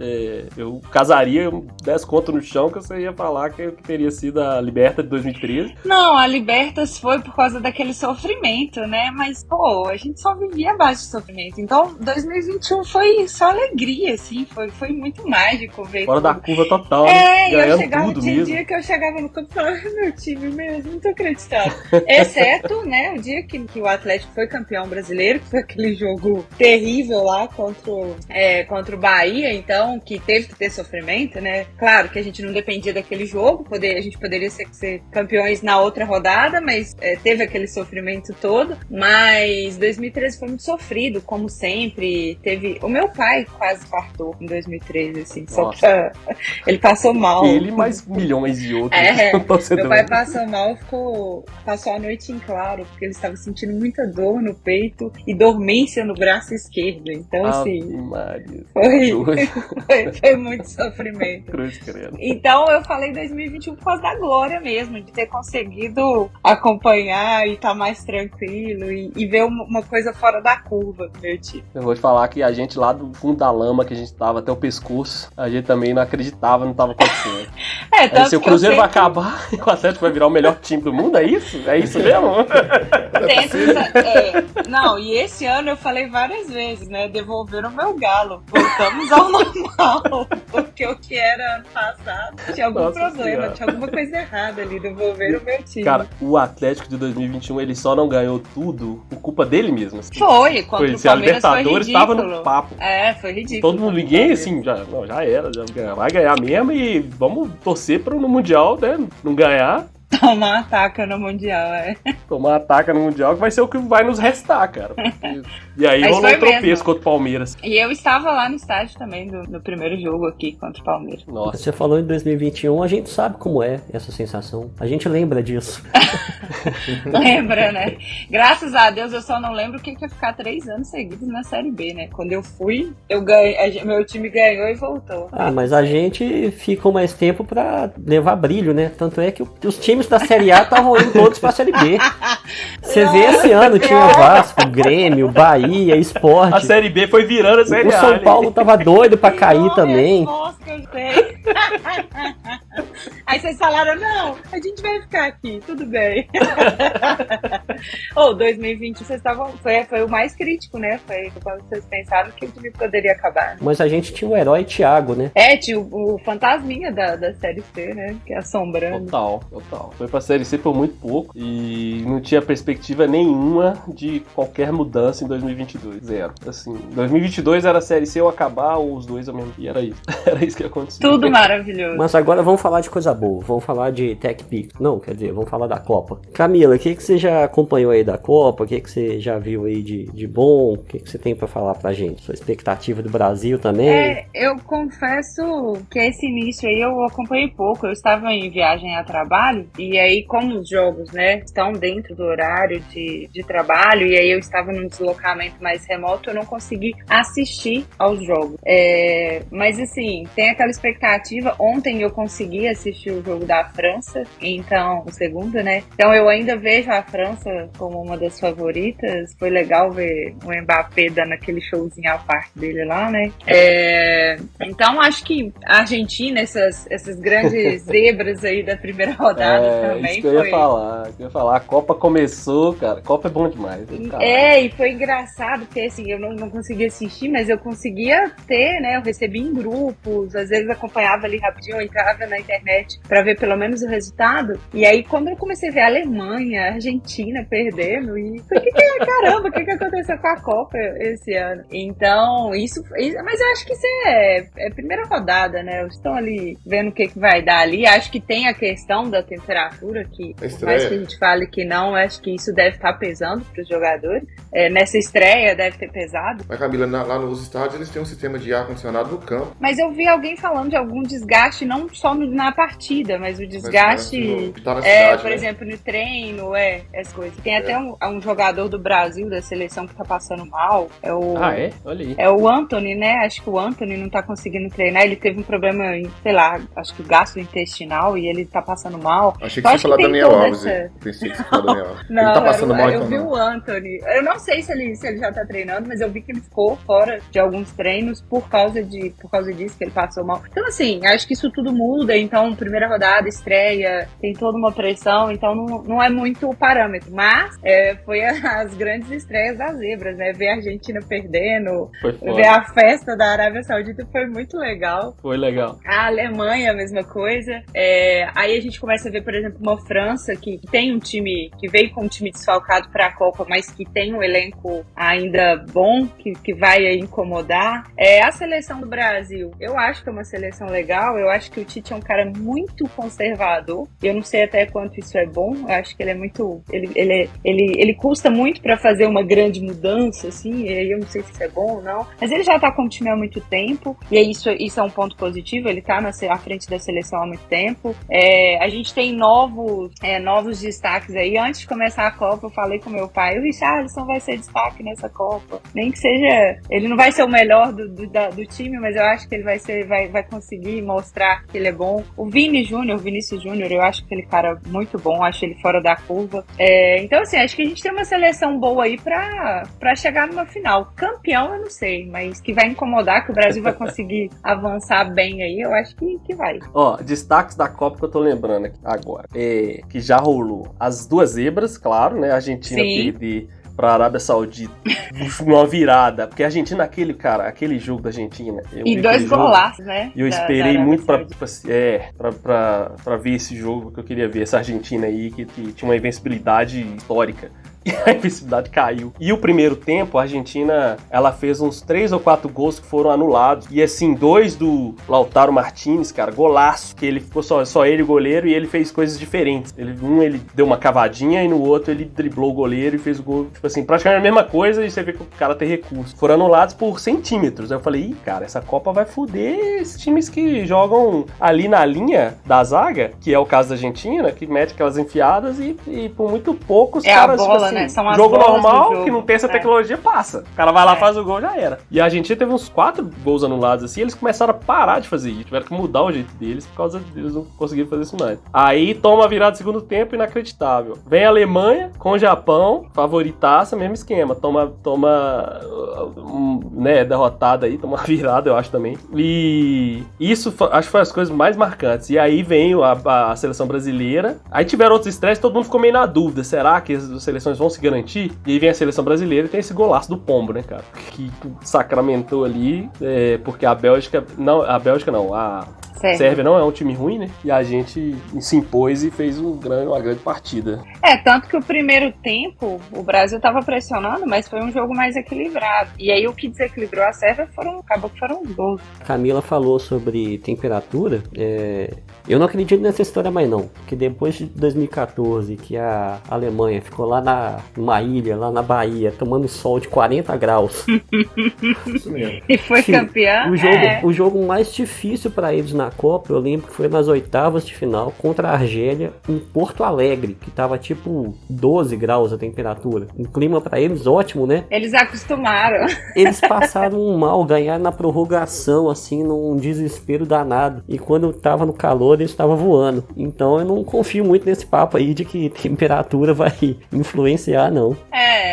Eu casaria 10 conto no chão que você ia falar que teria sido a Liberta de 2013. Não, a Libertas foi por causa daquele sofrimento, né? Mas, a gente só vivia abaixo de sofrimento. Então, 2021 2021 foi só alegria, assim, foi muito mágico ver. Fora da curva total, ganhando tinha dia que eu chegava no campo e falava, meu time mesmo, não tô acreditando. Exceto, né, o dia que o Atlético foi campeão brasileiro, que foi aquele jogo terrível lá contra o Bahia, então, que teve que ter sofrimento, né? Claro que a gente não dependia daquele jogo, a gente poderia ser campeões na outra rodada, mas teve aquele sofrimento todo. Mas 2013 foi muito sofrido, como sempre. O meu pai quase partou em 2013, assim, só pra... Ele passou mal. Ele mais milhões de outros. Meu pai passou mal, passou a noite em claro, porque ele estava sentindo muita dor no peito e dormência no braço esquerdo. Então, assim, foi muito sofrimento. Cruz credo. Então, eu falei 2021 por causa da glória mesmo, de ter conseguido acompanhar e estar mais tranquilo e ver uma coisa fora da curva do meu time. Eu vou te falar que a gente lá do fundo da lama, que a gente tava até o pescoço, a gente também não acreditava, não tava acontecendo. Se o Cruzeiro vai acabar e o Atlético vai virar o melhor time do mundo, é isso? É isso mesmo? Não, e esse ano eu falei várias vezes, né? Devolveram o meu galo. Voltamos ao normal. Porque o que era ano passado tinha algum problema, tinha alguma coisa errada ali. Devolveram o meu time. Cara, o Atlético de 2021, ele só não ganhou tudo por culpa dele mesmo. Assim. Foi, contra o Palmeiras a Libertadores estava no papo. Foi ridículo. Todo mundo, ninguém assim, já era, já vai ganhar mesmo e vamos torcer para no Mundial, né, não ganhar. Tomar ataca no Mundial, Tomar ataca no Mundial que vai ser o que vai nos restar, cara. E aí rolou um tropeço contra o Palmeiras. E eu estava lá no estádio também, no primeiro jogo aqui contra o Palmeiras. Nossa. Você falou em 2021, a gente sabe como é essa sensação. A gente lembra disso. Lembra, né? Graças a Deus eu só não lembro o que é ficar 3 anos seguidos na Série B, né? Quando eu fui, meu time ganhou e voltou. Mas a gente ficou mais tempo pra levar brilho, né? Tanto é que os times da Série A estavam indo todos pra Série B. Você vê esse ano, tinha Vasco, Grêmio, Bahia, Sport. A Série B foi virando a Série A. O São Paulo tava doido pra cair também. Nossa, que eu sei. Aí vocês falaram, não, a gente vai ficar aqui, tudo bem. 2020 vocês estavam, foi o mais crítico, né? Foi quando vocês pensaram que o time poderia acabar. Mas a gente tinha o herói Thiago, né? Tinha o fantasminha da Série C, né? Que é assombrando. Total. Foi pra Série C por muito pouco e não tinha perspectiva nenhuma de qualquer mudança em 2022. Zero. Assim, 2022 era a Série C ou acabar ou os dois ao mesmo tempo. Era isso. Era isso que acontecia. Tudo maravilhoso. Mas agora vamos falar de coisa boa. Vamos falar de TechPix. Não, quer dizer, vamos falar da Copa. Camila, o que você já acompanhou aí da Copa? O que você já viu aí de bom? O que você tem pra falar pra gente? Sua expectativa do Brasil também? Eu confesso que esse início aí eu acompanhei pouco. Eu estava em viagem a trabalho e aí, como os jogos, né, estão dentro do horário de trabalho e aí eu estava num deslocamento mais remoto, eu não consegui assistir aos jogos. Mas assim, tem aquela expectativa. Ontem eu consegui assistir o jogo da França, então, o segundo, né? Então eu ainda vejo a França como uma das favoritas. Foi legal ver o Mbappé dando aquele showzinho à parte dele lá, né? Então acho que a Argentina, essas grandes zebras aí da primeira rodada também. Isso que eu ia falar. A Copa começou, cara. A Copa é bom demais. E foi engraçado, porque assim, eu não conseguia assistir, mas eu conseguia ter, né? Eu recebi em grupos, às vezes acompanhava ali rapidinho, eu entrava na internet pra ver pelo menos o resultado. E aí, quando eu comecei a ver a Alemanha, a Argentina perdendo, e caramba, o que aconteceu com a Copa esse ano? Então, isso mas eu acho que isso é primeira rodada, né? Eles estão ali vendo o que vai dar ali. Acho que tem a questão da temperatura, que por mais que a gente fale que não, acho que isso deve estar pesando para os jogadores. Nessa estreia deve ter pesado. Mas, Camila, lá nos estádios eles têm um sistema de ar-condicionado no campo. Mas eu vi alguém falando de algum desgaste, não só na partida, mas o desgaste, tá na cidade, por exemplo, no treino, as coisas. Tem até um jogador do Brasil, da seleção, que tá passando mal. Olha aí. É o Antony, né? Acho que o Antony não tá conseguindo treinar. Ele teve um problema, sei lá, acho que gastrointestinal, e ele tá passando mal. Achei que você ia falar Daniel Alves. Pensei que você ia falar Daniel Alves. Não, ele tá passando mal, eu vi o Antony. Eu não sei se ele já tá treinando, mas eu vi que ele ficou fora de alguns treinos por causa disso, que ele passou mal. Então, assim, acho que isso tudo muda. Então, primeira rodada, estreia, tem toda uma pressão, então não é muito o parâmetro. Mas foi as grandes estreias das zebras, né? Ver a Argentina perdendo, Foi ver a festa da Arábia Saudita foi muito legal. Foi legal. A Alemanha, a mesma coisa. Aí a gente começa a ver, por exemplo, uma França que tem um time, que veio com um time desfalcado para a Copa, mas que tem um elenco ainda bom, que vai incomodar. A seleção do Brasil, eu acho que é uma seleção legal, eu acho que o Tite é um cara muito conservador, eu não sei até quanto isso é bom, eu acho que ele é muito, ele custa muito para fazer uma grande mudança, assim, e aí eu não sei se isso é bom ou não, mas ele já tá com o time há muito tempo, e aí isso é um ponto positivo, ele tá à frente da seleção há muito tempo. A gente tem novos destaques aí. Antes de começar a Copa, eu falei com meu pai, o Richarlison vai ser destaque nessa Copa, nem que seja, ele não vai ser o melhor do time, mas eu acho que ele vai conseguir mostrar que ele é bom. O Vinícius Júnior, eu acho aquele cara muito bom, acho ele fora da curva. Então, assim, acho que a gente tem uma seleção boa aí pra chegar numa final. Campeão, eu não sei, mas que vai incomodar, que o Brasil vai conseguir avançar bem aí, eu acho que vai. Destaques da Copa que eu tô lembrando aqui agora. Que já rolou as duas zebras, claro, né? A Argentina perder pra Arábia Saudita uma virada, porque a Argentina, aquele jogo da Argentina, e 2 golaços, né? E eu esperei muito pra ver esse jogo que eu queria ver, essa Argentina aí que tinha uma invencibilidade histórica. E a invencibilidade caiu. E o primeiro tempo, a Argentina, ela fez uns 3 ou 4 gols que foram anulados. E assim, 2 do Lautaro Martinez, cara, golaço. Que ele ficou só ele, o goleiro, e ele fez coisas diferentes. Ele deu uma cavadinha e no outro ele driblou o goleiro e fez o gol. Tipo assim, praticamente a mesma coisa e você vê que o cara tem recurso. Foram anulados por centímetros. Aí eu falei, cara, essa Copa vai foder esses times que jogam ali na linha da zaga, que é o caso da Argentina, que mete aquelas enfiadas e por muito pouco os caras... A bola, assim, né? São as jogo normal, jogo, que não tem essa tecnologia, passa. O cara vai lá, faz o gol, já era. E a Argentina teve uns 4 gols anulados assim, eles começaram a parar de fazer isso. Tiveram que mudar o jeito deles, por causa deles não conseguiram fazer isso mais. Aí toma a virada do segundo tempo, inacreditável. Vem a Alemanha com o Japão, favoritaça, mesmo esquema. Toma derrotada aí, toma uma virada, eu acho também. E isso acho que foi as coisas mais marcantes. E aí vem a seleção brasileira. Aí tiveram outros estresses, todo mundo ficou meio na dúvida. Será que as seleções vão se garantir? E aí vem a seleção brasileira e tem esse golaço do Pombo, né, cara? Que sacramentou ali, porque a Sérvia não é um time ruim, né? E a gente se impôs e fez uma grande partida. Tanto que o primeiro tempo, o Brasil tava pressionando, mas foi um jogo mais equilibrado. E aí o que desequilibrou a Sérvia acabou que foram os gols. Camila falou sobre temperatura. Eu não acredito nessa história mais não, porque depois de 2014, que a Alemanha ficou lá numa ilha, lá na Bahia, tomando sol de 40 graus. Isso mesmo. E foi campeã. O jogo mais difícil para eles na Copa, eu lembro que foi nas oitavas de final contra a Argélia em Porto Alegre, que tava tipo 12 graus a temperatura. Um clima para eles ótimo, né? Eles acostumaram. Eles passaram um mal, ganharam na prorrogação, assim, num desespero danado. E quando tava no calor, eles estavam voando. Então eu não confio muito nesse papo aí de que temperatura vai influenciar, não.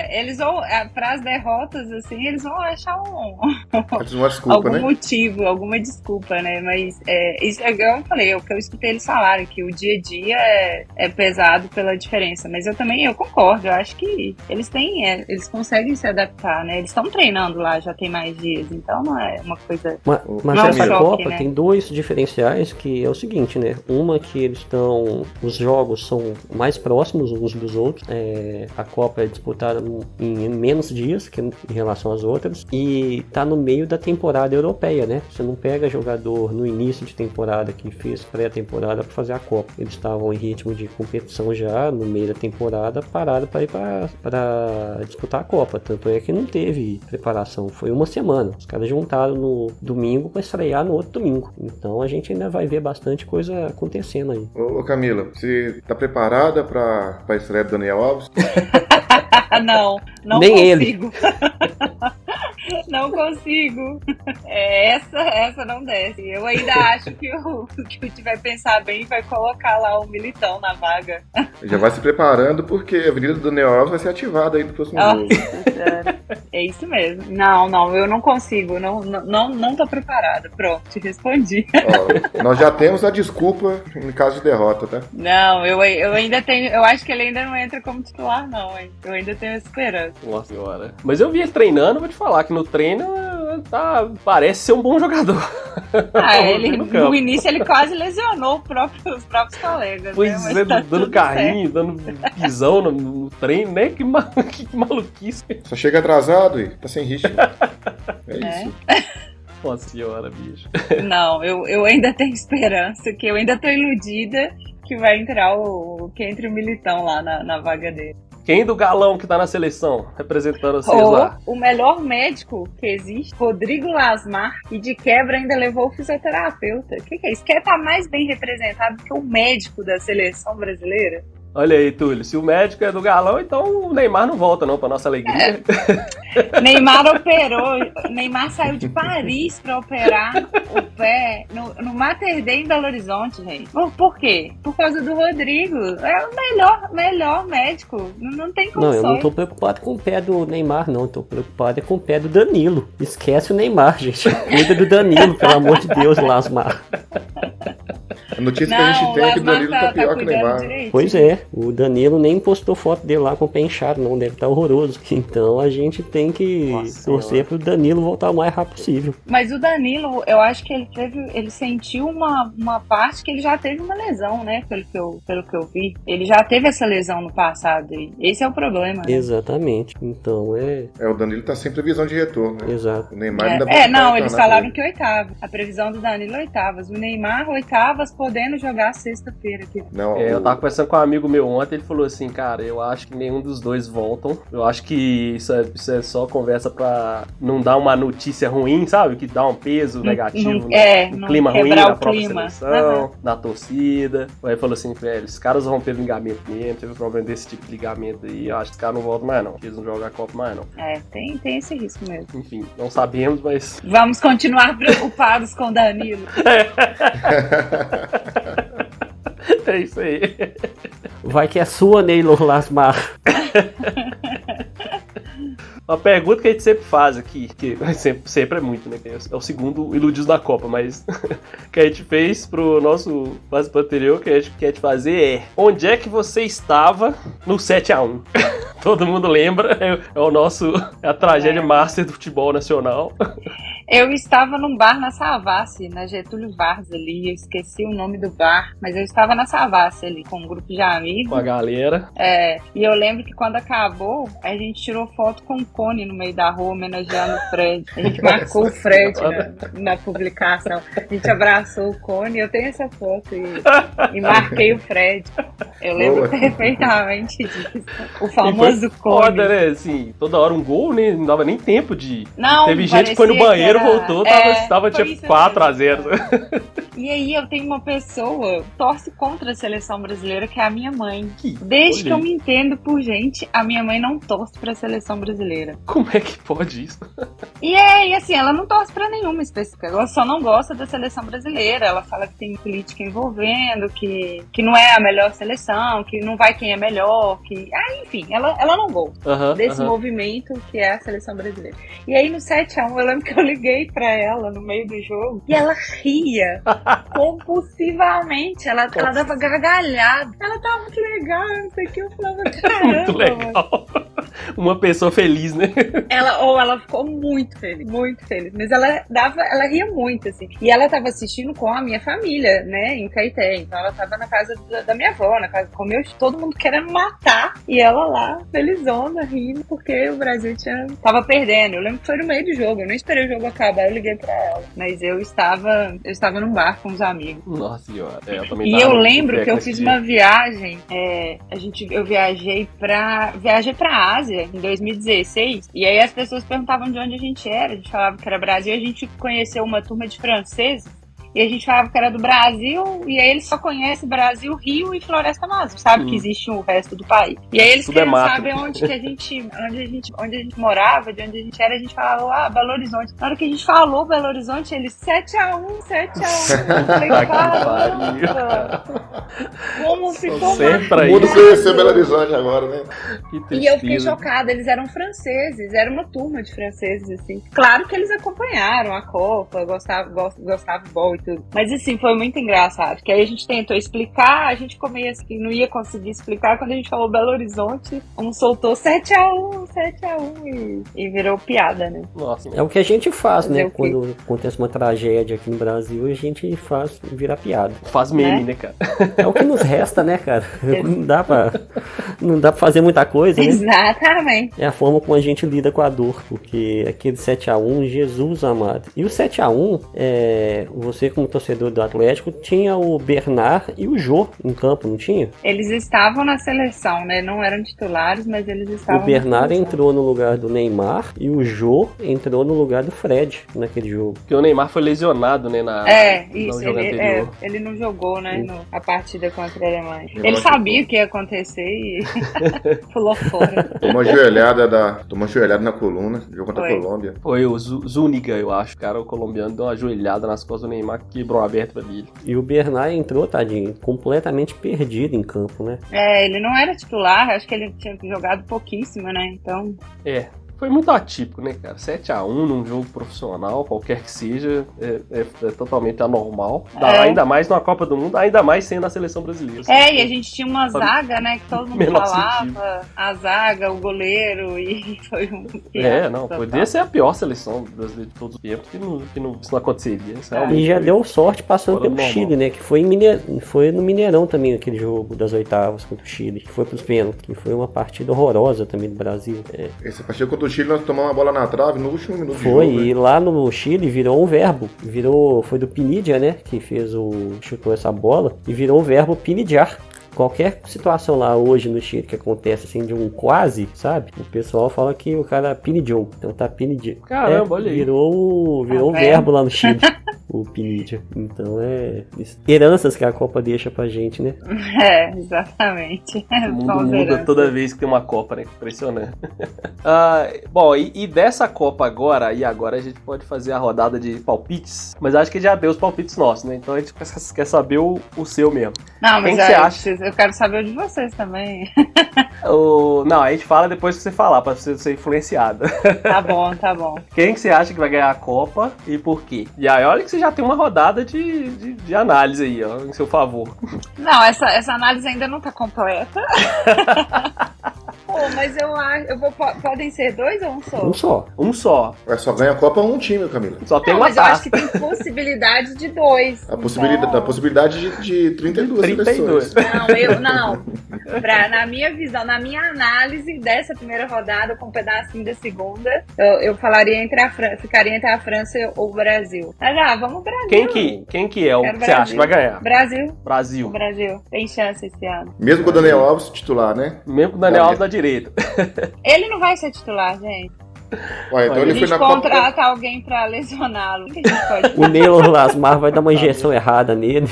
Eles vão, para as derrotas, assim, eles vão achar uma desculpa, algum né? motivo, alguma desculpa, né? Mas isso é igual eu falei, o que eu escutei eles falarem, que o dia a dia é pesado pela diferença. Mas eu concordo, eu acho que eles conseguem se adaptar, né? Eles estão treinando lá, já tem mais dias, então não é uma coisa... Mas não essa choque, Copa, né? Tem 2 diferenciais, que é o seguinte, né? Uma que os jogos são mais próximos uns dos outros. A Copa é disputada em menos dias que em relação às outras, e tá no meio da temporada europeia, né? Você não pega jogador no início de temporada que fez pré-temporada para fazer a Copa. Eles estavam em ritmo de competição já no meio da temporada, pararam para ir para disputar a Copa. Tanto é que não teve preparação, foi uma semana. Os caras juntaram no domingo para estrear no outro domingo. Então a gente ainda vai ver bastante coisa acontecendo aí. Ô Camila, você tá preparada para a estreia do Daniel Alves? Não Nem consigo. Não consigo. Essa não desce. Eu ainda acho que o time vai pensar bem e vai colocar lá o Militão na vaga. Já vai se preparando porque a Avenida do Daniel Alves vai ser ativada aí no próximo jogo. É isso mesmo. Não, eu não consigo. Não tô preparada. Pronto, te respondi. Ó, nós já temos a desculpa em caso de derrota, tá? Não, eu ainda tenho. Eu acho que ele ainda não entra como titular, não, hein? Eu ainda tenho essa esperança. Nossa senhora. Mas eu vi ele treinando, vou te falar que no treino parece ser um bom jogador. No início ele quase lesionou os próprios colegas. Pois né? é, dando carrinho, dando pisão no treino, né? Que maluquice. Só chega atrasado e tá sem ritmo. É isso. Nossa senhora, bicho. Não, eu ainda tenho esperança, que eu ainda tô iludida que vai entrar que entre o Militão lá na vaga dele. Quem do galão que tá na seleção, representando vocês lá? O melhor médico que existe, Rodrigo Lasmar, e de quebra ainda levou o fisioterapeuta. O que é isso? Quer estar mais bem representado que o médico da seleção brasileira? Olha aí, Túlio, se o médico é do galão, então o Neymar não volta não, pra nossa alegria. Neymar operou, Neymar saiu de Paris pra operar o pé no Mater Dei em Belo Horizonte, gente. Por quê? Por causa do Rodrigo. É o melhor médico. Não tem condições. Não, eu não tô preocupado com o pé do Neymar, não. Tô preocupado com o pé do Danilo. Esquece o Neymar, gente. Cuida do Danilo, pelo amor de Deus, Lasmar. A notícia que a gente tem é que o Danilo tá pior que o Neymar. Direito. Pois é, o Danilo nem postou foto dele lá com o pé inchado, não, deve estar horroroso. Então a gente tem que torcer pro Danilo voltar o mais rápido possível. Mas o Danilo, eu acho que ele sentiu uma parte que ele já teve uma lesão, né? Pelo que eu vi. Ele já teve essa lesão no passado. E esse é o problema, né? Exatamente. Então o Danilo tá sem previsão de retorno, né? Exato. O Neymar ainda vai eles falaram que oitavas. A previsão do Danilo é oitavas. O Neymar, oitavas, podendo jogar sexta-feira aqui. Não, eu tava conversando com um amigo meu ontem, ele falou assim, cara, eu acho que nenhum dos dois voltam. Eu acho que isso é só conversa pra não dar uma notícia ruim, sabe? Que dá um peso negativo no clima ruim na própria seleção, na torcida. Aí ele falou assim, velho, os caras vão ter ligamento mesmo, teve problema desse tipo de ligamento aí, eu acho que os caras não voltam mais não, eles não jogam a Copa mais não. Tem esse risco mesmo. Enfim, não sabemos, mas... Vamos continuar preocupados com o Danilo. É isso aí. Vai que é sua, Neylor Lasmar. Uma pergunta que a gente sempre faz aqui, que sempre é muito, né? É o segundo Iludidos da Copa, mas que a gente fez pro nosso participante anterior, que a gente quer te fazer onde é que você estava no 7-1? Todo mundo lembra, é a tragédia master do futebol nacional. Eu estava num bar na Savassi, na Getúlio Vargas ali, eu esqueci o nome do bar, mas eu estava na Savassi ali, com um grupo de amigos. Com a galera. E eu lembro que quando acabou, a gente tirou foto com o Cone no meio da rua, homenageando o Fred. A gente marcou o Fred na publicação. A gente abraçou o Cone, eu tenho essa foto e marquei o Fred. Eu lembro perfeitamente disso. O famoso Cone. Foda, né? Assim, toda hora um gol, né? Não dava nem tempo de... Não, teve gente que foi no banheiro, voltou, tava tipo 4-0. E aí eu tenho uma pessoa que torce contra a seleção brasileira, que é a minha mãe. Desde que eu me entendo por gente, a minha mãe não torce pra seleção brasileira. Como é que pode isso? E assim, ela não torce pra nenhuma específica, ela só não gosta da seleção brasileira. Ela fala que tem política envolvendo, que não é a melhor seleção, que não vai quem é melhor, que... enfim, ela não gosta desse movimento que é a seleção brasileira. E aí no 7-1, eu lembro que eu liguei pra ela no meio do jogo e ela ria compulsivamente, ela dava gargalhada, ela tava muito legal, não sei o que, eu falava, caramba, muito legal. Uma pessoa feliz, né? Ela ficou muito feliz, mas ela ria muito, assim, e ela tava assistindo com a minha família, né, em Caeté, então ela tava na casa da minha avó, na casa com todo mundo querendo matar, e ela lá, felizona, rindo, porque o Brasil tava perdendo. Eu lembro que foi no meio do jogo, eu nem esperei o jogo acabar, eu liguei pra ela, mas eu estava num bar com os amigos. Nossa senhora, eu também e eu lembro que eu fiz uma viagem, eu viajei pra Ásia em 2016, e aí as pessoas perguntavam de onde a gente era, a gente falava que era Brasil, a gente conheceu uma turma de franceses, e a gente falava que era do Brasil, e aí eles só conhecem Brasil, Rio e Floresta Máxima, sabe que existe o resto do país. E aí eles queriam saber onde a gente morava, de onde a gente era, a gente falava, Belo Horizonte. Na hora que a gente falou Belo Horizonte, eles 7-1, 7-1. Eu falei, caramba! Como ficou o mundo conheceu Belo Horizonte agora, né? E eu fiquei chocada, eles eram franceses, era uma turma de franceses, assim. Claro que eles acompanharam a Copa, gostavam de bola e tudo. Mas assim, foi muito engraçado, que aí a gente tentou explicar, a gente começa que não ia conseguir explicar, quando a gente falou Belo Horizonte, soltou 7-1 e virou piada, né? Nossa, é o que a gente faz, né? Quando acontece uma tragédia aqui no Brasil, a gente faz virar piada. Faz meme, né, cara? É o que nos resta, né, cara? Não dá pra fazer muita coisa, né? Exatamente. É a forma como a gente lida com a dor, porque aquele 7-1, Jesus amado. E o 7-1, você como torcedor do Atlético, tinha o Bernard e o Jô em campo, não tinha? Eles estavam na seleção, né? Não eram titulares, mas eles estavam. O Bernard entrou no lugar do Neymar e o Jô entrou no lugar do Fred naquele jogo. Porque o Neymar foi lesionado, né? Isso. Ele não jogou, né? A partida contra a Alemanha. Eu ele sabia o que ia acontecer e pulou fora. Tomou uma joelhada na coluna, jogou contra a Colômbia. Foi o Zúñiga, eu acho. Cara, o colombiano deu uma joelhada nas costas do Neymar, que quebrou aberto pra ele. E o Bernard entrou, tadinho, completamente perdido em campo, né? Ele não era titular, acho que ele tinha jogado pouquíssimo, né? Então. Foi muito atípico, né, cara? 7-1 num jogo profissional, qualquer que seja, é totalmente anormal. Ainda mais numa Copa do Mundo, ainda mais sendo a seleção brasileira. E a gente tinha uma zaga, né, que todo mundo falava. Sentido. A zaga, o goleiro, e foi um... poderia ser a pior seleção brasileira de todos os tempos, que isso não aconteceria. E já deu sorte passando pelo Chile, né, que foi no Mineirão também, aquele jogo das oitavas contra o Chile, que foi pros pênaltis, que foi uma partida horrorosa também do Brasil. Essa partida contra o Chile, nós tomamos uma bola na trave no último minuto. Foi, e lá no Chile virou um verbo. Foi do Pinidia, né? Que chutou essa bola. E virou o verbo pinidiar. Qualquer situação lá hoje no Chile que acontece assim de um quase, sabe? O pessoal fala que o cara pinidiou. Então tá pinidia. Caramba, olha aí. Virou um verbo lá no Chile. O Pinidia. Então heranças que a Copa deixa pra gente, né? Exatamente. O mundo muda toda vez que tem uma Copa, né? Impressionante. Bom, e dessa Copa agora a gente pode fazer a rodada de palpites, mas acho que já deu os palpites nossos, né? Então a gente quer saber o seu mesmo. Não, mas você acha? Eu quero saber o de vocês também. Não, a gente fala depois que você falar, pra você ser influenciada. Tá bom. Quem que você acha que vai ganhar a Copa e por quê? E aí, olha que você já tem uma rodada de análise aí, ó, em seu favor. Não, essa análise ainda não tá completa. Mas podem ser 2 ou um só? Um só. Só ganha a Copa um time, Camila. Só tem uma taça. Mas eu acho que tem possibilidade de 2. A possibilidade de 32 pessoas. Não. Na minha visão, na minha análise dessa primeira rodada, com um pedacinho da segunda, eu falaria ficaria entre a França ou o Brasil. Mas vamos Brasil. Quem que é o que você acha que vai ganhar? Brasil. Brasil. Tem chance esse ano. Mesmo com o Daniel Alves titular, né? Mesmo com o Daniel Alves da direita. Ele não vai ser titular, gente. Ué, então a gente contrata alguém pra lesioná-lo. O Neylor Lasmar vai dar uma injeção errada nele.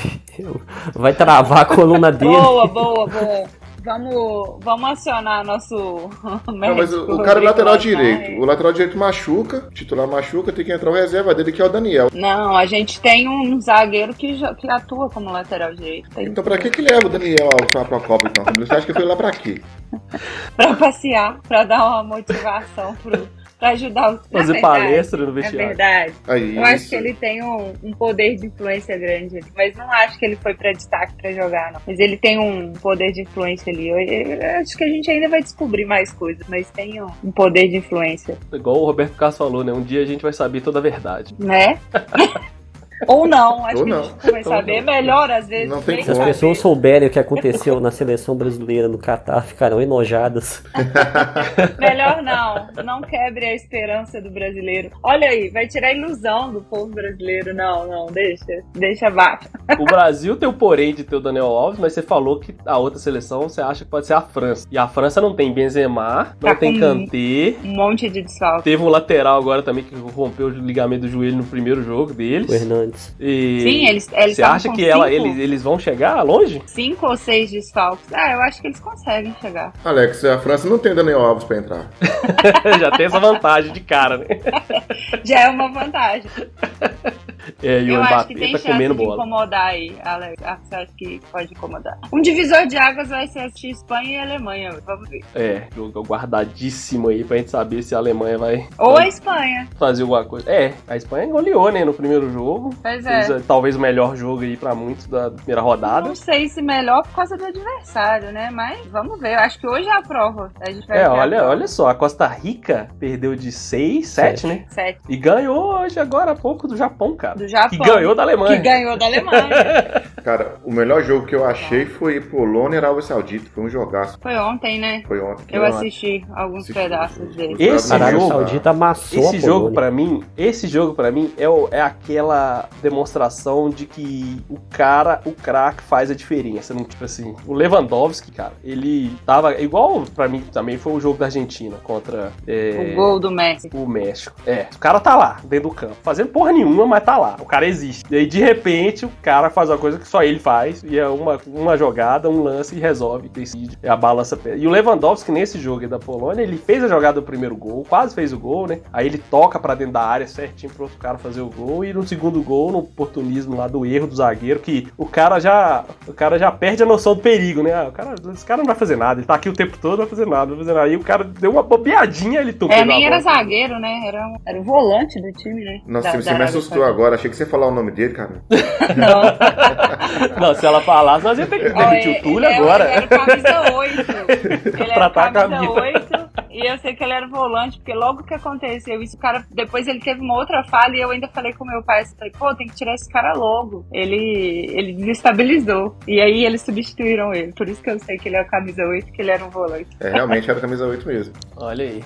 Vai travar a coluna dele. Boa. Vamos acionar nosso médico. Não, mas o cara é lateral direito. O lateral direito machuca, o titular machuca, tem que entrar o reserva dele, que é o Daniel. Não, a gente tem um zagueiro que atua como lateral direito. Então pra que leva o Daniel pra Copa, então? Você acha que foi lá pra quê? Pra passear, pra dar uma motivação pra ajudar fazer palestra no vestiário. É verdade. Aí, eu acho que ele tem um poder de influência grande ali, mas não acho que ele foi pra destaque pra jogar, não. Mas ele tem um poder de influência ali. Eu acho que a gente ainda vai descobrir mais coisas, mas tem um poder de influência. Igual o Roberto Carlos falou, né? Um dia a gente vai saber toda a verdade. Né? Ou não, acho que a gente vai saber melhor às vezes. Não tem Se as pessoas souberem o que aconteceu na seleção brasileira no Catar, ficarão enojadas. Melhor não quebre a esperança do brasileiro. Olha aí, vai tirar a ilusão do povo brasileiro. Não, deixa abaixo. O Brasil tem o porém de ter o Daniel Alves, mas você falou que a outra seleção você acha que pode ser a França. E a França não tem Benzema, não tem Kanté. Um monte de desfalque. Teve um lateral agora também que rompeu o ligamento do joelho no primeiro jogo deles. O Hernandes. antes. E Sim, eles você acha que eles vão chegar longe? 5 ou 6 desfalques. Eu acho que eles conseguem chegar. Alex, a França não tem Daniel Alves pra entrar. Já tem essa vantagem de cara, né? Já é uma vantagem. E eu o acho que Mbappé tem tá chance comendo de bola. incomodar aí, Alex. Você acha que pode incomodar? Um divisor de águas vai ser assistir Espanha e Alemanha. Vamos ver. Jogo guardadíssimo aí pra gente saber se a Alemanha vai... Ou a Espanha. Fazer alguma coisa. A Espanha goleou, né, no primeiro jogo. Pois é. Fez, talvez o melhor jogo aí pra muitos da primeira rodada. Não sei se melhor por causa do adversário, né? Mas vamos ver. Eu acho que hoje é a prova. A gente vai olha só. A Costa Rica perdeu de 6, 7, né? 7. E ganhou hoje, agora há pouco, do Japão, cara. Do Japão. Que ganhou da Alemanha. Cara, o melhor jogo que eu achei foi Polônia e Arábia Saudita. Foi um jogaço. Foi ontem, né? Foi ontem. Eu assisti alguns pedaços dele. Esse Arábia jogo, Saudita amassou esse a jogo Polônia. Esse jogo pra mim é aquela demonstração de que o craque faz a diferença. Não, tipo assim, o Lewandowski, cara, ele tava igual pra mim também foi o jogo da Argentina contra o gol do México. O México. O cara tá lá, dentro do campo, fazendo porra nenhuma, mas tá lá. O cara existe. E aí, de repente, o cara faz uma coisa que só ele faz, e é uma jogada, um lance e resolve, decide. A balança pesa. E o Lewandowski, nesse jogo aí da Polônia, ele fez a jogada do primeiro gol, quase fez o gol, né? Aí ele toca pra dentro da área certinho pro outro cara fazer o gol, e no segundo gol, no oportunismo lá do erro do zagueiro, que o cara já perde a noção do perigo, né? Esse cara não vai fazer nada, ele tá aqui o tempo todo, não vai fazer nada. Aí o cara deu uma bobeadinha, ele tocou. Nem era zagueiro, né? Era o volante do time, né? Nossa, você me assustou agora, achei que você ia falar o nome dele, cara. Não, se ela falasse, nós ia ter que demitir o Túlio agora. Ele era camisa 8. Ele era camisa 8. E eu sei que ele era volante, porque logo que aconteceu isso, o cara, depois ele teve uma outra falha e eu ainda falei com meu pai, tem que tirar esse cara logo. Ele desestabilizou. E aí eles substituíram ele. Por isso que eu sei que ele é o camisa 8, que ele era um volante. Realmente era camisa 8 mesmo. Olha aí.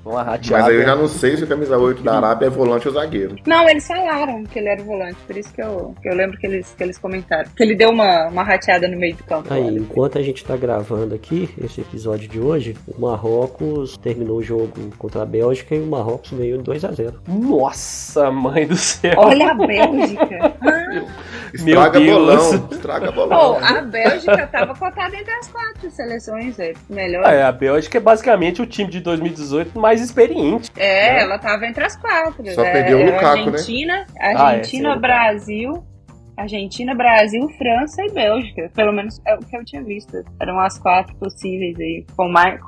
Uma rateada. Mas aí eu já não sei se o camisa 8 da Arábia é volante ou zagueiro. Não, eles falaram que ele era volante, por isso que eu lembro que eles comentaram. Que ele deu uma rateada no meio do campo. Aí, enquanto a gente tá gravando aqui, esse episódio de hoje, o Marrocos terminou o jogo contra a Bélgica e o Marrocos ganhou 2-0. Nossa, mãe do céu. Olha a Bélgica. Estraga bolão. Estraga bolão. A Bélgica tava cotada entre as 4 seleções, melhor. A Bélgica é basicamente o time de 2018 mais experiente. Ela tava entre as 4. Só perdeu o Lukaku, Argentina, né? Argentina, Brasil, França e Bélgica. Pelo menos é o que eu tinha visto. Eram as 4 possíveis aí, com mais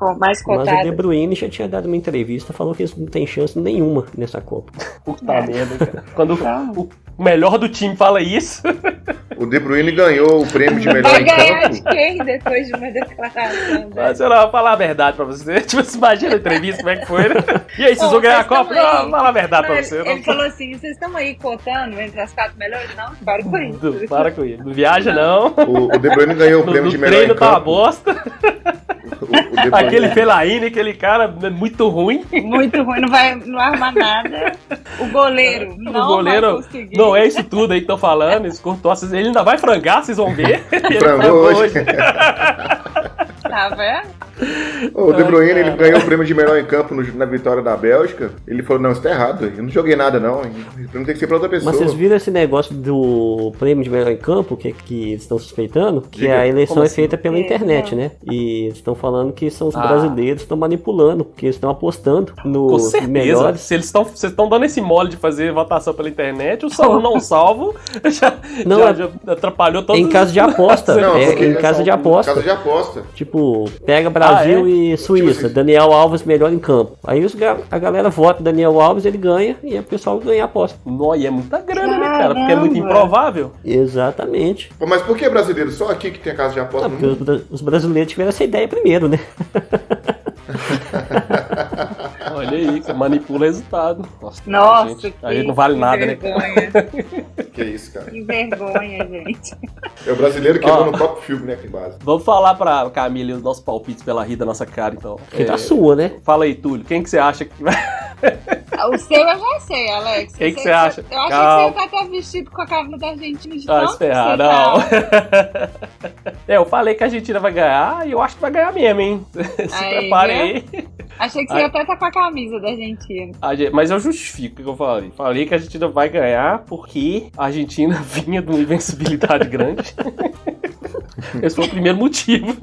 cotadas. Mas o De Bruyne já tinha dado uma entrevista, falou que eles não tem chance nenhuma nessa Copa. Puta merda, cara. Quando o melhor do time fala isso... O De Bruyne ganhou o prêmio de melhor em campo. Vai ganhar de quem depois de uma declaração? Mas eu não vou falar a verdade pra você. Tipo, você imagina a entrevista, como é que foi, né? E aí, vocês vão ganhar a Copa? Não, fala a verdade pra você. Ele falou assim, vocês estão aí cotando entre as 4 melhores? Não, para com isso. Para com isso. Não viaja, não. O De Bruyne ganhou o prêmio de melhor em campo. O treino tá uma bosta. Aquele Fellaini, aquele cara muito ruim. Muito ruim, não arma nada. O goleiro não vai conseguir. Não é isso tudo aí que estão falando. Esse Courtois, ele ainda vai frangar, vocês vão ver. Frangou hoje. Tá vendo? O De Bruyne, ele ganhou o prêmio de melhor em campo na vitória da Bélgica. Ele falou, não, isso tá errado. Eu não joguei nada, não. O prêmio tem que ser pra outra pessoa. Mas vocês viram esse negócio do prêmio de melhor em campo, que eles estão suspeitando? Que a eleição é feita pela internet, né? E eles estão falando que são os brasileiros que estão manipulando, porque eles estão apostando nos melhores. Se vocês estão dando esse mole de fazer votação pela internet, o salvo não salvo já atrapalhou todos. Em caso de aposta. Em caso de aposta. Caso de aposta. Tipo, pega Brasil e Suíça. Tipo assim, Daniel Alves melhor em campo. Aí a galera vota Daniel Alves, ele ganha e o pessoal ganha a aposta. E é muita grana, né, cara? Porque é muito improvável. Exatamente. Mas por que brasileiro? Só aqui que tem casa de aposta? Não, porque os brasileiros tiveram essa ideia primeiro, né? Olha aí, você manipula o resultado. Nossa, a gente não vale nada, vergonha. Né? Que isso, cara. Que vergonha, gente. É o brasileiro que entrou no próprio filme, né, aqui em base. Vamos falar pra Camila os nossos palpites pela rir da nossa cara, então. Que tá sua, né? Fala aí, Túlio, quem que você acha que vai... O seu eu já sei, Alex. Quem que você acha? Eu achei que você ia estar vestido com a camisa da Argentina de tanto ferrar, não. Eu falei que a Argentina vai ganhar e eu acho que vai ganhar mesmo, hein? Se prepare aí. Achei que você ia até estar com a camisa da Argentina. Mas eu justifico o que eu falei. Falei que a Argentina vai ganhar porque a Argentina vinha de uma invencibilidade grande. Esse foi o primeiro motivo.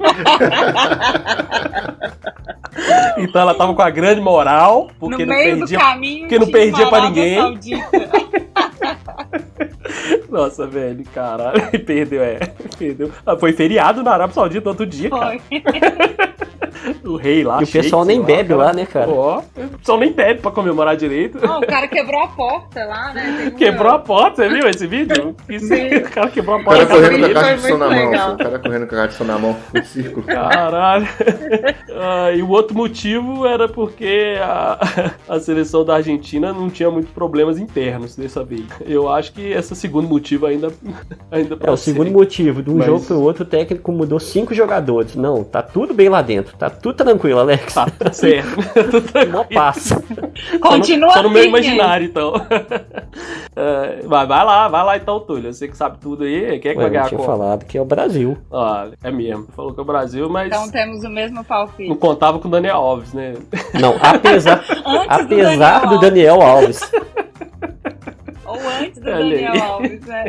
Então ela tava com a grande moral, porque não perdia pra ninguém. Nossa, velho, caralho, perdeu. Foi feriado na Arábia Saudita outro dia, cara. O rei lá. E o pessoal nem bebe lá, né, cara? Ó, o pessoal nem bebe pra comemorar direito. Não, o cara quebrou a porta lá, né? Quebrou a porta, você viu esse vídeo? O cara quebrou a O porta. cara correndo com a caixa de som na mão. O cara correndo com a caixa de som na mão, no círculo. Caralho. E o outro motivo era porque a seleção da Argentina não tinha muitos problemas internos dessa vez. Eu acho que esse segundo motivo ainda o segundo motivo, de um jogo pro outro, o técnico mudou 5 jogadores. Não, tá tudo bem lá dentro. Tá tudo tranquilo, Alex. Tá certo. Não passa. Continua só no meu assim, imaginário, então. Vai lá então, Túlio. Você que sabe tudo aí. Quem é que vai ganhar a Copa? Eu tinha falado que é o Brasil. Olha, é mesmo. Falou que é o Brasil, mas... Então temos o mesmo palpite. Não contava com o Daniel Alves, né? Não, apesar do Daniel Alves. Ou antes do Daniel Alves, né?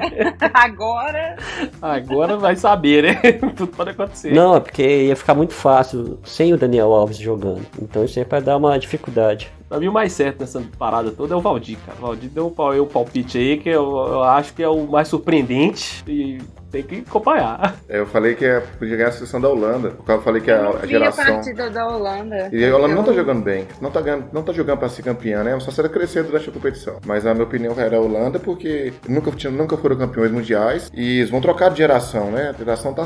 Agora vai saber, né? Tudo pode acontecer. Não, é porque ia ficar muito fácil sem o Daniel Alves jogando. Então isso aí vai dar uma dificuldade. Pra mim o mais certo nessa parada toda é o Valdir, cara. O Valdir deu um palpite aí que eu acho que é o mais surpreendente e tem que acompanhar. Eu falei que podia ganhar a seleção da Holanda. Porque eu falei que a geração... a partida da Holanda. E a Holanda não tá jogando bem. Não tá jogando pra ser campeã, né? Só se ela crescer durante a competição. Mas a minha opinião era a Holanda porque nunca foram campeões mundiais e eles vão trocar de geração, né? A geração tá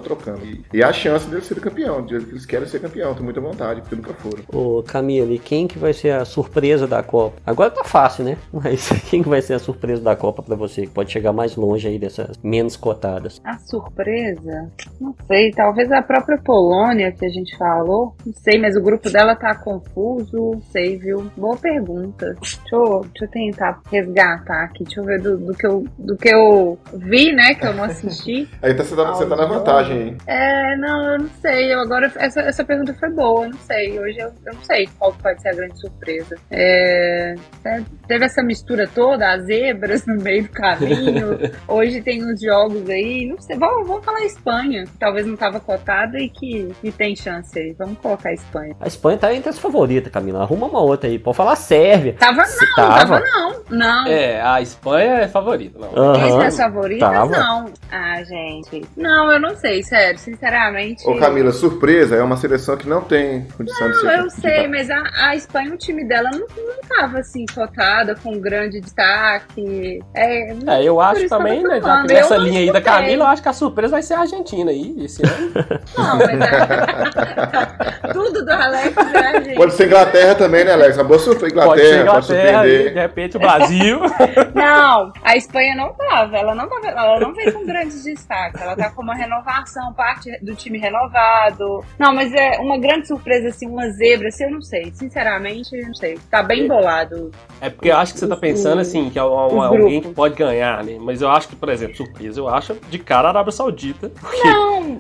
trocando. E há a chance deles serem campeão. Eles querem ser campeão, tem muita vontade, porque nunca foram. Ô, Camila, e quem que vai ser a surpresa da Copa? Agora tá fácil, né? Mas quem que vai ser a surpresa da Copa pra você? Que pode chegar mais longe aí dessas menos cotadas. A surpresa? Não sei, talvez a própria Polônia que a gente falou. Não sei, mas o grupo dela tá confuso. Não sei, viu? Boa pergunta. Deixa eu tentar resgatar aqui. Deixa eu ver do que eu vi, né? Que eu não assisti. Aí você tá na vantagem aí. Não, eu não sei. Essa pergunta foi boa, eu não sei. Hoje eu não sei qual pode ser a grande surpresa. Teve essa mistura toda, as zebras no meio do caminho. Hoje tem uns jogos aí, não sei, vamos falar Espanha, que talvez não estava cotada e que tem chance aí. Vamos colocar a Espanha. A Espanha tá entre as favoritas, Camila. Arruma uma outra aí. Pode falar Sérvia. Tava não. A Espanha é favorita, não. Essa é a favorita? Tava. Não. Ah, gente. Não, eu não sei, sério, sinceramente. Ô, Camila, surpresa, é uma seleção que não tem condição de ser. Não, eu sei, mas a Espanha, o time dela não tava assim, cotada, com grande destaque. Eu acho também, né, já que nessa linha aí da Camila, eu acho que a surpresa vai ser a Argentina aí, esse ano. Não, mas tudo do Alex é a Argentina. Pode ser Inglaterra também, né, Alex? Uma boa surpresa. Inglaterra, pode surpreender. De repente o Brasil. Não, a Espanha não tava. Ela não veio com grandes destaques. Ela tá com uma renovação, parte do time renovado. Não, mas é uma grande surpresa, assim, uma zebra, assim, eu não sei. Sinceramente, eu não sei. Tá bem bolado. É porque eu acho que você tá pensando, assim, que é alguém que pode ganhar, né? Mas eu acho que, por exemplo, surpresa, eu acho de cara a Arábia Saudita. Porque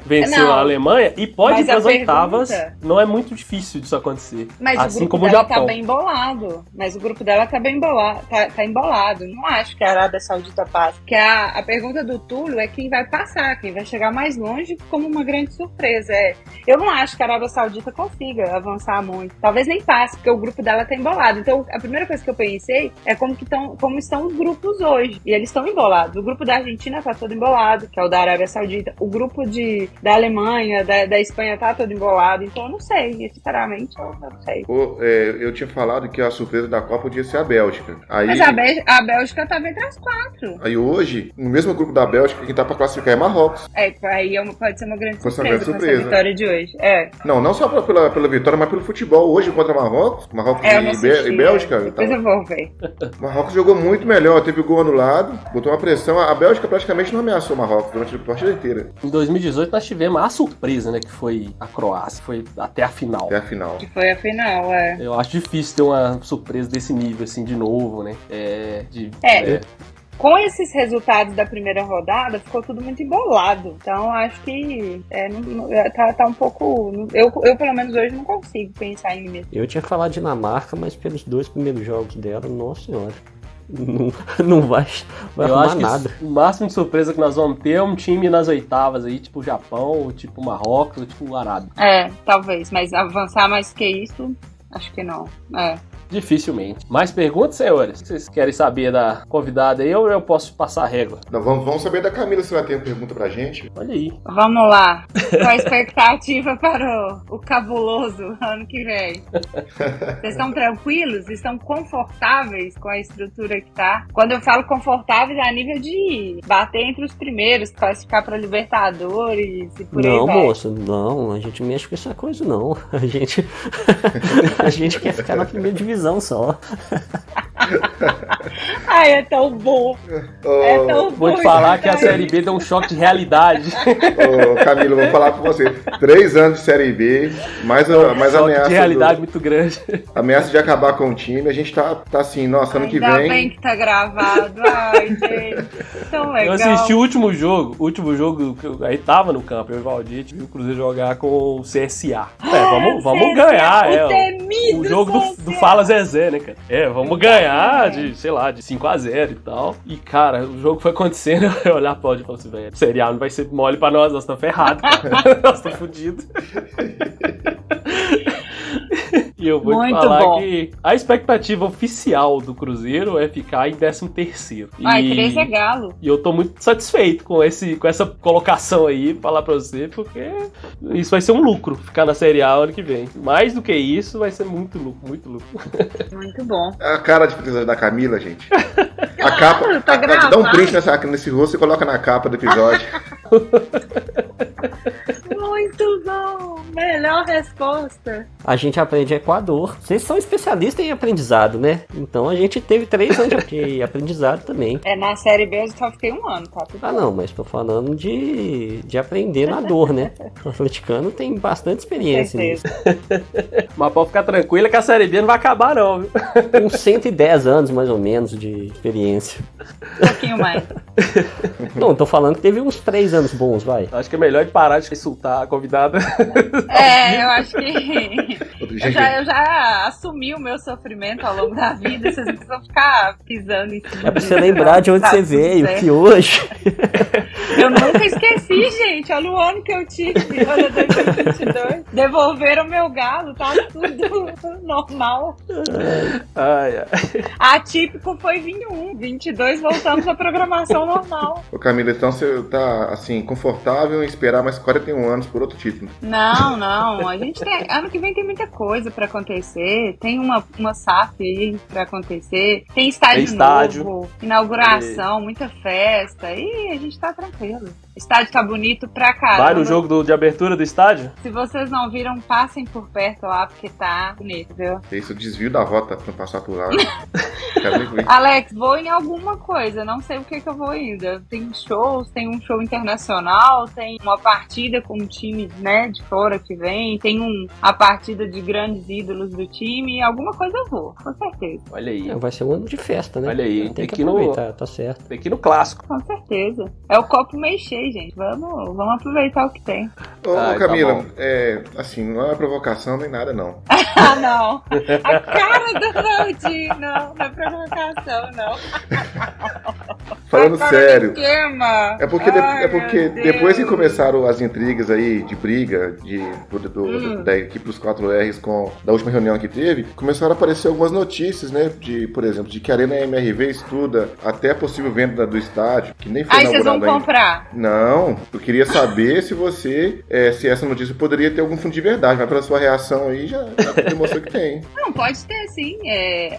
venceu a Alemanha e pode ir pras oitavas. Não é muito difícil disso acontecer. Mas assim o grupo como dela o Japão. tá bem bolado. Mas o grupo dela tá bem bolado. Tá embolado. Não acho que a Arábia Saudita passe. Porque a pergunta do Túlio é quem vai passar, quem vai chegar mais longe como uma grande surpresa. Eu não acho que a Arábia Saudita consiga avançar muito. Talvez nem passe, porque o grupo dela tá embolado. Então, a primeira coisa que eu pensei é como estão os grupos hoje. E eles estão embolados. O grupo da Argentina tá todo embolado, que é o da Arábia Saudita. O grupo da Alemanha, da Espanha tá todo embolado. Então, eu não sei. Sinceramente, eu não sei. Eu tinha falado que a surpresa da Copa podia ser a Bélgica. Aí, mas a Bélgica tá entre as 4. Aí hoje, no mesmo grupo da Bélgica, quem tá pra classificar é Marrocos. Aí pode ser uma grande Pode ser surpresa, uma grande surpresa. Com essa vitória de hoje. Não só pela vitória, mas pelo futebol. Hoje contra Marrocos e Bélgica. Depois eu vou ver. Marrocos jogou muito melhor, teve o gol anulado, botou uma pressão. A Bélgica praticamente não ameaçou o Marrocos durante a partida inteira. Em 2018 nós tivemos a surpresa, né, que foi a Croácia, foi até a final. Que foi a final, Eu acho difícil ter uma surpresa desse nível, assim, de novo, né? com esses resultados da primeira rodada, ficou tudo muito embolado. Então, acho que tá um pouco... Eu, pelo menos, hoje não consigo pensar em mim. Eu tinha falado Dinamarca, mas pelos 2 primeiros jogos dela, nossa senhora. Não vai eu arrumar acho que nada. O máximo de surpresa que nós vamos ter é um time nas oitavas aí, tipo o Japão, ou tipo o Marrocos, ou tipo o Arábia. Talvez, mas avançar mais que isso, acho que não. Dificilmente. Mais perguntas, senhores? Vocês querem saber da convidada aí ou eu posso passar a régua? Não, vamos saber da Camila se ela tem uma pergunta pra gente. Olha aí. Vamos lá. Qual a expectativa para o cabuloso ano que vem? Vocês estão tranquilos? Estão confortáveis com a estrutura que tá? Quando eu falo confortáveis, é a nível de bater entre os primeiros, classificar para Libertadores e por aí Não, vai. moça, não, a gente mexe com essa coisa não. A gente quer ficar na primeira divisão só. Ai, é tão bom. É tão bom. Vou te falar que a Série B deu um choque de realidade. Camila, vou falar pra você. 3 anos de Série B, mais ameaça de realidade muito grande. Ameaça de acabar com o time. A gente tá assim, nossa, ano que vem... Ainda bem que tá gravado. Ai, gente, tão legal. Eu assisti o último jogo que eu aí tava no campo, eu e o Valdir, a gente viu o Cruzeiro jogar com o CSA. Vamos ganhar, o jogo do Fala Zezé, né, cara? Vamos ganhar de 5-0 e tal. E, cara, o jogo foi acontecendo, eu olhar pra Valdir e falar assim, velho, o Série A não vai ser mole pra nós estamos ferrados, cara. Nós estamos fodidos. E eu vou te falar que a expectativa oficial do Cruzeiro é ficar em 13º. 3 é galo. E eu tô muito satisfeito com essa colocação aí, falar pra você, porque isso vai ser um lucro, ficar na Série A ano que vem. Mais do que isso, vai ser muito lucro, muito lucro. Muito bom. A cara de episódio da Camila, gente. A capa, tá dá um print nesse rosto e coloca na capa do episódio. Muito bom. Melhor resposta. A gente aprende Equador. Vocês são especialistas em aprendizado, né? Então a gente teve 3 anos de aprendizado também. Na Série B eu só fiquei 1 ano, tá? Não, mas tô falando de aprender na dor, né? O atleticano tem bastante experiência nisso. Mas pode ficar tranquila que a Série B não vai acabar não, viu? Uns 110 anos, mais ou menos, de experiência. Um pouquinho mais. Não, tô falando que teve uns 3 anos bons, vai. Acho que é melhor de parar de insultar a convidada. Eu acho que... eu já assumi o meu sofrimento ao longo da vida, vocês não precisam ficar pisando em cima. É pra você lembrar de onde você veio, que hoje... Eu nunca esqueci, gente. Olha o ano que eu tive. Olha, 2022. Devolveram meu galo, tá tudo normal. Atípico foi 21. 22 voltamos à programação normal. Ô Camila, então você tá, assim, confortável em esperar mais 41 anos por outro título? Não. A gente tem... Ano que vem tem muita coisa pra acontecer. Tem uma SAF aí pra acontecer. Tem estádio novo. Inauguração, muita festa. E a gente tá tranquilo. O estádio tá bonito pra caramba. Vai no jogo de abertura do estádio? Se vocês não viram, passem por perto lá, porque tá bonito, viu? Esse desvio da rota pra passar por lá. Alex, vou em alguma coisa, não sei o que eu vou ainda. Tem shows, tem um show internacional, tem uma partida com um time, né, de fora que vem, tem a partida de grandes ídolos do time, alguma coisa eu vou, com certeza. Olha aí. Vai ser um ano de festa, né? Olha aí. Tem que aproveitar, tá certo. Tem que ir no clássico. Com certeza. É o copo meio cheio, gente. Vamos aproveitar o que tem. Ô Camila, assim, não é uma provocação nem nada, não. Não. A cara do Valdir, não é provocação, não. Falando sério. É porque depois que começaram as intrigas aí de briga da equipe dos 4Rs da última reunião que teve, começaram a aparecer algumas notícias, né? Por exemplo, de que a Arena MRV estuda até a possível venda do estádio, que nem foi inaugurado ainda. Vocês vão comprar? Não, eu queria saber se essa notícia poderia ter algum fundo de verdade, mas pela sua reação aí já demonstrou que tem. Não, pode ter sim.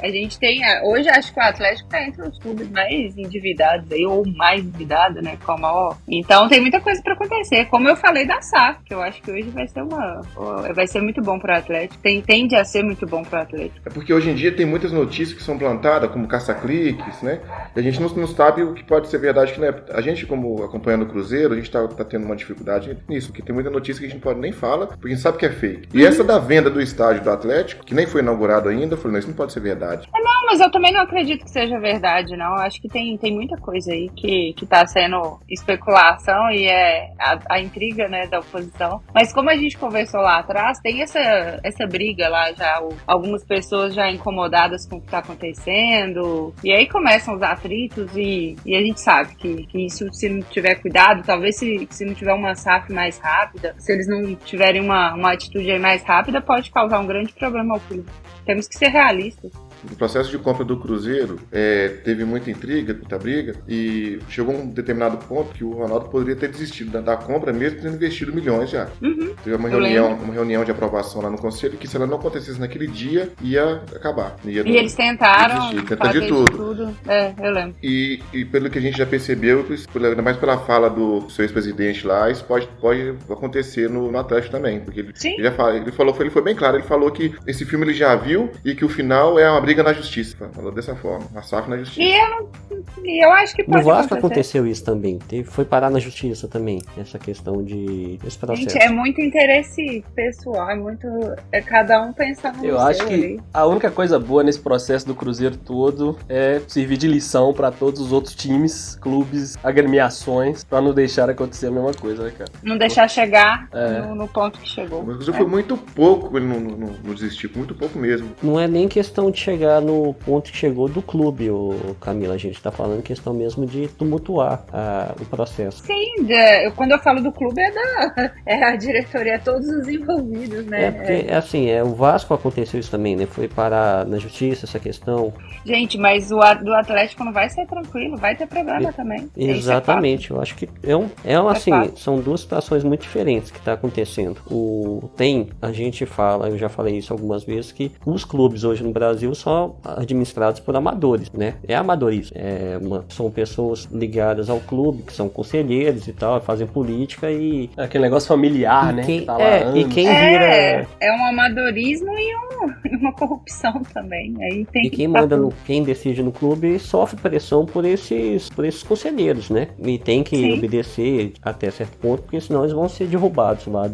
A gente tem, hoje acho que o Atlético tá entre os clubes mais endividados aí, ou mais endividado, né, com a maior. Então tem muita coisa pra acontecer. Como eu falei da SAF, que eu acho que hoje vai ser muito bom pro Atlético. Tende a ser muito bom pro Atlético. É porque hoje em dia tem muitas notícias que são plantadas, como caça-cliques, né? E a gente não sabe o que pode ser verdade, que não é. A gente, como acompanhando o Cruzeiro, a gente tá tendo uma dificuldade nisso, porque tem muita notícia que a gente não pode nem falar, porque a gente sabe que é fake. E essa da venda do estádio do Atlético, que nem foi inaugurado ainda, eu falei, não, isso não pode ser verdade. Não, mas eu também não acredito que seja verdade, não. Acho que tem muita coisa aí que tá sendo especulação e é a intriga, né, da oposição. Mas como a gente conversou lá atrás, tem essa briga lá já, algumas pessoas já incomodadas com o que tá acontecendo, e aí começam os atritos e a gente sabe que isso, se não tiver cuidado, talvez se não tiver uma SAF mais rápida, se eles não tiverem uma atitude aí mais rápida, pode causar um grande problema ao clube. Temos que ser realistas. O processo de compra do Cruzeiro teve muita intriga, muita briga, e chegou a um determinado ponto que o Ronaldo poderia ter desistido da compra, mesmo tendo investido milhões já. Teve uma reunião de aprovação lá no Conselho, que se ela não acontecesse naquele dia, ia acabar. E eles tentaram fazer de tudo. Eu lembro. E pelo que a gente já percebeu, ainda mais pela fala do seu ex-presidente lá, isso pode acontecer no Atlético também. Porque ele foi bem claro, ele falou que esse filme ele já viu e que o final é uma briga na justiça. Falou dessa forma, uma SAF na justiça. E eu acho que pode no Vasco acontecer. Aconteceu isso também. Foi parar na justiça também, essa questão desse processo. Gente, é muito interesse pessoal, é cada um pensando no seu. Eu acho que ali. a única coisa boa nesse processo do Cruzeiro todo é servir de lição pra todos os outros times, clubes, agremiações, pra não deixar acontecer a mesma coisa, né, cara? Não deixar chegar no ponto que chegou. Mas o Cruzeiro foi muito pouco, ele não desistiu, muito pouco mesmo. Não é nem questão de chegar no ponto que chegou do clube, Camila. A gente tá falando questão mesmo de tumultuar o processo. Sim, quando eu falo do clube é a diretoria, é todos os envolvidos, né? Porque, o Vasco aconteceu isso também, né? Foi parar na justiça essa questão. Gente, mas do Atlético não vai ser tranquilo, vai ter problema também. Exatamente, eu acho que são duas situações muito diferentes que tá acontecendo. A gente fala, eu já falei isso algumas vezes, que os clubes hoje no Brasil são administrados por amadores, né? É amadorismo. São pessoas ligadas ao clube, que são conselheiros e tal, fazem política e... Aquele negócio familiar, né? E quem vira... É um amadorismo e uma corrupção também. Aí tem quem decide no clube sofre pressão por esses conselheiros, né? E tem que obedecer até certo ponto, porque senão eles vão ser derrubados lá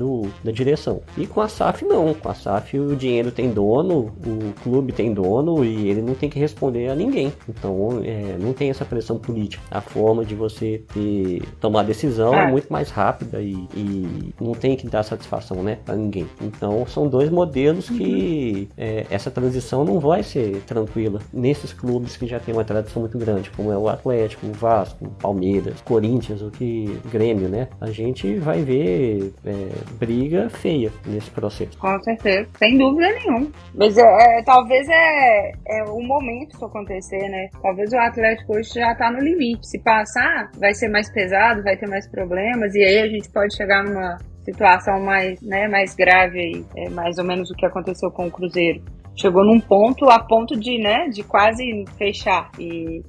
da direção. E com a SAF não. Com a SAF o dinheiro tem dono, o clube tem dono e ele não tem que responder a ninguém. Então não tem essa pressão política. A forma de você tomar decisão é muito mais rápida e não tem que dar satisfação, né, pra ninguém. Então são dois modelos que essa transição não vai ser tranquila nesses clubes que já tem uma tradição muito grande, como é o Atlético, o Vasco, o Palmeiras, Corinthians, o Grêmio, né? A gente vai ver briga feia nesse processo. Com certeza, sem dúvida nenhuma. Mas talvez é o momento isso acontecer, né? Talvez o Atlético hoje já tá no limite. Se passar, vai ser mais pesado, vai ter mais problemas, e aí a gente pode chegar numa situação mais grave aí, mais ou menos o que aconteceu com o Cruzeiro. Chegou num ponto, a ponto de quase fechar e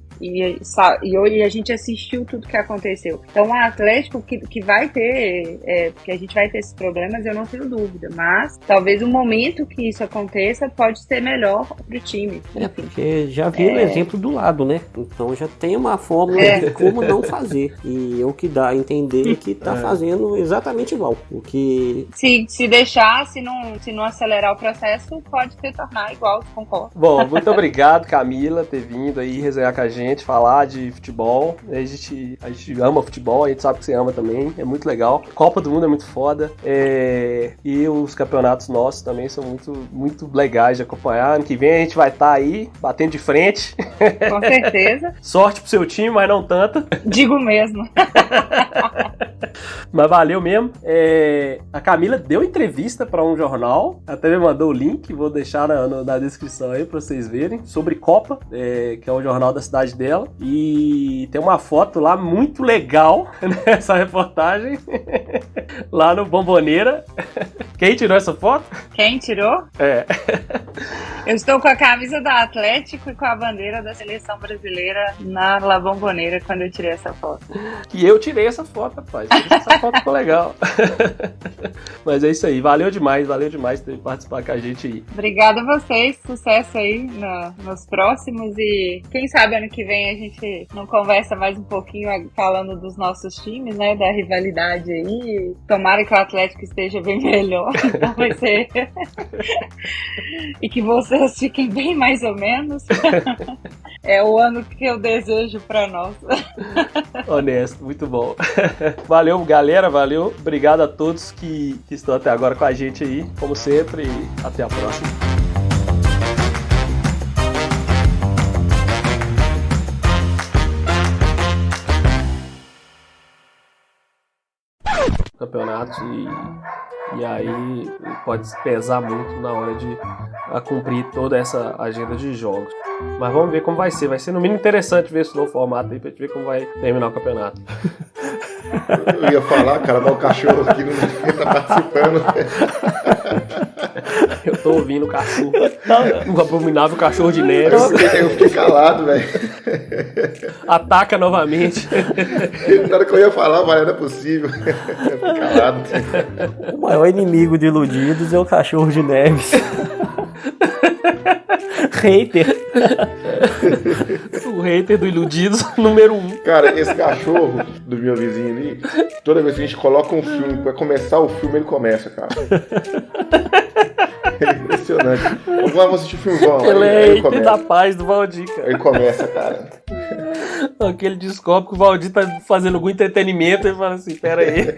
a gente assistiu tudo que aconteceu. Então o Atlético que vai ter, que a gente vai ter esses problemas, eu não tenho dúvida, mas talvez o momento que isso aconteça pode ser melhor pro time. Porque já viram o exemplo do lado, né? Então já tem uma fórmula de como não fazer, e o que dá a entender que tá fazendo exatamente igual. O que... Se deixar, se não acelerar o processo, pode se tornar igual, concordo. Bom, muito obrigado, Camila, ter vindo aí resenhar com a gente, falar de futebol. A gente ama futebol, a gente sabe que você ama também, é muito legal. Copa do Mundo é muito foda, e os campeonatos nossos também são muito, muito legais de acompanhar. Ano que vem a gente vai estar aí, batendo de frente. Com certeza. Sorte pro seu time, mas não tanta. Digo mesmo. Mas valeu mesmo. A Camila deu entrevista para um jornal, até me mandou o link, vou deixar na descrição aí para vocês verem, sobre Copa, que é o jornal da cidade dela, e tem uma foto lá muito legal nessa reportagem, lá no Bomboneira. Quem tirou essa foto? Quem tirou? Eu estou com a camisa da Atlético e com a bandeira da seleção brasileira na La Bomboneira quando eu tirei essa foto. E eu tirei essa foto, rapaz. Essa foto ficou legal. Mas é isso aí. Valeu demais ter participado com a gente aí. Obrigada a vocês. Sucesso aí nos próximos. E quem sabe ano que vem a gente não conversa mais um pouquinho falando dos nossos times, né? Da rivalidade aí. Tomara que o Atlético esteja bem melhor. Então vai ser... E que você vocês fiquem bem mais ou menos. É o ano que eu desejo pra nós. Honesto, muito bom. Valeu, galera, valeu. Obrigado a todos que estão até agora com a gente aí, como sempre, e até a próxima. Campeonato e aí pode pesar muito na hora de cumprir toda essa agenda de jogos. Mas vamos ver como vai ser. Vai ser no mínimo interessante ver esse novo formato aí pra gente ver como vai terminar o campeonato. Eu ia falar, cara, mas o cachorro aqui não tá participando. Eu tô ouvindo o cachorro. O abominável cachorro de Neves. Eu fiquei calado, velho. Ataca novamente. Na hora que eu ia falar, mas não é possível. Eu fiquei calado. O maior inimigo de Iludidos é o cachorro de Neves. Hater. O hater do Iludidos, número 1. Cara, esse cachorro do meu vizinho ali, toda vez que a gente coloca um filme, vai começar o filme, ele começa, cara. É impressionante. Vamos assistir o filme, vamos. Ele é hater da paz do Valdir, cara. Ele começa, cara. Ele descobre que o Valdir tá fazendo algum entretenimento e fala assim, pera aí.